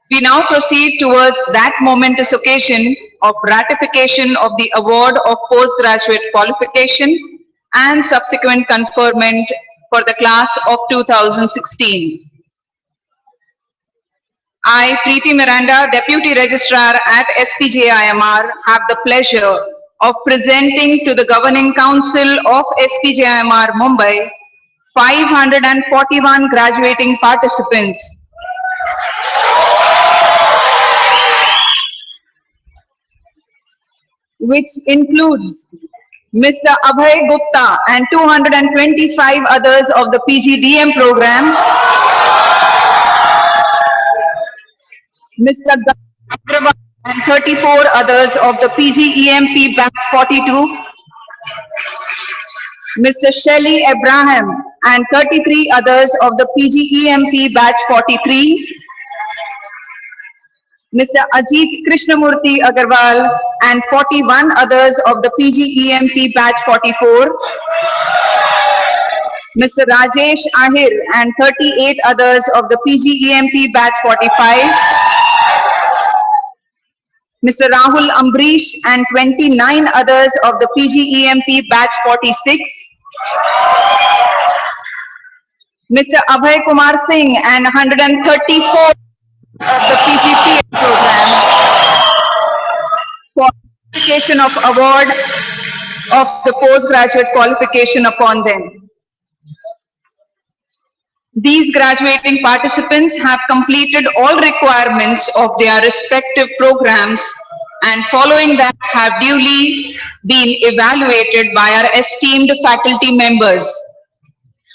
We now proceed towards that momentous occasion of ratification of the award of postgraduate qualification and subsequent conferment for the class of 2016. I, Preeti Miranda, Deputy Registrar at SPJIMR, have the pleasure of presenting to the Governing Council of SPJIMR Mumbai 541 graduating participants which includes Mr. Abhay Gupta and 225 others of the PGDM program, Mr. Agrawal and 34 others of the PGEMP batch 42, Mr. Shelly Abraham and 33 others of the PGEMP batch 43, Mr. Ajit Krishnamurthy Agarwal and 41 others of the PGEMP batch 44, Mr. Rajesh Ahir and 38 others of the PGEMP batch 45, Mr. Rahul Ambrish and 29 others of the PGEMP batch 46. Mr. Abhay Kumar Singh and 134 of the PGPM program for qualification of award of the postgraduate qualification upon them. These graduating participants have completed all requirements of their respective programs and following that have duly been evaluated by our esteemed faculty members.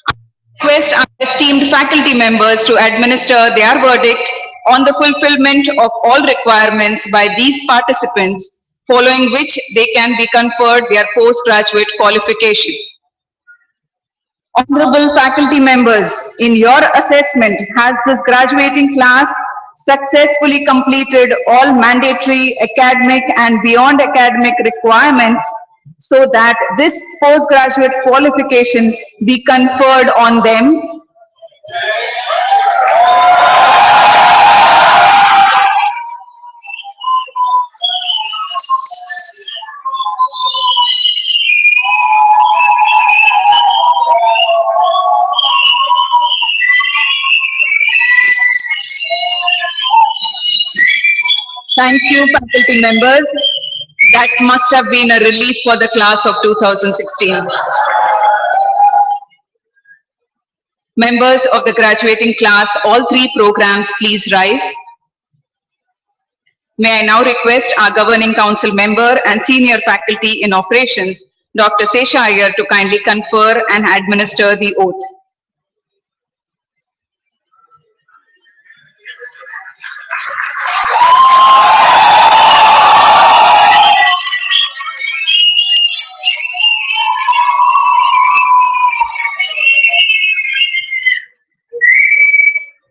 I request our esteemed faculty members to administer their verdict on the fulfillment of all requirements by these participants, following which they can be conferred their postgraduate qualification. Honorable faculty members, in your assessment, has this graduating class successfully completed all mandatory academic and beyond academic requirements so that this postgraduate qualification be conferred on them? Thank you, faculty members. That must have been a relief for the class of 2016. Members of the graduating class, all three programs, please rise. May I now request our governing council member and senior faculty in operations, Dr. Sesha Iyer, to kindly confer and administer the oath.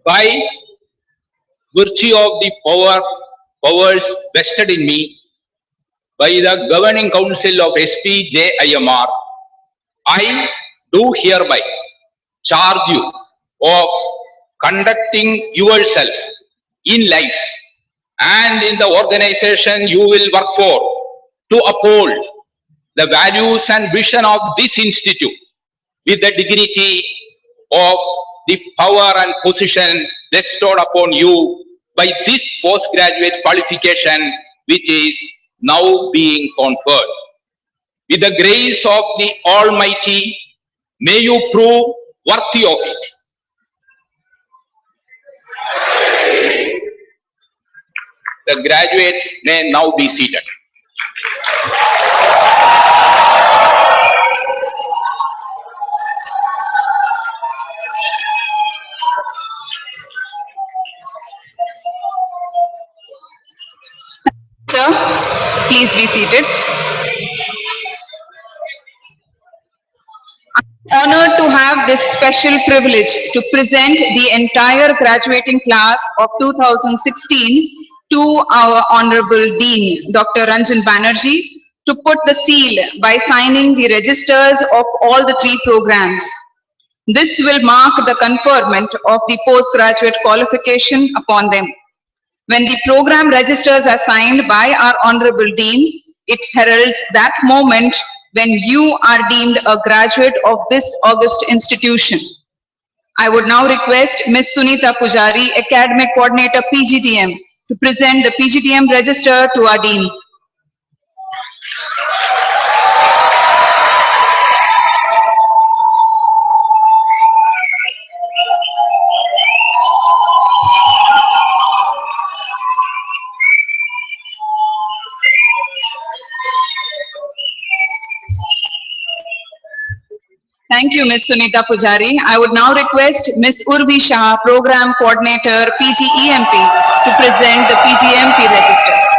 By virtue of the powers vested in me by the governing council of SPJIMR, I do hereby charge you of conducting yourself in life and in the organization you will work for to uphold the values and vision of this institute with the dignity of the power and position bestowed upon you by this postgraduate qualification which is now being conferred. With the grace of the Almighty, may you prove worthy of it. The graduate may now be seated. Sir, please be seated. I'm honored to have this special privilege to present the entire graduating class of 2016 to our Honorable Dean, Dr. Ranjan Banerjee, to put the seal by signing the registers of all the three programs. This will mark the conferment of the postgraduate qualification upon them. When the program registers are signed by our Honorable Dean, it heralds that moment when you are deemed a graduate of this august institution. I would now request Ms. Sunita Pujari, Academic Coordinator PGDM, to present the PGDM register to our Dean. Thank you, Ms. Sunita Pujari. I would now request Ms. Urvi Shah, Program Coordinator, PGEMP, to present the PGEMP register.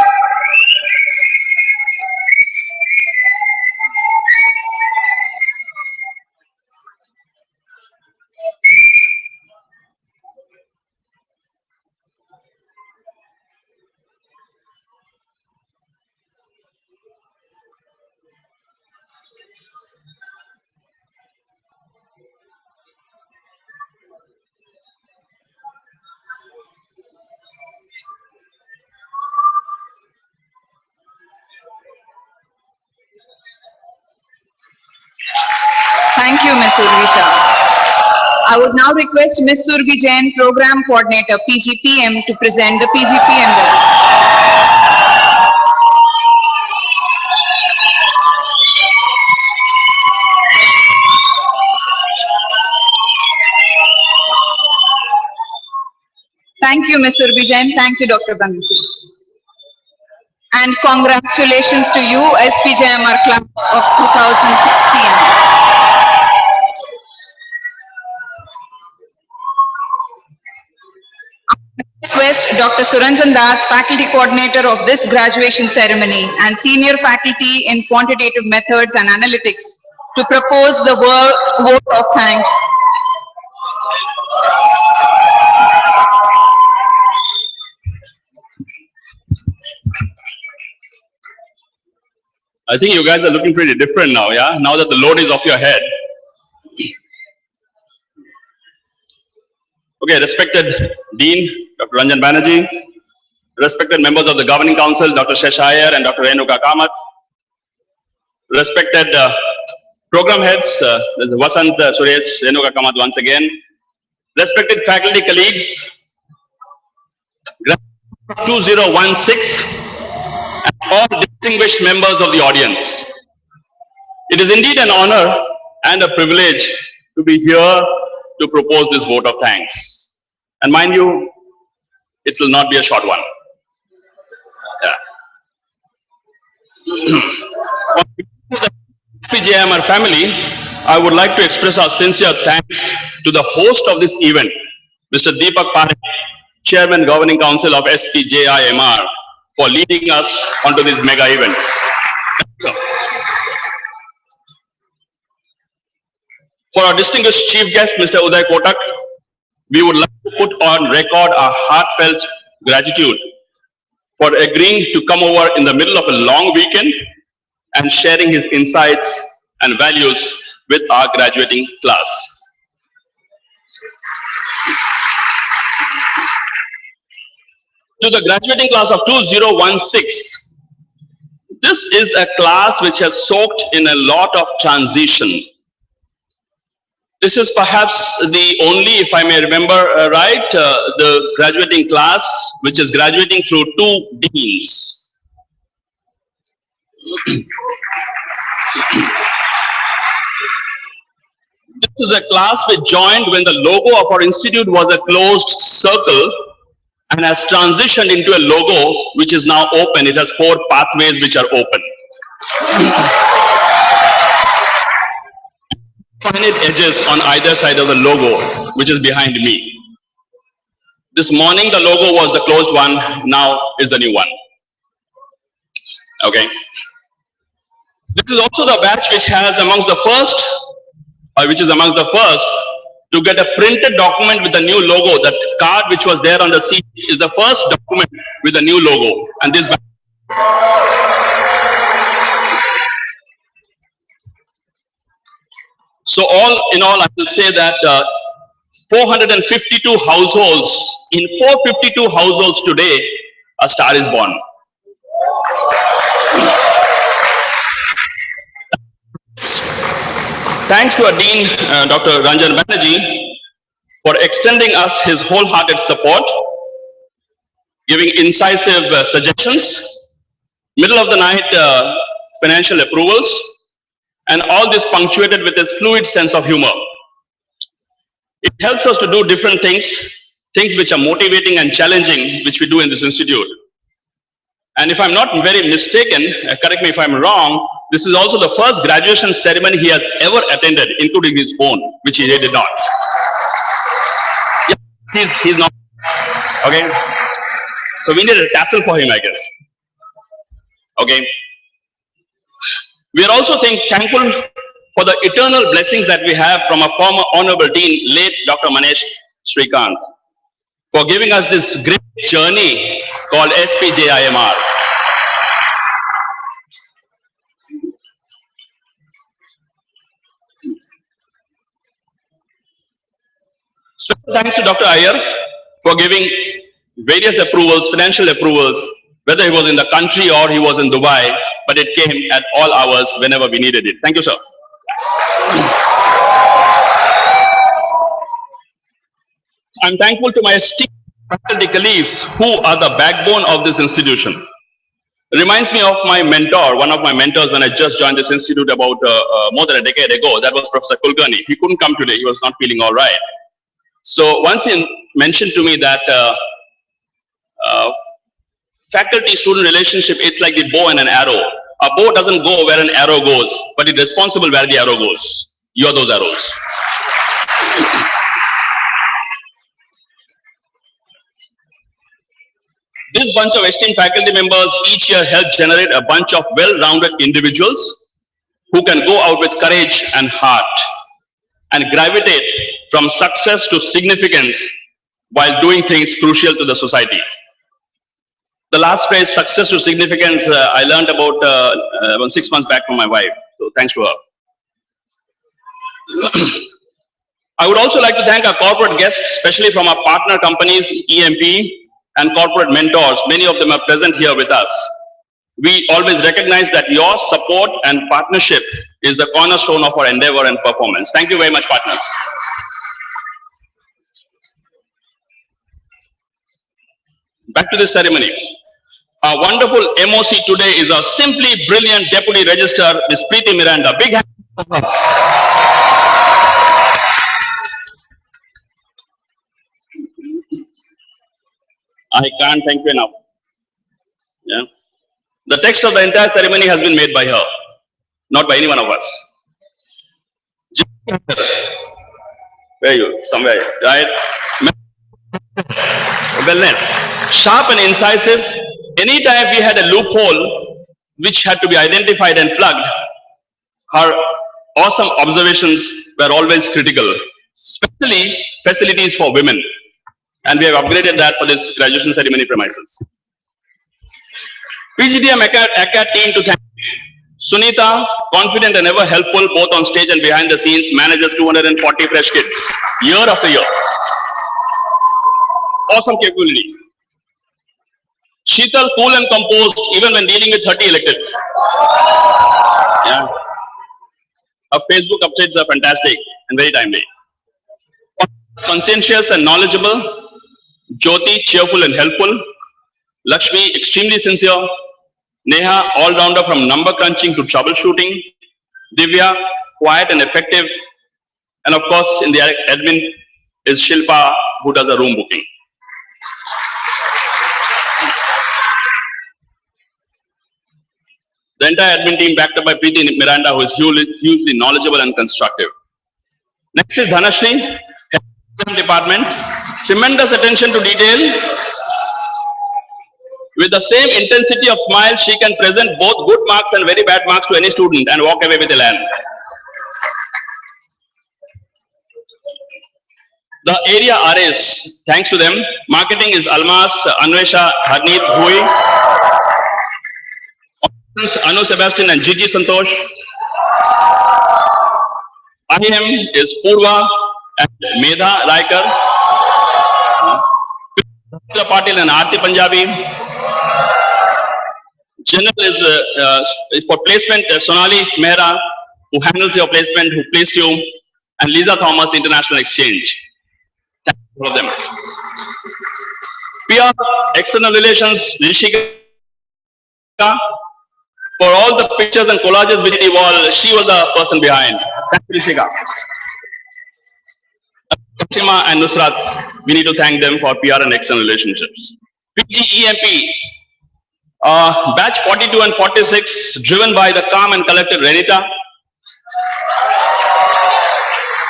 Thank you, Ms. Urvisha. I would now request Ms. Surbi Jain, Program Coordinator, PGPM, to present the PGPM register. Thank you, Ms. Surbi Jain. Thank you, Dr. Banerjee. And congratulations to you, SPJIMR class of 2016. Request Dr. Suranjan Das, Faculty Coordinator of this graduation ceremony and Senior Faculty in Quantitative Methods and Analytics, to propose the vote of thanks. I think you guys are looking pretty different now, yeah? Now that the load is off your head. Okay, respected Dean, Dr. Ranjan Banerjee, respected members of the Governing Council, Dr. Shesh Iyer and Dr. Renuka Kamath, respected program heads, Vasant, Suresh, Renuka Kamath once again, respected faculty colleagues, 2016, and all distinguished members of the audience. It is indeed an honor and a privilege to be here to propose this vote of thanks. And mind you, it will not be a short one. Yeah. On behalf of the SPJIMR family, I would like to express our sincere thanks to the host of this event, Mr. Deepak Parekh, Chairman Governing Council of SPJIMR, for leading us onto this mega event. For our distinguished chief guest, Mr. Uday Kotak, we would like to put on record our heartfelt gratitude for agreeing to come over in the middle of a long weekend and sharing his insights and values with our graduating class. To the graduating class of 2016, this is a class which has soaked in a lot of transition. This is perhaps the only, if I may remember right, the graduating class which is graduating through 2 deans. This is a class which joined when the logo of our institute was a closed circle and has transitioned into a logo which is now open. It has 4 pathways which are open. Finite edges on either side of the logo, which is behind me. This morning the logo was the closed one, now is the new one. Okay. This is also the batch which has amongst the first, to get a printed document with the new logo. That card which was there on the seat is the first document with the new logo. And this. So all in all, I will say that 452 households, in 452 households today, a star is born. Thanks to our Dean, Dr. Ranjan Banerjee, for extending us his wholehearted support, giving incisive suggestions, middle of the night financial approvals, and all this punctuated with his fluid sense of humor. It helps us to do different things which are motivating and challenging, which we do in this institute. And if I'm not very mistaken, correct me if I'm wrong, this is also the first graduation ceremony he has ever attended, including his own, which he did not. Yeah, he's not. Okay. So we need a tassel for him, I guess. Okay. We are also thankful for the eternal blessings that we have from our former Honorable Dean, late Dr. Manish Shrikant, for giving us this great journey called SPJIMR. Special thanks to Dr. Iyer for giving various approvals, financial approvals, whether he was in the country or he was in Dubai, but it came at all hours whenever we needed it. Thank you, sir. I'm thankful to my esteemed faculty colleagues who are the backbone of this institution. Reminds me of my mentor, one of my mentors when I just joined this institute about more than a decade ago. That was Professor Kulkarni. He couldn't come today. He was not feeling all right. So once he mentioned to me that faculty-student relationship, it's like the bow and an arrow. A bow doesn't go where an arrow goes, but it's responsible where the arrow goes. You're those arrows. This bunch of esteemed faculty members each year help generate a bunch of well-rounded individuals who can go out with courage and heart and gravitate from success to significance while doing things crucial to the society. The last phrase, success to significance, I learned about 6 months back from my wife. So thanks to her. I would also like to thank our corporate guests, especially from our partner companies, EMP, and corporate mentors. Many of them are present here with us. We always recognize that your support and partnership is the cornerstone of our endeavor and performance. Thank you very much, partners. Back to this ceremony. Our wonderful MOC today is our simply brilliant Deputy Registrar, Ms. Preeti Miranda. Big hand. I can't thank you enough. Yeah. The text of the entire ceremony has been made by her, not by any one of us. Where are you? Somewhere, right? Wellness. Sharp and incisive. Anytime we had a loophole which had to be identified and plugged, her awesome observations were always critical, especially facilities for women. And we have upgraded that for this graduation ceremony premises. PGDM ACAD team to thank Sunita, confident and ever helpful both on stage and behind the scenes, manages 240 fresh kids year after year. Awesome capability. Sheetal, cool and composed even when dealing with 30 electives. Yeah. Her Facebook updates are fantastic and very timely. Conscientious and knowledgeable. Jyoti, cheerful and helpful. Lakshmi, extremely sincere. Neha, all-rounder from number crunching to troubleshooting. Divya, quiet and effective. And of course, in the admin is Shilpa, who does the room booking. The entire admin team backed up by Preeti Miranda, who is hugely knowledgeable and constructive. Next is Dhanashri, Head of Department. Tremendous attention to detail. With the same intensity of smile, she can present both good marks and very bad marks to any student and walk away with a land. The area RAs, thanks to them. Marketing is Almas, Anvesha, Harneet, Bhui. Anu Sebastian and Gigi Santosh. IM is Purva and Medha Raikar. Patil and Aarti Punjabi. General is for placement, Sonali Mehra, who handles your placement, who placed you, and Lisa Thomas, International Exchange. Thank you for them. PR, External Relations, Rishika, for all the pictures and collages with the wall, she was the person behind. Thank you, Rishika. Shima and Nusrat, we need to thank them for PR and external relationships. PGEMP, batch 42 and 46, driven by the calm and collected Renita.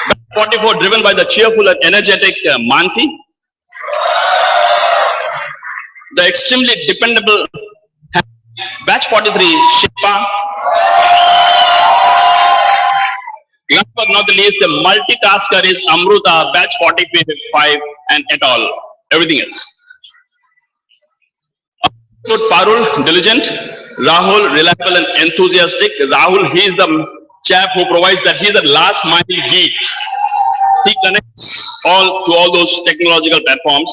Batch 44, driven by the cheerful and energetic Mansi. The extremely dependable batch 43, Shilpa. Last but not the least, the multitasker is Amruta, batch 45, and et al. Everything else. Parul, diligent. Rahul, reliable and enthusiastic. Rahul, he is the chap who provides that. He is the last mile geek. He connects to all those technological platforms.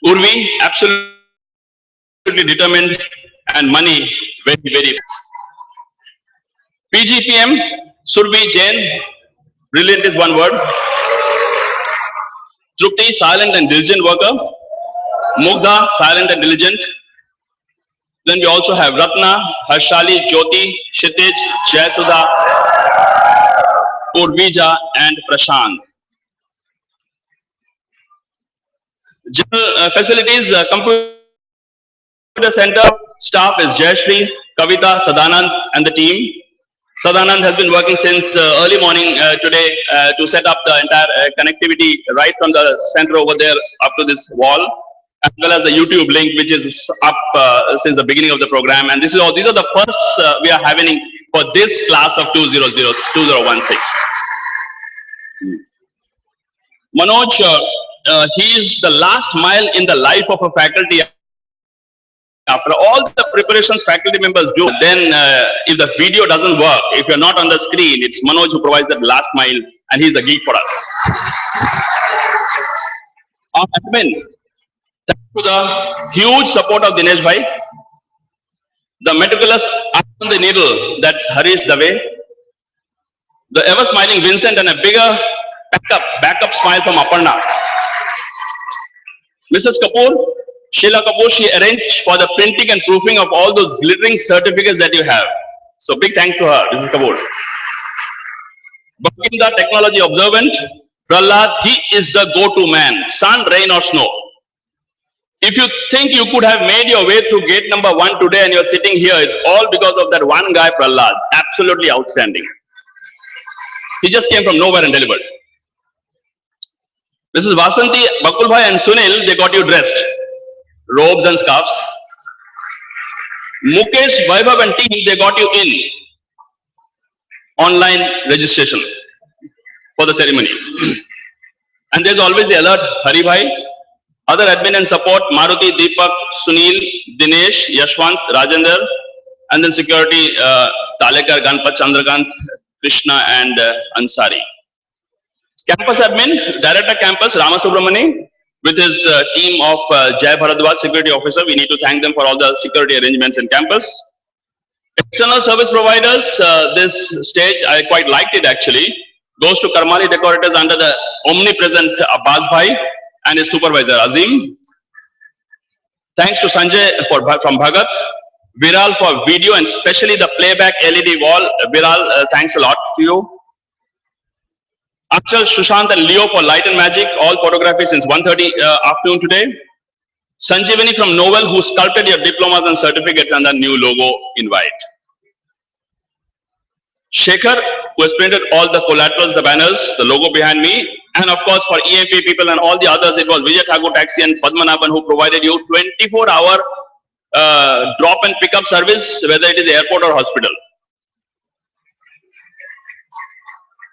Urvi, absolutely determined, and money, very, very. PGPM, Surbi Jain, brilliant is one word. Trupti, silent and diligent worker. Mugdha, silent and diligent. Then we also have Ratna, Harshali, Jyoti, Kshitij, Jayasudha, Purvija, and Prashant. General facilities, computer center staff is Jayashree, Kavita, Sadanand, and the team. Sadanand has been working since early morning today to set up the entire connectivity right from the center over there up to this wall, as well as the YouTube link, which is up since the beginning of the program. And these are the firsts we are having for this class of 2016. Manoj, he is the last mile in the life of a faculty. After all the preparations faculty members do, then if the video doesn't work, if you're not on the screen, it's Manoj who provides that last mile, and he's the geek for us. Our admin, thanks to the huge support of Dinesh Bhai, the meticulous eye on the needle, that's Harish Dave, the ever smiling Vincent, and a bigger backup smile from Aparna. Mrs. Kapoor, Sheila Kapoor, she arranged for the printing and proofing of all those glittering certificates that you have. So big thanks to her, Mrs. Kapoor. Bakinda, technology observant. Prahlad, he is the go-to man, sun, rain or snow. If you think you could have made your way through gate number 1 today and you're sitting here, it's all because of that one guy, Prahlad. Absolutely outstanding. He just came from nowhere and delivered. Mrs. Vasanti, Bakul Bhai and Sunil, they got you dressed. Robes and scarves. Mukesh, Vaibhav and team, they got you in. Online registration for the ceremony. And there's always the alert, Hari Bhai. Other admin and support, Maruti, Deepak, Sunil, Dinesh, Yashwant, Rajender. And then security, Talekar, Ganpat, Chandrakant, Krishna and Ansari. Campus admin, Director Campus, Ramasubramani, with his team of Jai Bharadwaj, security officer. We need to thank them for all the security arrangements in campus. External service providers, this stage, I quite liked it actually, goes to Karmali decorators under the omnipresent Abbas Bhai and his supervisor Azim. Thanks to Sanjay from Bhagat, Viral for video and especially the playback LED wall. Viral, thanks a lot to you. Achal, Sushant and Leo for light and magic, all photography since 1:30 afternoon today. Sanjeevani from Novel, who sculpted your diplomas and certificates and the new logo invite. Shekhar, who has printed all the collaterals, the banners, the logo behind me. And of course for EMP people and all the others, it was Vijay Thakur Taxi and Padmanabhan who provided you 24-hour drop and pick up service, whether it is airport or hospital.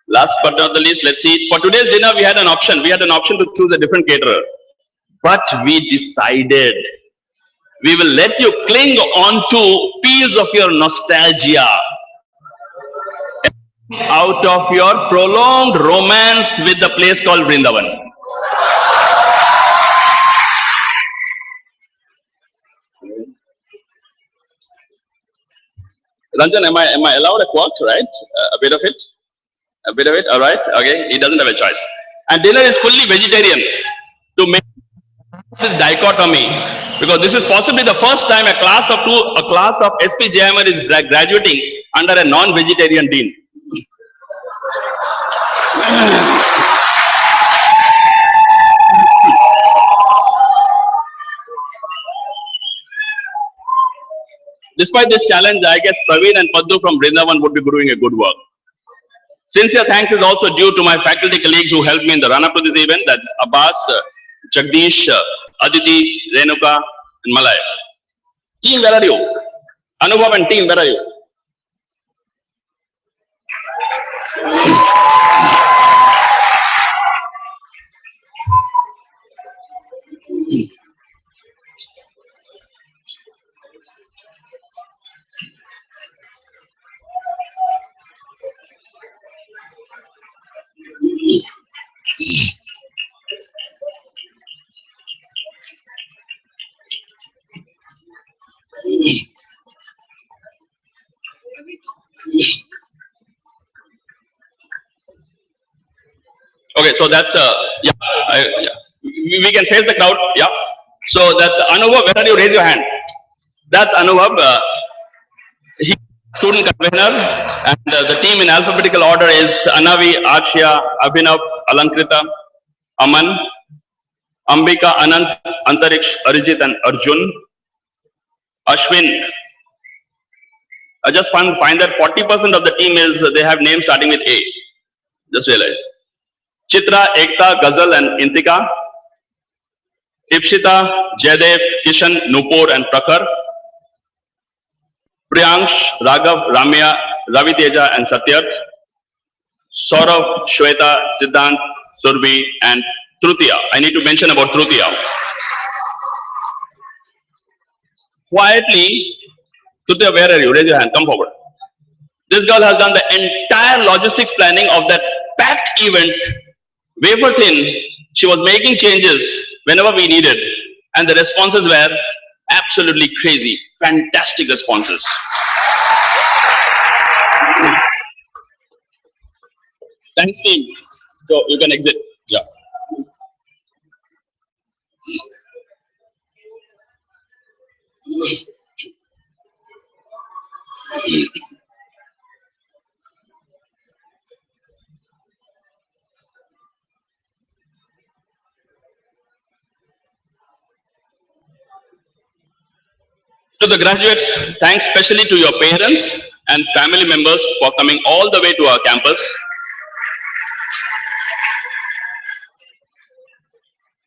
Last but not the least, let's see. For today's dinner, we had an option. We had an option to choose a different caterer. But we decided we will let you cling on to peels of your nostalgia out of your prolonged romance with the place called Vrindavan. Ranjan, am I allowed a quirk, right? A bit of it? A bit of it, all right, okay, he doesn't have a choice. And dinner is fully vegetarian to make this dichotomy, because this is possibly the first time a class of SPJIMR is graduating under a non-vegetarian dean. Despite this challenge, I guess Praveen and Paddu from Vrindavan would be doing a good work. Sincere thanks is also due to my faculty colleagues who helped me in the run-up to this event. That's Abbas, Jagdish, Aditi, Renuka, and Malay. Team, where are you? Anubhav and team, where are you? Okay, so that's yeah. we can face the crowd. Yeah. So that's Anubhav. Where are you? Raise your hand. That's Anubhav. He student convener, and the team in alphabetical order is Anavi, Arshia, Abhinav, Alankrita, Aman, Ambika, Anant, Antariksh, Arijit, and Arjun. Ashwin. I just find that 40% of the team is they have names starting with A. Just realize. Chitra, Ekta, Ghazal, and Intika. Ipshita, Jaydev, Kishan, Nupur, and Prakhar. Priyansh, Raghav, Ramya, Ravi Teja, and Satyarth. Saurav, Shweta, Siddhant, Surbi, and Trutiya. I need to mention about Trutiya. Quietly, Trutiya, where are you? Raise your hand, come forward. This girl has done the entire logistics planning of that packed event, wafer thin. She was making changes whenever we needed, and the responses were absolutely crazy. Fantastic responses. Thanks, team. So you can exit. Yeah. To the graduates, thanks especially to your parents and family members for coming all the way to our campus.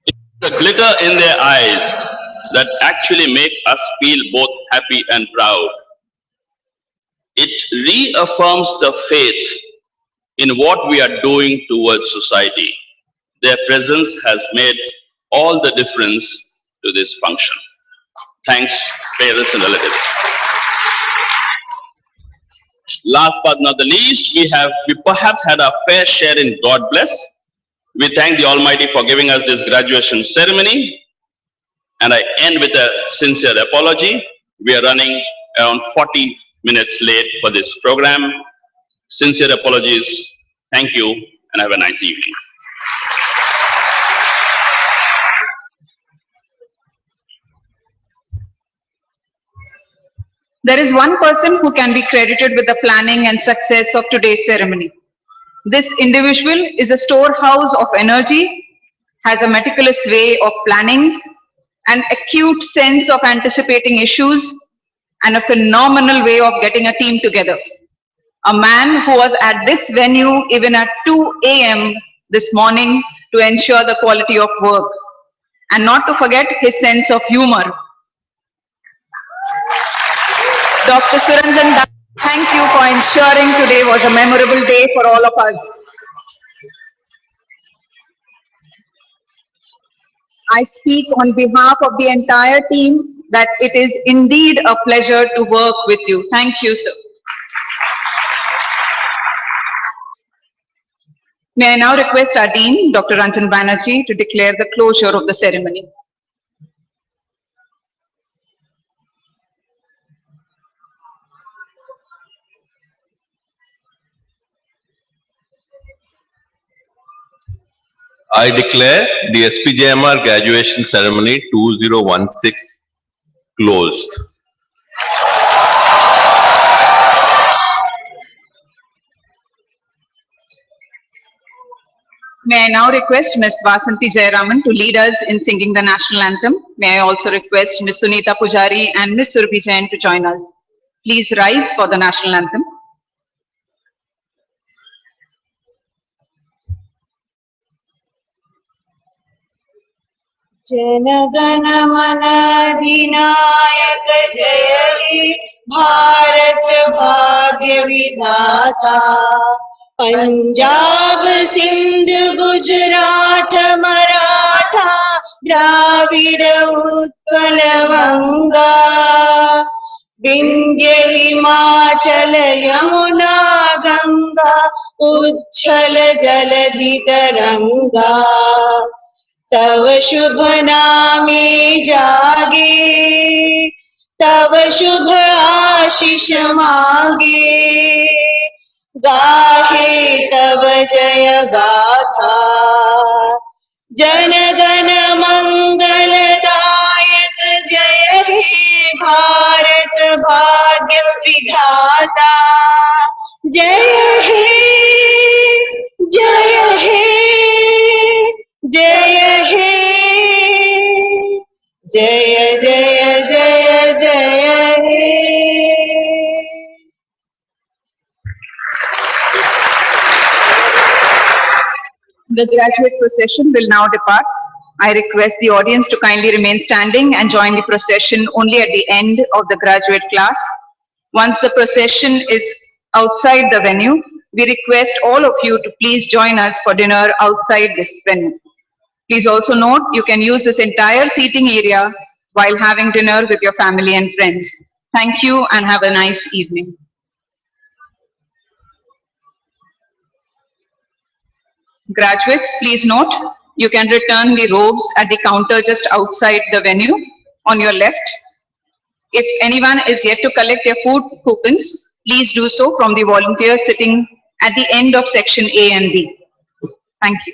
It's the glitter in their eyes that actually make us feel both happy and proud. It reaffirms the faith in what we are doing towards society. Their presence has made all the difference to this function. Thanks, parents and relatives. Last but not the least, we perhaps had our fair share in God bless. We thank the Almighty for giving us this graduation ceremony. And I end with a sincere apology. We are running around 40 minutes late for this program. Sincere apologies. Thank you and have a nice evening. There is one person who can be credited with the planning and success of today's ceremony. This individual is a storehouse of energy, has a meticulous way of planning, an acute sense of anticipating issues, and a phenomenal way of getting a team together. A man who was at this venue even at 2 a.m. this morning to ensure the quality of work. And not to forget his sense of humor. Dr. Suranjan, thank you for ensuring today was a memorable day for all of us. I speak on behalf of the entire team that it is indeed a pleasure to work with you. Thank you, sir. May I now request our Dean, Dr. Ranjan Banerjee, to declare the closure of the ceremony. I declare the SPJIMR graduation ceremony 2016 closed. May I now request Ms. Vasanthi Jayaraman to lead us in singing the national anthem. May I also request Ms. Sunita Pujari and Ms. Surabhi Jain to join us. Please rise for the national anthem. जनगण मन अधिनायक जय हे भारत भाग्य विधाता पंजाब सिंध गुजरात मराठा द्राविड उत्कल वंगा विंध्य हिमाचल यमुना गंगा उच्छल जलधि तरंगा तव शुभ नामे जागे तव शुभ आशीष मांगे गाहे तव जय गाथा जनगण मंगलदायक जय हे भारत भाग्य विधाता जय हे जय हे जय हे जय जय जय जय हे। The graduate procession will now depart. I request the audience to kindly remain standing and join the procession only at the end of the graduate class. Once the procession is outside the venue, we request all of you to please join us for dinner outside this venue. Please also note you can use this entire seating area while having dinner with your family and friends. Thank you and have a nice evening. Graduates, please note, you can return the robes at the counter just outside the venue on your left. If anyone is yet to collect their food coupons, please do so from the volunteers sitting at the end of section A and B. Thank you.